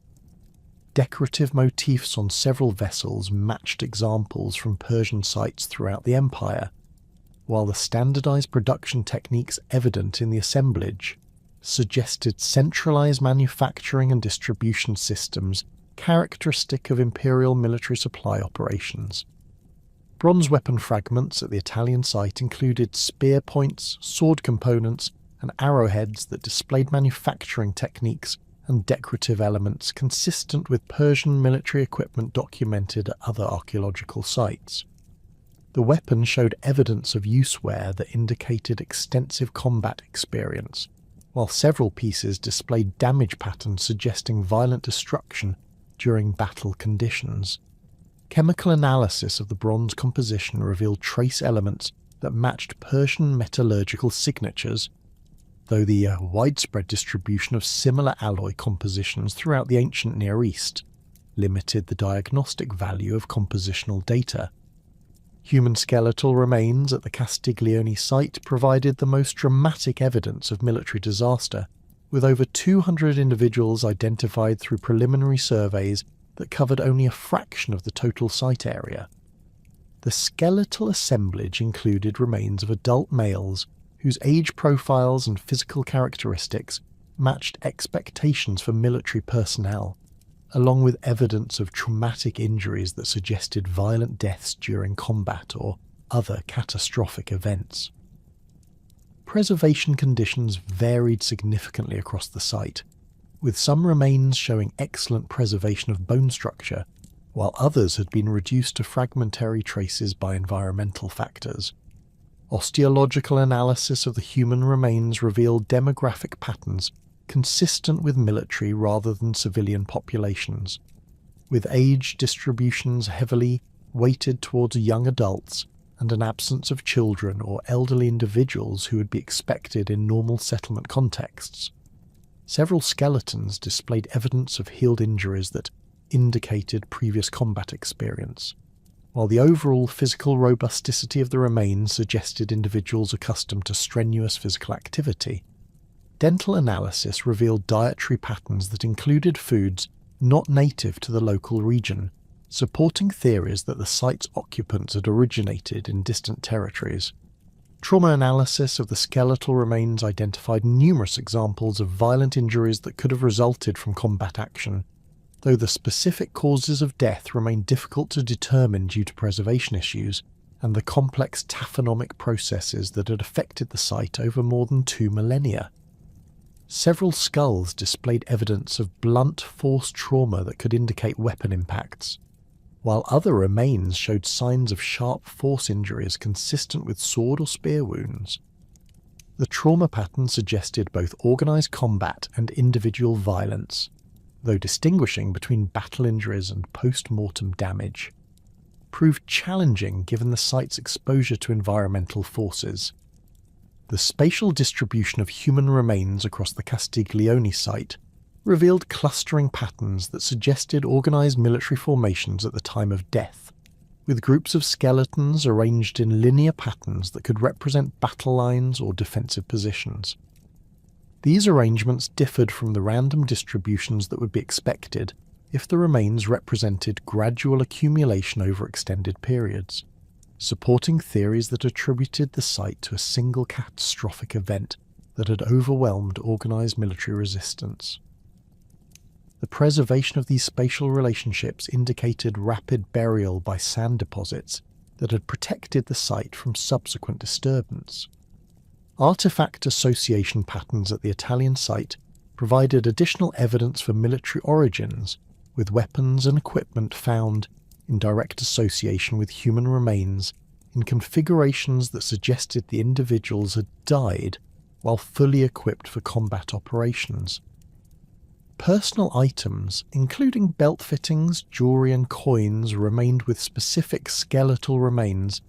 Decorative motifs on several vessels matched examples from Persian sites throughout the empire, while the standardized production techniques evident in the assemblage suggested centralized manufacturing and distribution systems characteristic of imperial military supply operations. Bronze weapon fragments at the Italian site included spear points, sword components, and arrowheads that displayed manufacturing techniques and decorative elements consistent with Persian military equipment documented at other archaeological sites. The weapon showed evidence of use wear that indicated extensive combat experience, while several pieces displayed damage patterns suggesting violent destruction during battle conditions. Chemical analysis of the bronze composition revealed trace elements that matched Persian metallurgical signatures, though the widespread distribution of similar alloy compositions throughout the ancient Near East limited the diagnostic value of compositional data. Human skeletal remains at the Castiglione site provided the most dramatic evidence of military disaster, with over 200 individuals identified through preliminary surveys that covered only a fraction of the total site area. The skeletal assemblage included remains of adult males whose age profiles and physical characteristics matched expectations for military personnel, along with evidence of traumatic injuries that suggested violent deaths during combat or other catastrophic events. Preservation conditions varied significantly across the site, with some remains showing excellent preservation of bone structure, while others had been reduced to fragmentary traces by environmental factors. Osteological analysis of the human remains revealed demographic patterns consistent with military rather than civilian populations, with age distributions heavily weighted towards young adults and an absence of children or elderly individuals who would be expected in normal settlement contexts. Several skeletons displayed evidence of healed injuries that indicated previous combat experience, while the overall physical robusticity of the remains suggested individuals accustomed to strenuous physical activity. Dental analysis revealed dietary patterns that included foods not native to the local region, supporting theories that the site's occupants had originated in distant territories. Trauma analysis of the skeletal remains identified numerous examples of violent injuries that could have resulted from combat action, though the specific causes of death remain difficult to determine due to preservation issues and the complex taphonomic processes that had affected the site over more than 2 millennia. Several skulls displayed evidence of blunt force trauma that could indicate weapon impacts, while other remains showed signs of sharp force injuries consistent with sword or spear wounds. The trauma pattern suggested both organized combat and individual violence, though distinguishing between battle injuries and post-mortem damage proved challenging given the site's exposure to environmental forces. The spatial distribution of human remains across the Castiglione site revealed clustering patterns that suggested organized military formations at the time of death, with groups of skeletons arranged in linear patterns that could represent battle lines or defensive positions. These arrangements differed from the random distributions that would be expected, if the remains represented gradual accumulation over extended periods, supporting theories that attributed the site to a single catastrophic event that had overwhelmed organised military resistance. The preservation of these spatial relationships indicated rapid burial by sand deposits that had protected the site from subsequent disturbance. Artifact association patterns at the Italian site provided additional evidence for military origins, with weapons and equipment found in direct association with human remains in configurations that suggested the individuals had died while fully equipped for combat operations. Personal items, including belt fittings, jewellery and coins, remained with specific skeletal remains,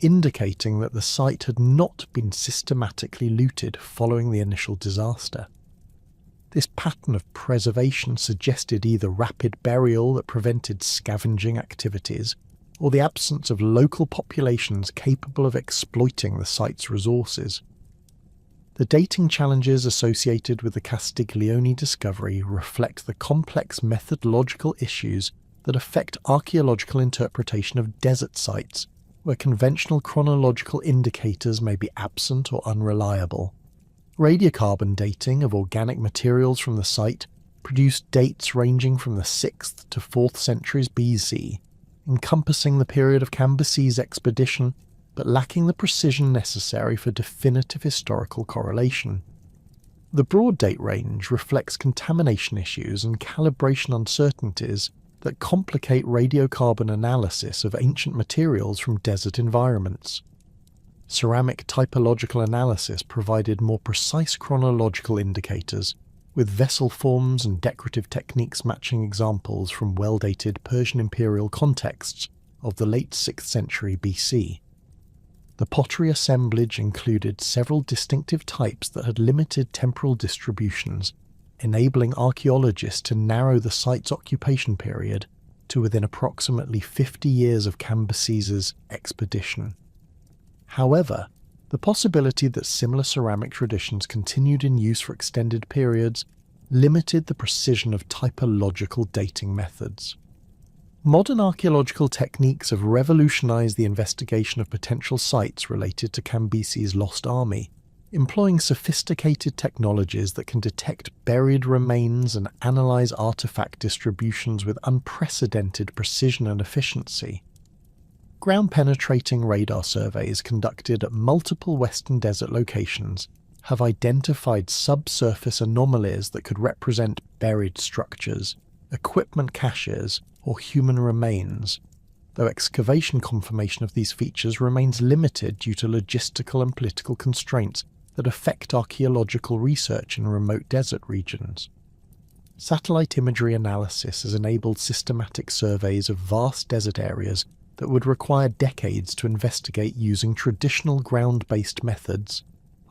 indicating that the site had not been systematically looted following the initial disaster. This pattern of preservation suggested either rapid burial that prevented scavenging activities, or the absence of local populations capable of exploiting the site's resources. The dating challenges associated with the Castiglione discovery reflect the complex methodological issues that affect archaeological interpretation of desert sites, where conventional chronological indicators may be absent or unreliable. Radiocarbon dating of organic materials from the site produced dates ranging from the 6th to 4th centuries BC, encompassing the period of Cambyses' expedition, but lacking the precision necessary for definitive historical correlation. The broad date range reflects contamination issues and calibration uncertainties that complicate radiocarbon analysis of ancient materials from desert environments. Ceramic typological analysis provided more precise chronological indicators, with vessel forms and decorative techniques matching examples from well-dated Persian imperial contexts of the late 6th century BC. The pottery assemblage included several distinctive types that had limited temporal distributions, enabling archaeologists to narrow the site's occupation period to within approximately 50 years of Cambyses' expedition. However, the possibility that similar ceramic traditions continued in use for extended periods limited the precision of typological dating methods. Modern archaeological techniques have revolutionized the investigation of potential sites related to Cambyses' lost army, employing sophisticated technologies that can detect buried remains and analyze artifact distributions with unprecedented precision and efficiency. Ground-penetrating radar surveys conducted at multiple Western Desert locations have identified subsurface anomalies that could represent buried structures, equipment caches, or human remains, though excavation confirmation of these features remains limited due to logistical and political constraints that affect archaeological research in remote desert regions. Satellite imagery analysis has enabled systematic surveys of vast desert areas that would require decades to investigate using traditional ground-based methods,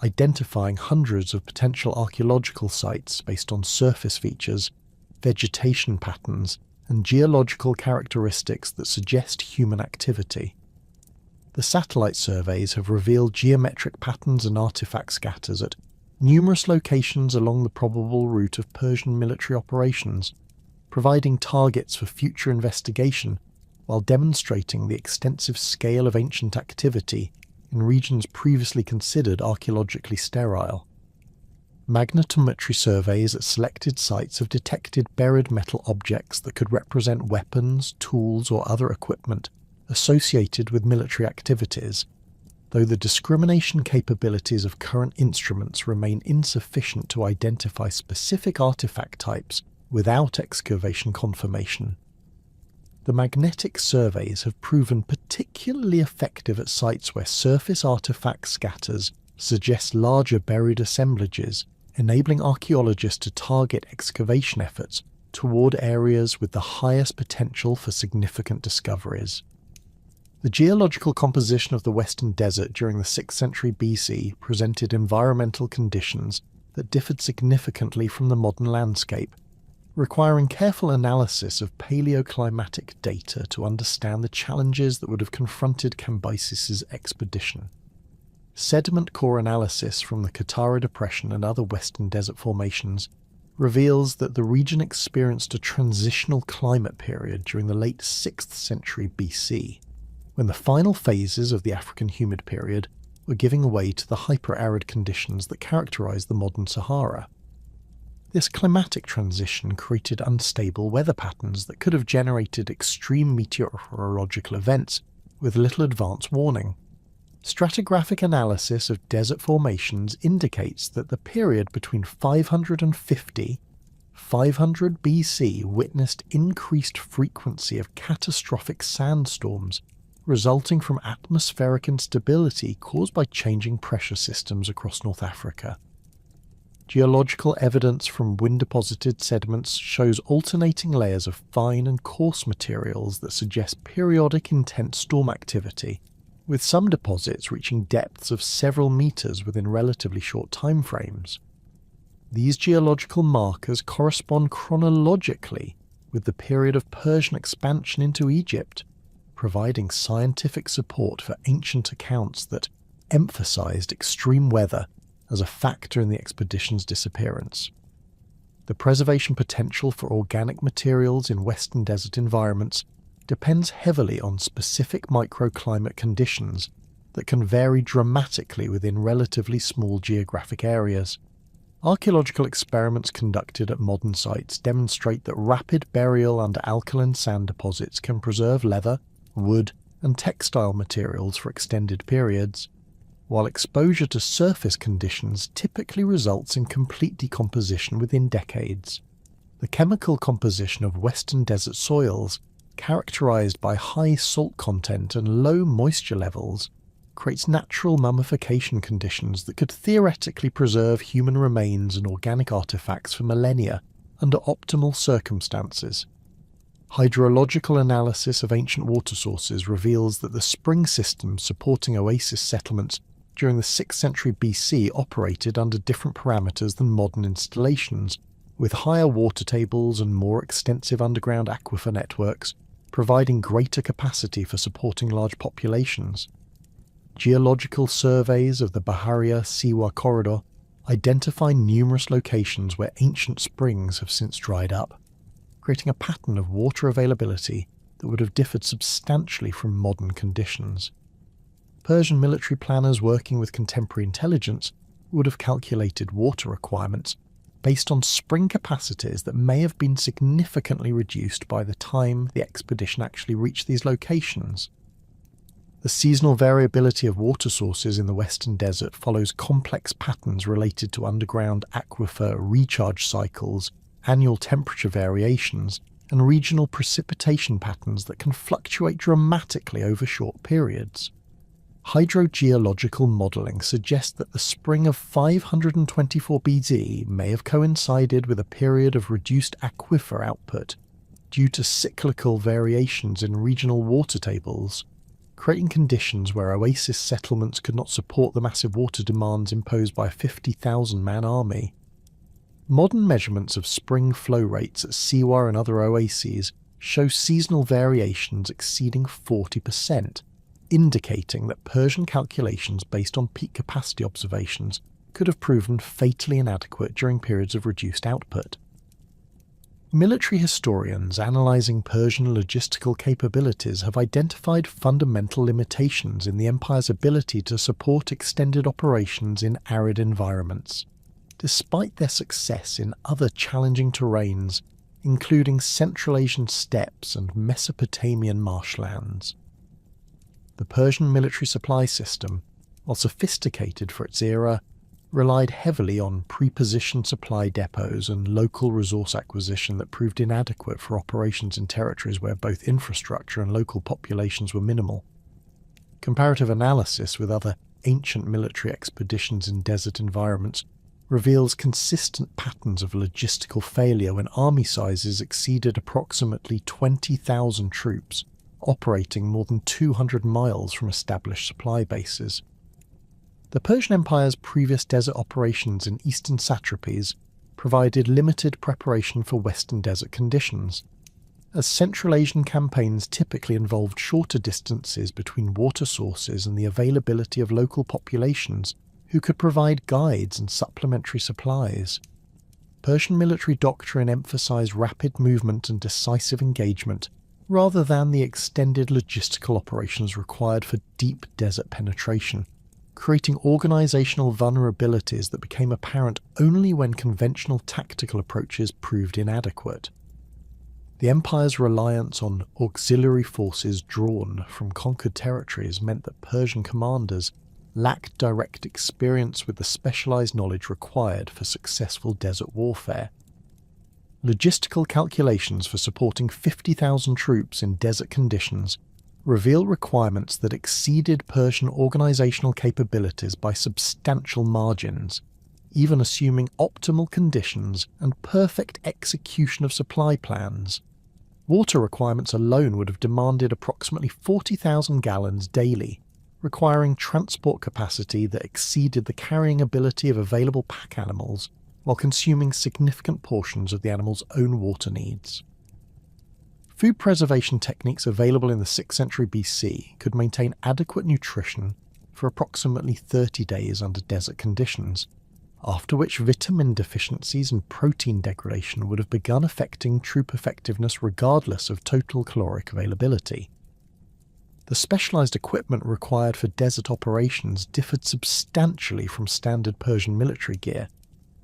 identifying hundreds of potential archaeological sites based on surface features, vegetation patterns, and geological characteristics that suggest human activity. The satellite surveys have revealed geometric patterns and artifact scatters at numerous locations along the probable route of Persian military operations, providing targets for future investigation while demonstrating the extensive scale of ancient activity in regions previously considered archaeologically sterile. Magnetometry surveys at selected sites have detected buried metal objects that could represent weapons, tools, or other equipment associated with military activities, though the discrimination capabilities of current instruments remain insufficient to identify specific artifact types without excavation confirmation. The magnetic surveys have proven particularly effective at sites where surface artifact scatters suggest larger buried assemblages, enabling archaeologists to target excavation efforts toward areas with the highest potential for significant discoveries. The geological composition of the Western Desert during the 6th century BC presented environmental conditions that differed significantly from the modern landscape, requiring careful analysis of paleoclimatic data to understand the challenges that would have confronted Cambyses' expedition. Sediment core analysis from the Katara Depression and other Western Desert formations reveals that the region experienced a transitional climate period during the late 6th century BC, when the final phases of the African humid period were giving way to the hyper-arid conditions that characterize the modern Sahara. This climatic transition created unstable weather patterns that could have generated extreme meteorological events with little advance warning. Stratigraphic analysis of desert formations indicates that the period between 550 500 BC witnessed increased frequency of catastrophic sandstorms resulting from atmospheric instability caused by changing pressure systems across North Africa. Geological evidence from wind-deposited sediments shows alternating layers of fine and coarse materials that suggest periodic intense storm activity, with some deposits reaching depths of several meters within relatively short time frames. These geological markers correspond chronologically with the period of Persian expansion into Egypt, providing scientific support for ancient accounts that emphasized extreme weather as a factor in the expedition's disappearance. The preservation potential for organic materials in Western desert environments depends heavily on specific microclimate conditions that can vary dramatically within relatively small geographic areas. Archaeological experiments conducted at modern sites demonstrate that rapid burial under alkaline sand deposits can preserve leather, wood, and textile materials for extended periods, while exposure to surface conditions typically results in complete decomposition within decades. The chemical composition of Western desert soils, characterized by high salt content and low moisture levels, creates natural mummification conditions that could theoretically preserve human remains and organic artifacts for millennia under optimal circumstances. Hydrological analysis of ancient water sources reveals that the spring systems supporting oasis settlements during the 6th century BC operated under different parameters than modern installations, with higher water tables and more extensive underground aquifer networks, providing greater capacity for supporting large populations. Geological surveys of the Baharia-Siwa corridor identify numerous locations where ancient springs have since dried up, creating a pattern of water availability that would have differed substantially from modern conditions. Persian military planners working with contemporary intelligence would have calculated water requirements based on spring capacities that may have been significantly reduced by the time the expedition actually reached these locations. The seasonal variability of water sources in the Western Desert follows complex patterns related to underground aquifer recharge cycles, annual temperature variations, and regional precipitation patterns that can fluctuate dramatically over short periods. Hydrogeological modelling suggests that the spring of 524 BC may have coincided with a period of reduced aquifer output due to cyclical variations in regional water tables, creating conditions where oasis settlements could not support the massive water demands imposed by a 50,000-man army. Modern measurements of spring flow rates at Siwa and other oases show seasonal variations exceeding 40%, indicating that Persian calculations based on peak capacity observations could have proven fatally inadequate during periods of reduced output. Military historians analysing Persian logistical capabilities have identified fundamental limitations in the empire's ability to support extended operations in arid environments, despite their success in other challenging terrains, including Central Asian steppes and Mesopotamian marshlands. The Persian military supply system, while sophisticated for its era, relied heavily on pre-positioned supply depots and local resource acquisition that proved inadequate for operations in territories where both infrastructure and local populations were minimal. Comparative analysis with other ancient military expeditions in desert environments reveals consistent patterns of logistical failure when army sizes exceeded approximately 20,000 troops, operating more than 200 miles from established supply bases. The Persian Empire's previous desert operations in eastern satrapies provided limited preparation for Western desert conditions, as Central Asian campaigns typically involved shorter distances between water sources and the availability of local populations who could provide guides and supplementary supplies. Persian military doctrine emphasized rapid movement and decisive engagement, rather than the extended logistical operations required for deep desert penetration, creating organizational vulnerabilities that became apparent only when conventional tactical approaches proved inadequate. The empire's reliance on auxiliary forces drawn from conquered territories meant that Persian commanders lacked direct experience with the specialized knowledge required for successful desert warfare. Logistical calculations for supporting 50,000 troops in desert conditions reveal requirements that exceeded Persian organizational capabilities by substantial margins, even assuming optimal conditions and perfect execution of supply plans. Water requirements alone would have demanded approximately 40,000 gallons daily, requiring transport capacity that exceeded the carrying ability of available pack animals while consuming significant portions of the animal's own water needs. Food preservation techniques available in the 6th century BC could maintain adequate nutrition for approximately 30 days under desert conditions, after which vitamin deficiencies and protein degradation would have begun affecting troop effectiveness regardless of total caloric availability. The specialized equipment required for desert operations differed substantially from standard Persian military gear,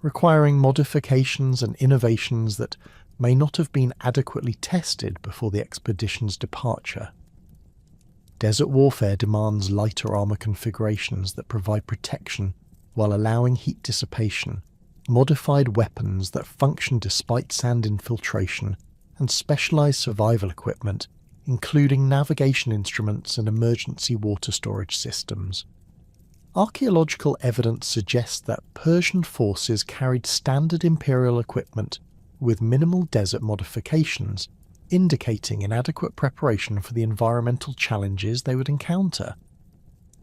requiring modifications and innovations that may not have been adequately tested before the expedition's departure. Desert warfare demands lighter armor configurations that provide protection while allowing heat dissipation, modified weapons that function despite sand infiltration, and specialized survival equipment, including navigation instruments and emergency water storage systems. Archaeological evidence suggests that Persian forces carried standard imperial equipment with minimal desert modifications, indicating inadequate preparation for the environmental challenges they would encounter.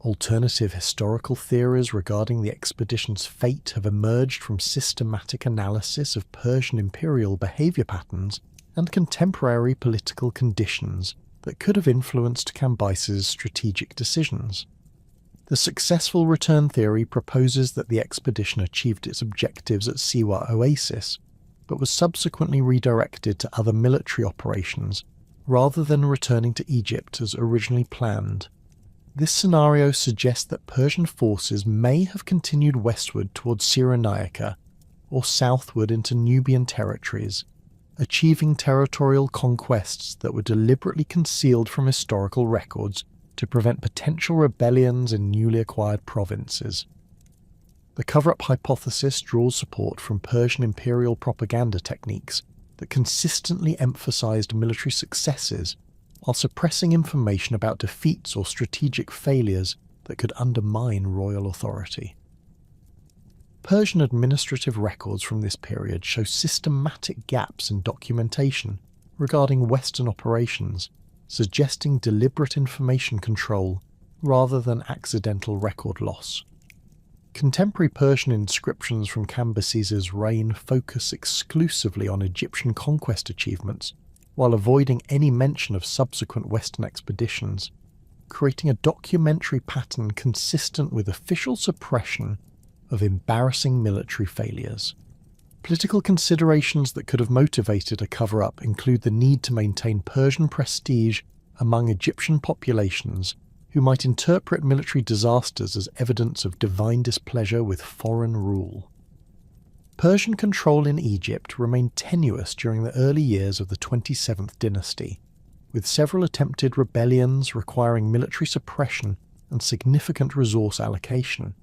Alternative historical theories regarding the expedition's fate have emerged from systematic analysis of Persian imperial behavior patterns and contemporary political conditions that could have influenced Cambyses' strategic decisions. The successful return theory proposes that the expedition achieved its objectives at Siwa Oasis, but was subsequently redirected to other military operations, rather than returning to Egypt as originally planned. This scenario suggests that Persian forces may have continued westward towards Cyrenaica, or southward into Nubian territories, achieving territorial conquests that were deliberately concealed from historical records to prevent potential rebellions in newly acquired provinces. The cover-up hypothesis draws support from Persian imperial propaganda techniques that consistently emphasized military successes while suppressing information about defeats or strategic failures that could undermine royal authority. Persian administrative records from this period show systematic gaps in documentation regarding Western operations, suggesting deliberate information control rather than accidental record loss. Contemporary Persian inscriptions from Cambyses' reign focus exclusively on Egyptian conquest achievements, while avoiding any mention of subsequent Western expeditions, creating a documentary pattern consistent with official suppression of embarrassing military failures. Political considerations that could have motivated a cover-up include the need to maintain Persian prestige among Egyptian populations who might interpret military disasters as evidence of divine displeasure with foreign rule. Persian control in Egypt remained tenuous during the early years of the 27th dynasty, with several attempted rebellions requiring military suppression and significant resource allocation.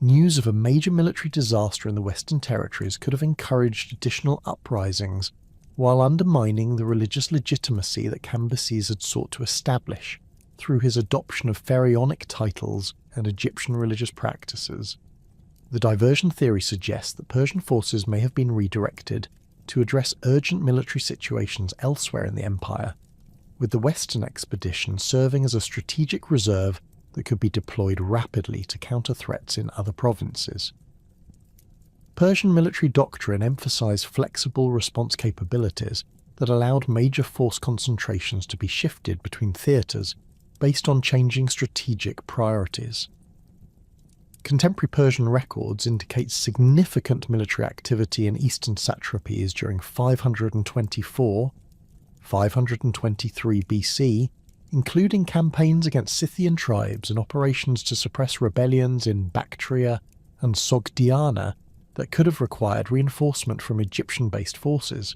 News of a major military disaster in the Western Territories could have encouraged additional uprisings, while undermining the religious legitimacy that Cambyses had sought to establish through his adoption of pharaonic titles and Egyptian religious practices. The diversion theory suggests that Persian forces may have been redirected to address urgent military situations elsewhere in the empire, with the Western expedition serving as a strategic reserve that could be deployed rapidly to counter threats in other provinces. Persian military doctrine emphasized flexible response capabilities that allowed major force concentrations to be shifted between theaters based on changing strategic priorities. Contemporary Persian records indicate significant military activity in eastern satrapies during 524, 523 BC, including campaigns against Scythian tribes and operations to suppress rebellions in Bactria and Sogdiana that could have required reinforcement from Egyptian-based forces.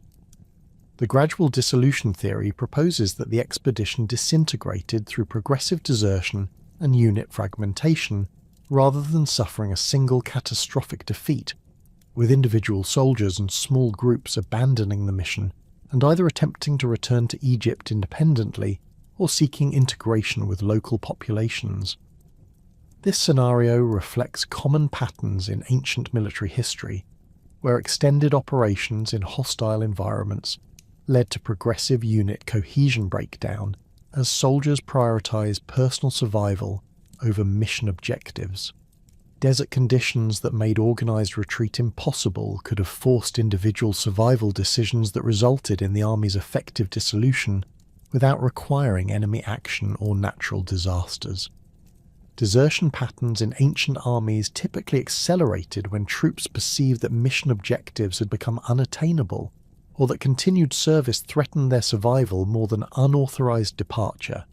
The gradual dissolution theory proposes that the expedition disintegrated through progressive desertion and unit fragmentation, rather than suffering a single catastrophic defeat, with individual soldiers and small groups abandoning the mission and either attempting to return to Egypt independently or seeking integration with local populations. This scenario reflects common patterns in ancient military history, where extended operations in hostile environments led to progressive unit cohesion breakdown as soldiers prioritized personal survival over mission objectives. Desert conditions that made organized retreat impossible could have forced individual survival decisions that resulted in the army's effective dissolution without requiring enemy action or natural disasters. Desertion patterns in ancient armies typically accelerated when troops perceived that mission objectives had become unattainable, or that continued service threatened their survival more than unauthorized departure.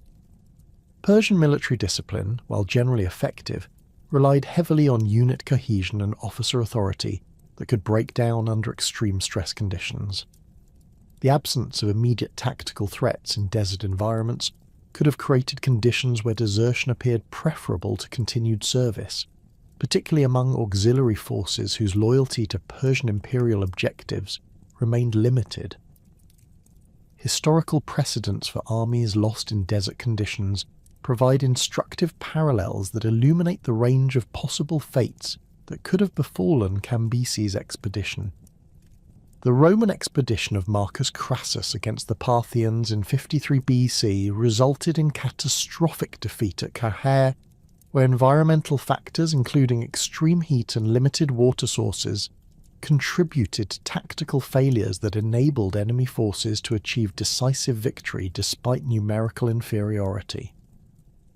Persian military discipline, while generally effective, relied heavily on unit cohesion and officer authority that could break down under extreme stress conditions. The absence of immediate tactical threats in desert environments could have created conditions where desertion appeared preferable to continued service, particularly among auxiliary forces whose loyalty to Persian imperial objectives remained limited. Historical precedents for armies lost in desert conditions provide instructive parallels that illuminate the range of possible fates that could have befallen Cambyses' expedition. The Roman expedition of Marcus Crassus against the Parthians in 53 BC resulted in catastrophic defeat at Carrhae, where environmental factors including extreme heat and limited water sources contributed to tactical failures that enabled enemy forces to achieve decisive victory despite numerical inferiority.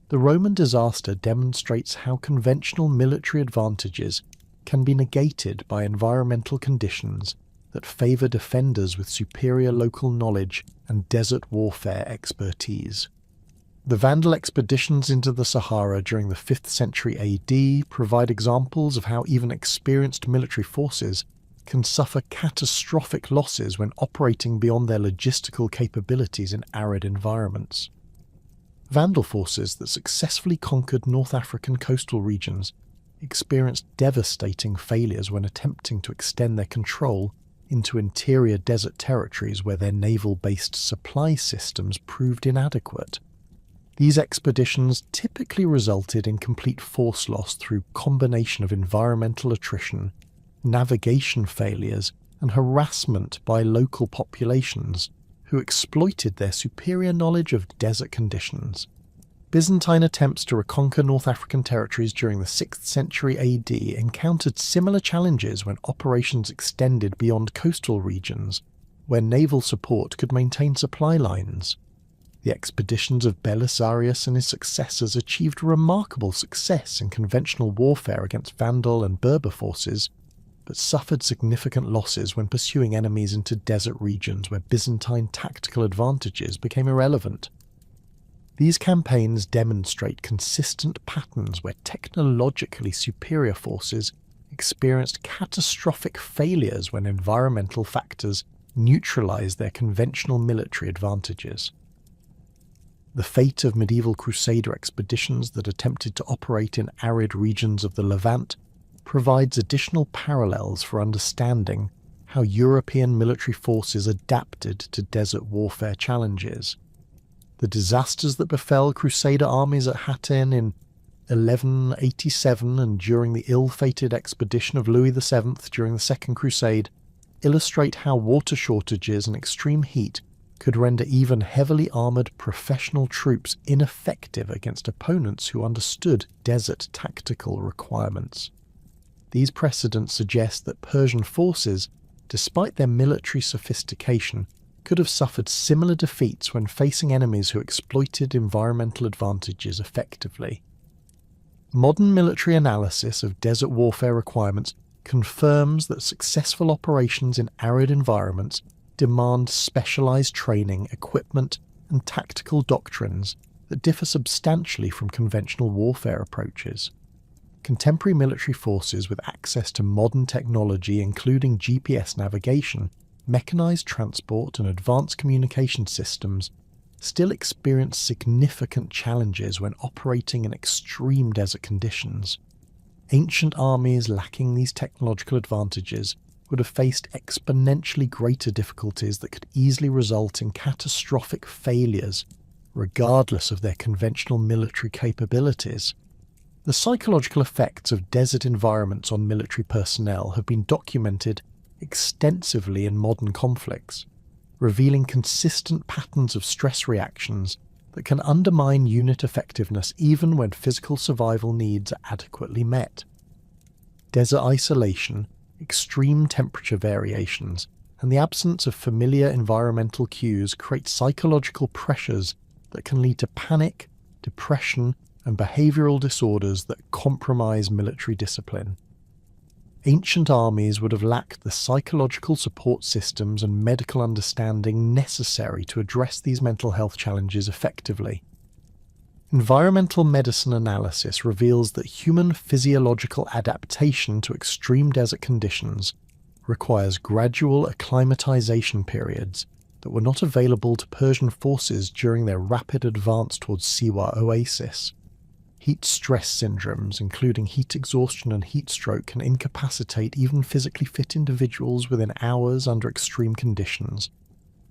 The Roman disaster demonstrates how conventional military advantages can be negated by environmental conditions that favour defenders with superior local knowledge and desert warfare expertise. The Vandal expeditions into the Sahara during the 5th century AD provide examples of how even experienced military forces can suffer catastrophic losses when operating beyond their logistical capabilities in arid environments. Vandal forces that successfully conquered North African coastal regions experienced devastating failures when attempting to extend their control into interior desert territories where their naval-based supply systems proved inadequate. These expeditions typically resulted in complete force loss through combination of environmental attrition, navigation failures, and harassment by local populations who exploited their superior knowledge of desert conditions. Byzantine attempts to reconquer North African territories during the 6th century AD encountered similar challenges when operations extended beyond coastal regions, where naval support could maintain supply lines. The expeditions of Belisarius and his successors achieved remarkable success in conventional warfare against Vandal and Berber forces, but suffered significant losses when pursuing enemies into desert regions where Byzantine tactical advantages became irrelevant. These campaigns demonstrate consistent patterns where technologically superior forces experienced catastrophic failures when environmental factors neutralized their conventional military advantages. The fate of medieval crusader expeditions that attempted to operate in arid regions of the Levant provides additional parallels for understanding how European military forces adapted to desert warfare challenges. The disasters that befell crusader armies at Hattin in 1187 and during the ill-fated expedition of Louis VII during the Second Crusade illustrate how water shortages and extreme heat could render even heavily armoured professional troops ineffective against opponents who understood desert tactical requirements. These precedents suggest that Persian forces, despite their military sophistication, could have suffered similar defeats when facing enemies who exploited environmental advantages effectively. Modern military analysis of desert warfare requirements confirms that successful operations in arid environments demand specialized training, equipment, and tactical doctrines that differ substantially from conventional warfare approaches. Contemporary military forces with access to modern technology, including GPS navigation, mechanized transport, and advanced communication systems, still experience significant challenges when operating in extreme desert conditions. Ancient armies lacking these technological advantages would have faced exponentially greater difficulties that could easily result in catastrophic failures, regardless of their conventional military capabilities. The psychological effects of desert environments on military personnel have been documented extensively in modern conflicts, revealing consistent patterns of stress reactions that can undermine unit effectiveness even when physical survival needs are adequately met. Desert isolation, extreme temperature variations, and the absence of familiar environmental cues create psychological pressures that can lead to panic, depression, and behavioral disorders that compromise military discipline. Ancient armies would have lacked the psychological support systems and medical understanding necessary to address these mental health challenges effectively. Environmental medicine analysis reveals that human physiological adaptation to extreme desert conditions requires gradual acclimatization periods that were not available to Persian forces during their rapid advance towards Siwa Oasis. Heat stress syndromes, including heat exhaustion and heat stroke, can incapacitate even physically fit individuals within hours under extreme conditions,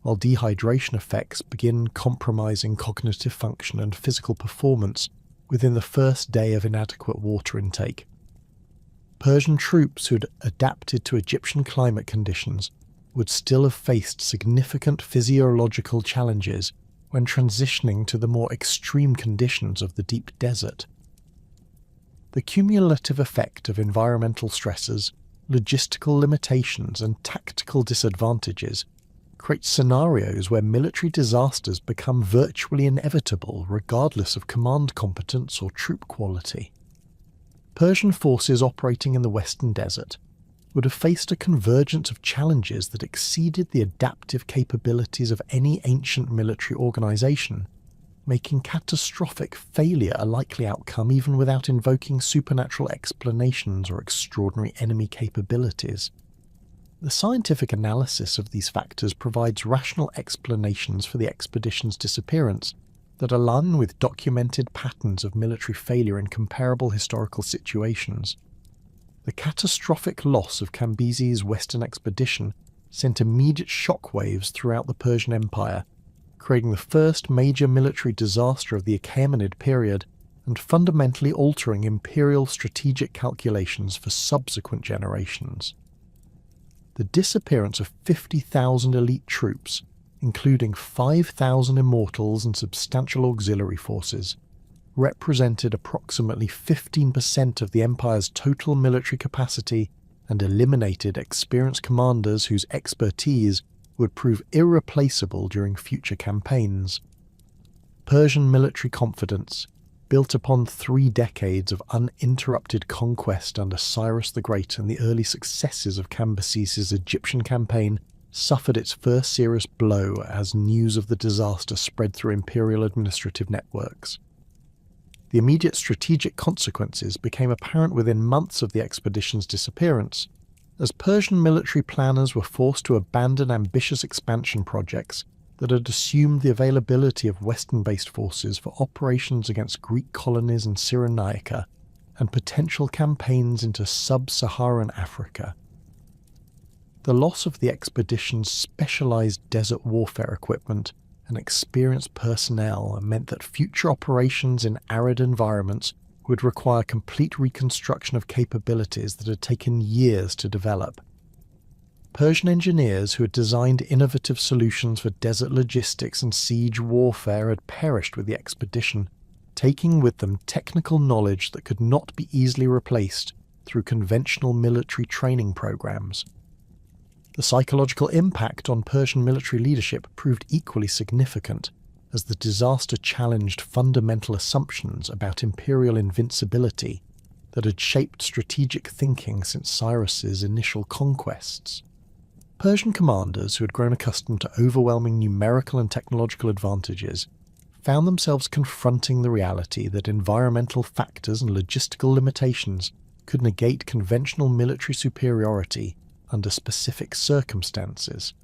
while dehydration effects begin compromising cognitive function and physical performance within the first day of inadequate water intake. Persian troops who had adapted to Egyptian climate conditions would still have faced significant physiological challenges when transitioning to the more extreme conditions of the deep desert. The cumulative effect of environmental stresses, logistical limitations, and tactical disadvantages creates scenarios where military disasters become virtually inevitable regardless of command competence or troop quality. Persian forces operating in the Western Desert would have faced a convergence of challenges that exceeded the adaptive capabilities of any ancient military organization, making catastrophic failure a likely outcome even without invoking supernatural explanations or extraordinary enemy capabilities. The scientific analysis of these factors provides rational explanations for the expedition's disappearance that align with documented patterns of military failure in comparable historical situations. The catastrophic loss of Cambyses' Western expedition sent immediate shockwaves throughout the Persian Empire, creating the first major military disaster of the Achaemenid period and fundamentally altering imperial strategic calculations for subsequent generations. The disappearance of 50,000 elite troops, including 5,000 immortals and substantial auxiliary forces, represented approximately 15% of the Empire's total military capacity and eliminated experienced commanders whose expertise would prove irreplaceable during future campaigns. Persian military confidence, built upon 3 decades of uninterrupted conquest under Cyrus the Great and the early successes of Cambyses' Egyptian campaign, suffered its first serious blow as news of the disaster spread through imperial administrative networks. The immediate strategic consequences became apparent within months of the expedition's disappearance, as Persian military planners were forced to abandon ambitious expansion projects that had assumed the availability of Western-based forces for operations against Greek colonies in Cyrenaica and potential campaigns into sub-Saharan Africa. The loss of the expedition's specialized desert warfare equipment and experienced personnel meant that future operations in arid environments would require complete reconstruction of capabilities that had taken years to develop. Persian engineers who had designed innovative solutions for desert logistics and siege warfare had perished with the expedition, taking with them technical knowledge that could not be easily replaced through conventional military training programs. The psychological impact on Persian military leadership proved equally significant, as the disaster challenged fundamental assumptions about imperial invincibility that had shaped strategic thinking since Cyrus's initial conquests. Persian commanders who had grown accustomed to overwhelming numerical and technological advantages found themselves confronting the reality that environmental factors and logistical limitations could negate conventional military superiority under specific circumstances.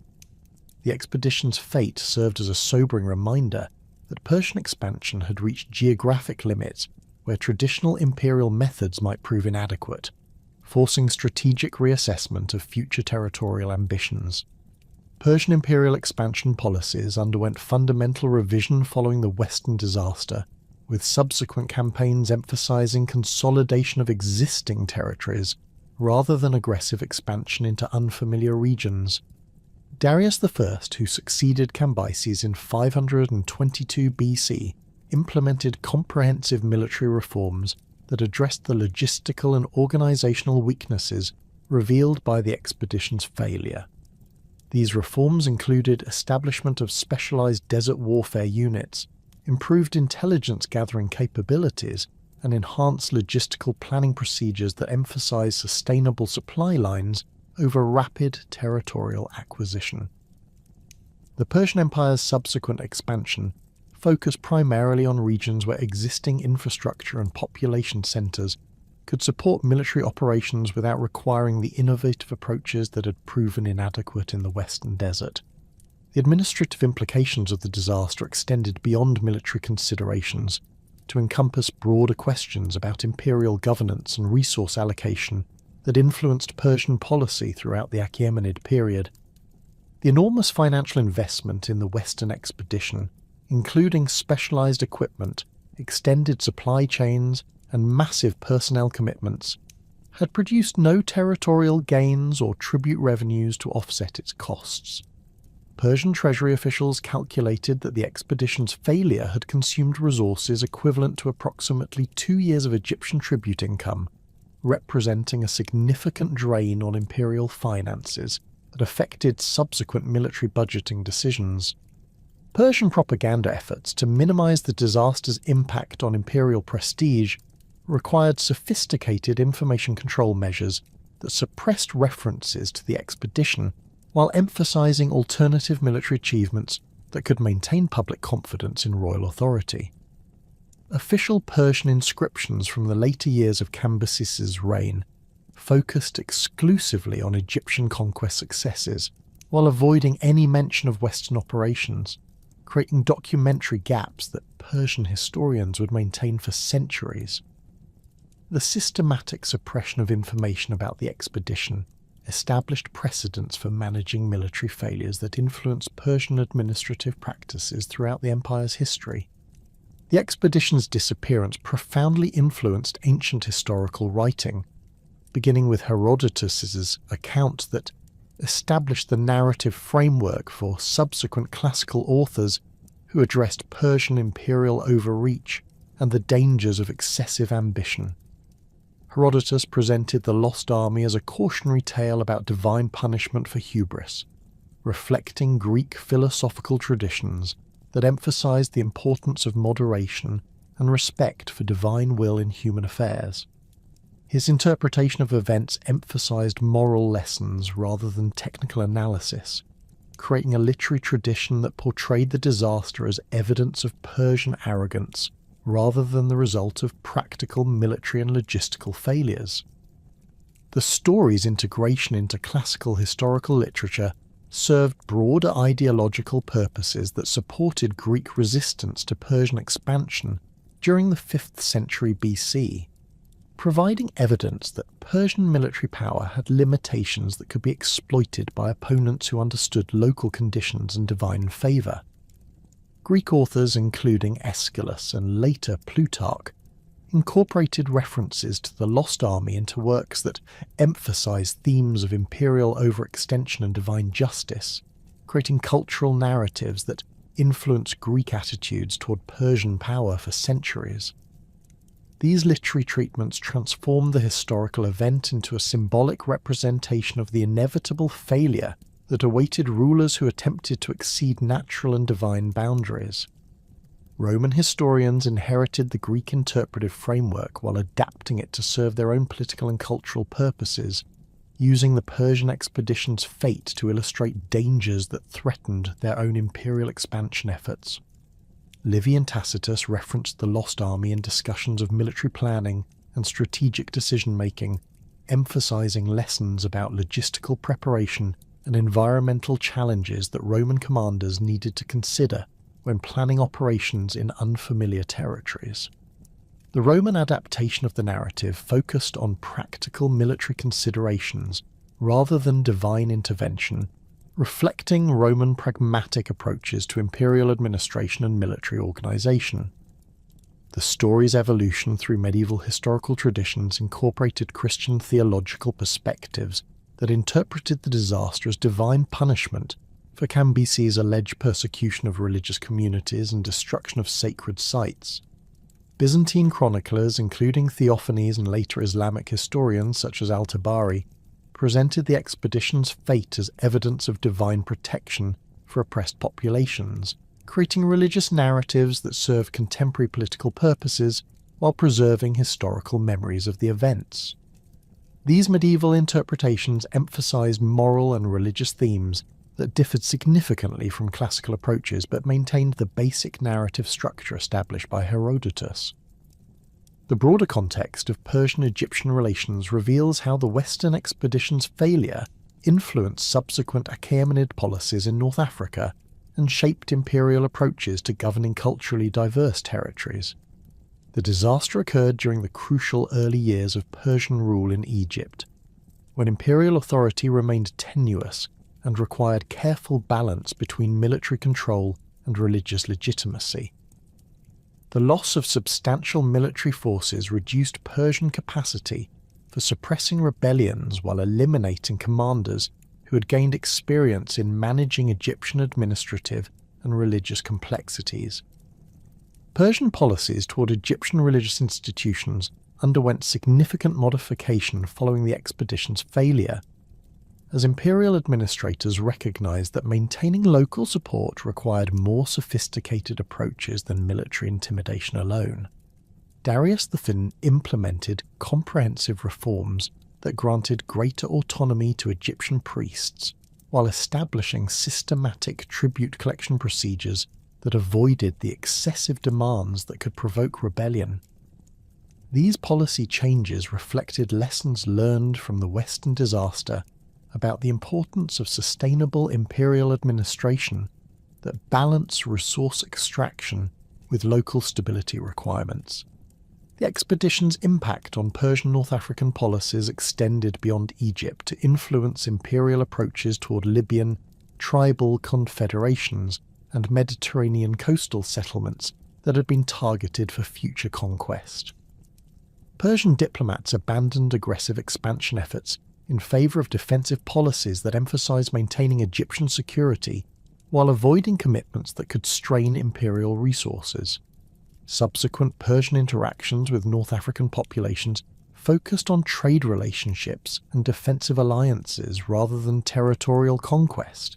The expedition's fate served as a sobering reminder that Persian expansion had reached geographic limits where traditional imperial methods might prove inadequate, forcing strategic reassessment of future territorial ambitions. Persian imperial expansion policies underwent fundamental revision following the Western disaster, with subsequent campaigns emphasizing consolidation of existing territories rather than aggressive expansion into unfamiliar regions. Darius I, who succeeded Cambyses in 522 BC, implemented comprehensive military reforms that addressed the logistical and organizational weaknesses revealed by the expedition's failure. These reforms included establishment of specialized desert warfare units, improved intelligence gathering capabilities, and enhanced logistical planning procedures that emphasize sustainable supply lines over rapid territorial acquisition. The Persian Empire's subsequent expansion focused primarily on regions where existing infrastructure and population centers could support military operations without requiring the innovative approaches that had proven inadequate in the Western Desert. The administrative implications of the disaster extended beyond military considerations to encompass broader questions about imperial governance and resource allocation that influenced Persian policy throughout the Achaemenid period. The enormous financial investment in the Western expedition, including specialized equipment, extended supply chains, and massive personnel commitments, had produced no territorial gains or tribute revenues to offset its costs. Persian treasury officials calculated that the expedition's failure had consumed resources equivalent to approximately 2 years of Egyptian tribute income, representing a significant drain on imperial finances that affected subsequent military budgeting decisions. Persian propaganda efforts to minimize the disaster's impact on imperial prestige required sophisticated information control measures that suppressed references to the expedition while emphasizing alternative military achievements that could maintain public confidence in royal authority. Official Persian inscriptions from the later years of Cambyses' reign focused exclusively on Egyptian conquest successes, while avoiding any mention of Western operations, creating documentary gaps that Persian historians would maintain for centuries. The systematic suppression of information about the expedition established precedents for managing military failures that influenced Persian administrative practices throughout the empire's history. The expedition's disappearance profoundly influenced ancient historical writing, beginning with Herodotus's account that established the narrative framework for subsequent classical authors who addressed Persian imperial overreach and the dangers of excessive ambition. Herodotus presented the lost army as a cautionary tale about divine punishment for hubris, reflecting Greek philosophical traditions that emphasized the importance of moderation and respect for divine will in human affairs. His interpretation of events emphasized moral lessons rather than technical analysis, creating a literary tradition that portrayed the disaster as evidence of Persian arrogance rather than the result of practical military and logistical failures. The story's integration into classical historical literature served broader ideological purposes that supported Greek resistance to Persian expansion during the 5th century BC, providing evidence that Persian military power had limitations that could be exploited by opponents who understood local conditions and divine favour. Greek authors, including Aeschylus and later Plutarch, incorporated references to the lost army into works that emphasized themes of imperial overextension and divine justice, creating cultural narratives that influenced Greek attitudes toward Persian power for centuries. These literary treatments transformed the historical event into a symbolic representation of the inevitable failure that awaited rulers who attempted to exceed natural and divine boundaries. Roman historians inherited the Greek interpretive framework while adapting it to serve their own political and cultural purposes, using the Persian expedition's fate to illustrate dangers that threatened their own imperial expansion efforts. Livy and Tacitus referenced the Lost Army in discussions of military planning and strategic decision-making, emphasizing lessons about logistical preparation and environmental challenges that Roman commanders needed to consider when planning operations in unfamiliar territories. The Roman adaptation of the narrative focused on practical military considerations rather than divine intervention, reflecting Roman pragmatic approaches to imperial administration and military organization. The story's evolution through medieval historical traditions incorporated Christian theological perspectives that interpreted the disaster as divine punishment for Cambyses' alleged persecution of religious communities and destruction of sacred sites. Byzantine chroniclers, including Theophanes and later Islamic historians such as Al-Tabari, presented the expedition's fate as evidence of divine protection for oppressed populations, creating religious narratives that serve contemporary political purposes while preserving historical memories of the events. These medieval interpretations emphasized moral and religious themes that differed significantly from classical approaches but maintained the basic narrative structure established by Herodotus. The broader context of Persian-Egyptian relations reveals how the Western expedition's failure influenced subsequent Achaemenid policies in North Africa and shaped imperial approaches to governing culturally diverse territories. The disaster occurred during the crucial early years of Persian rule in Egypt, when imperial authority remained tenuous and required careful balance between military control and religious legitimacy. The loss of substantial military forces reduced Persian capacity for suppressing rebellions while eliminating commanders who had gained experience in managing Egyptian administrative and religious complexities. Persian policies toward Egyptian religious institutions underwent significant modification following the expedition's failure, as imperial administrators recognized that maintaining local support required more sophisticated approaches than military intimidation alone. Darius V implemented comprehensive reforms that granted greater autonomy to Egyptian priests, while establishing systematic tribute collection procedures that avoided the excessive demands that could provoke rebellion. These policy changes reflected lessons learned from the Western disaster about the importance of sustainable imperial administration that balance resource extraction with local stability requirements. The expedition's impact on Persian North African policies extended beyond Egypt to influence imperial approaches toward Libyan, tribal confederations and Mediterranean coastal settlements that had been targeted for future conquest. Persian diplomats abandoned aggressive expansion efforts in favour of defensive policies that emphasised maintaining Egyptian security while avoiding commitments that could strain imperial resources. Subsequent Persian interactions with North African populations focused on trade relationships and defensive alliances rather than territorial conquest,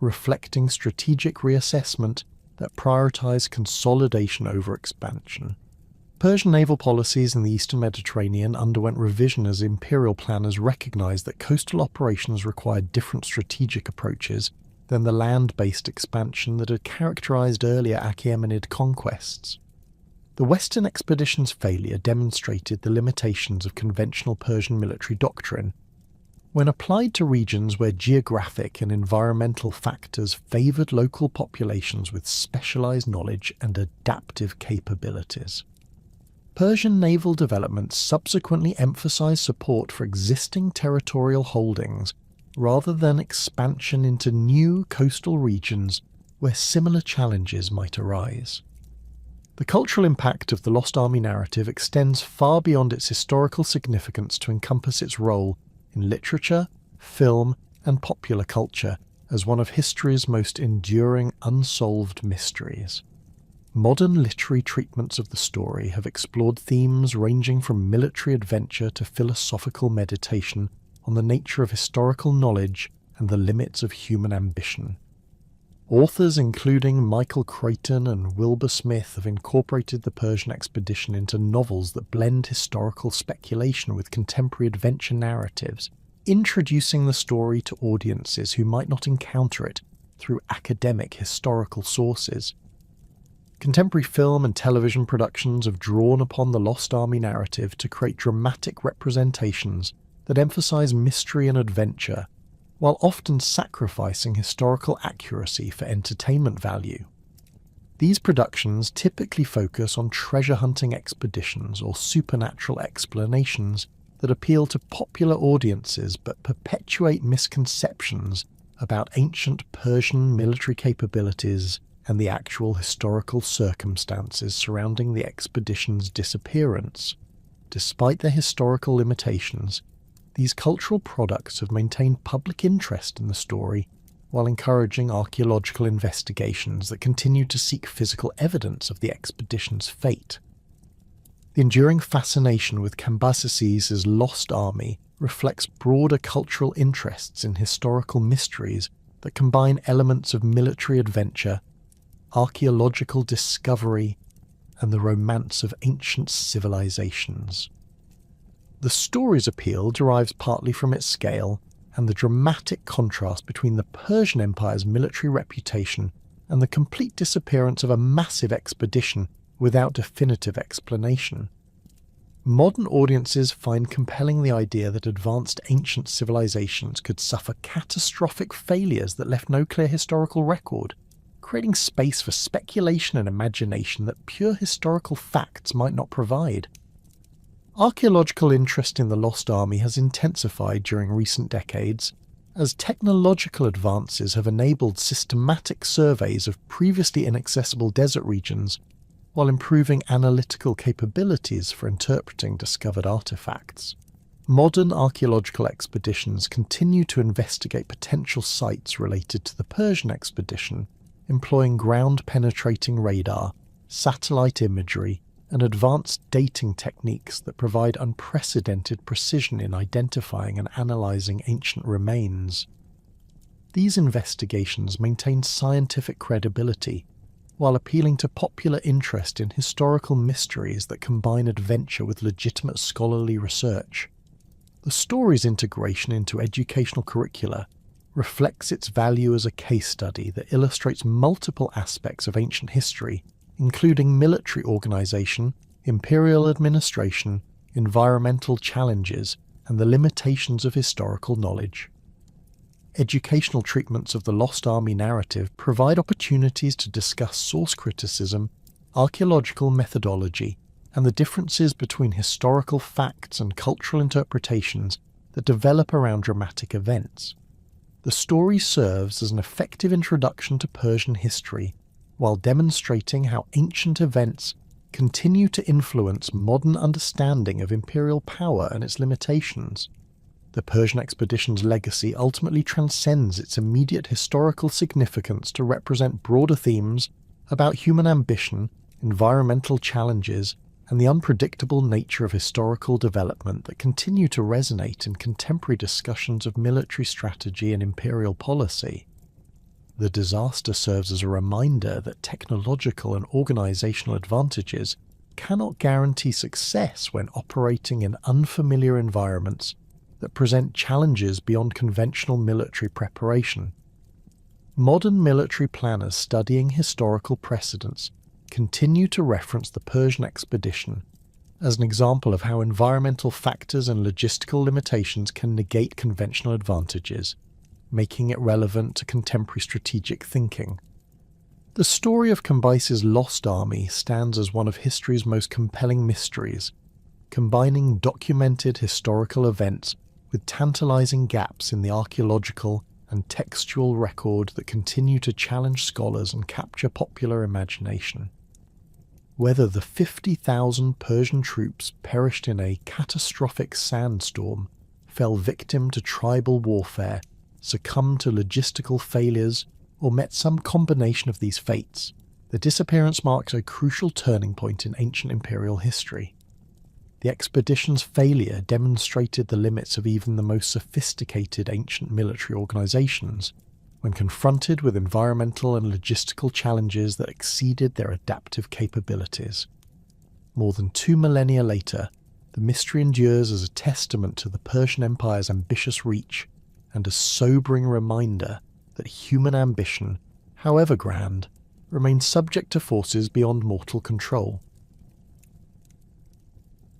reflecting strategic reassessment that prioritized consolidation over expansion. Persian naval policies in the eastern Mediterranean underwent revision as imperial planners recognized that coastal operations required different strategic approaches than the land-based expansion that had characterized earlier Achaemenid conquests. The Western expedition's failure demonstrated the limitations of conventional Persian military doctrine. When applied to regions where geographic and environmental factors favoured local populations with specialised knowledge and adaptive capabilities. Persian naval developments subsequently emphasised support for existing territorial holdings rather than expansion into new coastal regions where similar challenges might arise. The cultural impact of the Lost Army narrative extends far beyond its historical significance to encompass its role in literature, film, and popular culture as one of history's most enduring unsolved mysteries. Modern literary treatments of the story have explored themes ranging from military adventure to philosophical meditation on the nature of historical knowledge and the limits of human ambition. Authors including Michael Crichton and Wilbur Smith have incorporated the Persian expedition into novels that blend historical speculation with contemporary adventure narratives, introducing the story to audiences who might not encounter it through academic historical sources. Contemporary film and television productions have drawn upon the Lost Army narrative to create dramatic representations that emphasize mystery and adventure, while often sacrificing historical accuracy for entertainment value. These productions typically focus on treasure hunting expeditions or supernatural explanations that appeal to popular audiences but perpetuate misconceptions about ancient Persian military capabilities and the actual historical circumstances surrounding the expedition's disappearance. Despite their historical limitations, these cultural products have maintained public interest in the story while encouraging archaeological investigations that continue to seek physical evidence of the expedition's fate. The enduring fascination with Cambyses' Lost Army reflects broader cultural interests in historical mysteries that combine elements of military adventure, archaeological discovery, and the romance of ancient civilizations. The story's appeal derives partly from its scale and the dramatic contrast between the Persian Empire's military reputation and the complete disappearance of a massive expedition without definitive explanation. Modern audiences find compelling the idea that advanced ancient civilizations could suffer catastrophic failures that left no clear historical record, creating space for speculation and imagination that pure historical facts might not provide. Archaeological interest in the Lost Army has intensified during recent decades, as technological advances have enabled systematic surveys of previously inaccessible desert regions, while improving analytical capabilities for interpreting discovered artifacts. Modern archaeological expeditions continue to investigate potential sites related to the Persian expedition, employing ground-penetrating radar, satellite imagery, and advanced dating techniques that provide unprecedented precision in identifying and analysing ancient remains. These investigations maintain scientific credibility, while appealing to popular interest in historical mysteries that combine adventure with legitimate scholarly research. The story's integration into educational curricula reflects its value as a case study that illustrates multiple aspects of ancient history, including military organization, imperial administration, environmental challenges, and the limitations of historical knowledge. Educational treatments of the Lost Army narrative provide opportunities to discuss source criticism, archaeological methodology, and the differences between historical facts and cultural interpretations that develop around dramatic events. The story serves as an effective introduction to Persian history, while demonstrating how ancient events continue to influence modern understanding of imperial power and its limitations. The Persian expedition's legacy ultimately transcends its immediate historical significance to represent broader themes about human ambition, environmental challenges, and the unpredictable nature of historical development that continue to resonate in contemporary discussions of military strategy and imperial policy. The disaster serves as a reminder that technological and organizational advantages cannot guarantee success when operating in unfamiliar environments that present challenges beyond conventional military preparation. Modern military planners studying historical precedents continue to reference the Persian expedition as an example of how environmental factors and logistical limitations can negate conventional advantages, making it relevant to contemporary strategic thinking. The story of Cambyses' Lost Army stands as one of history's most compelling mysteries, combining documented historical events with tantalizing gaps in the archaeological and textual record that continue to challenge scholars and capture popular imagination. Whether the 50,000 Persian troops perished in a catastrophic sandstorm, fell victim to tribal warfare, succumbed to logistical failures, or met some combination of these fates, the disappearance marks a crucial turning point in ancient imperial history. The expedition's failure demonstrated the limits of even the most sophisticated ancient military organizations, when confronted with environmental and logistical challenges that exceeded their adaptive capabilities. More than 2 millennia later, the mystery endures as a testament to the Persian Empire's ambitious reach and a sobering reminder that human ambition, however grand, remains subject to forces beyond mortal control.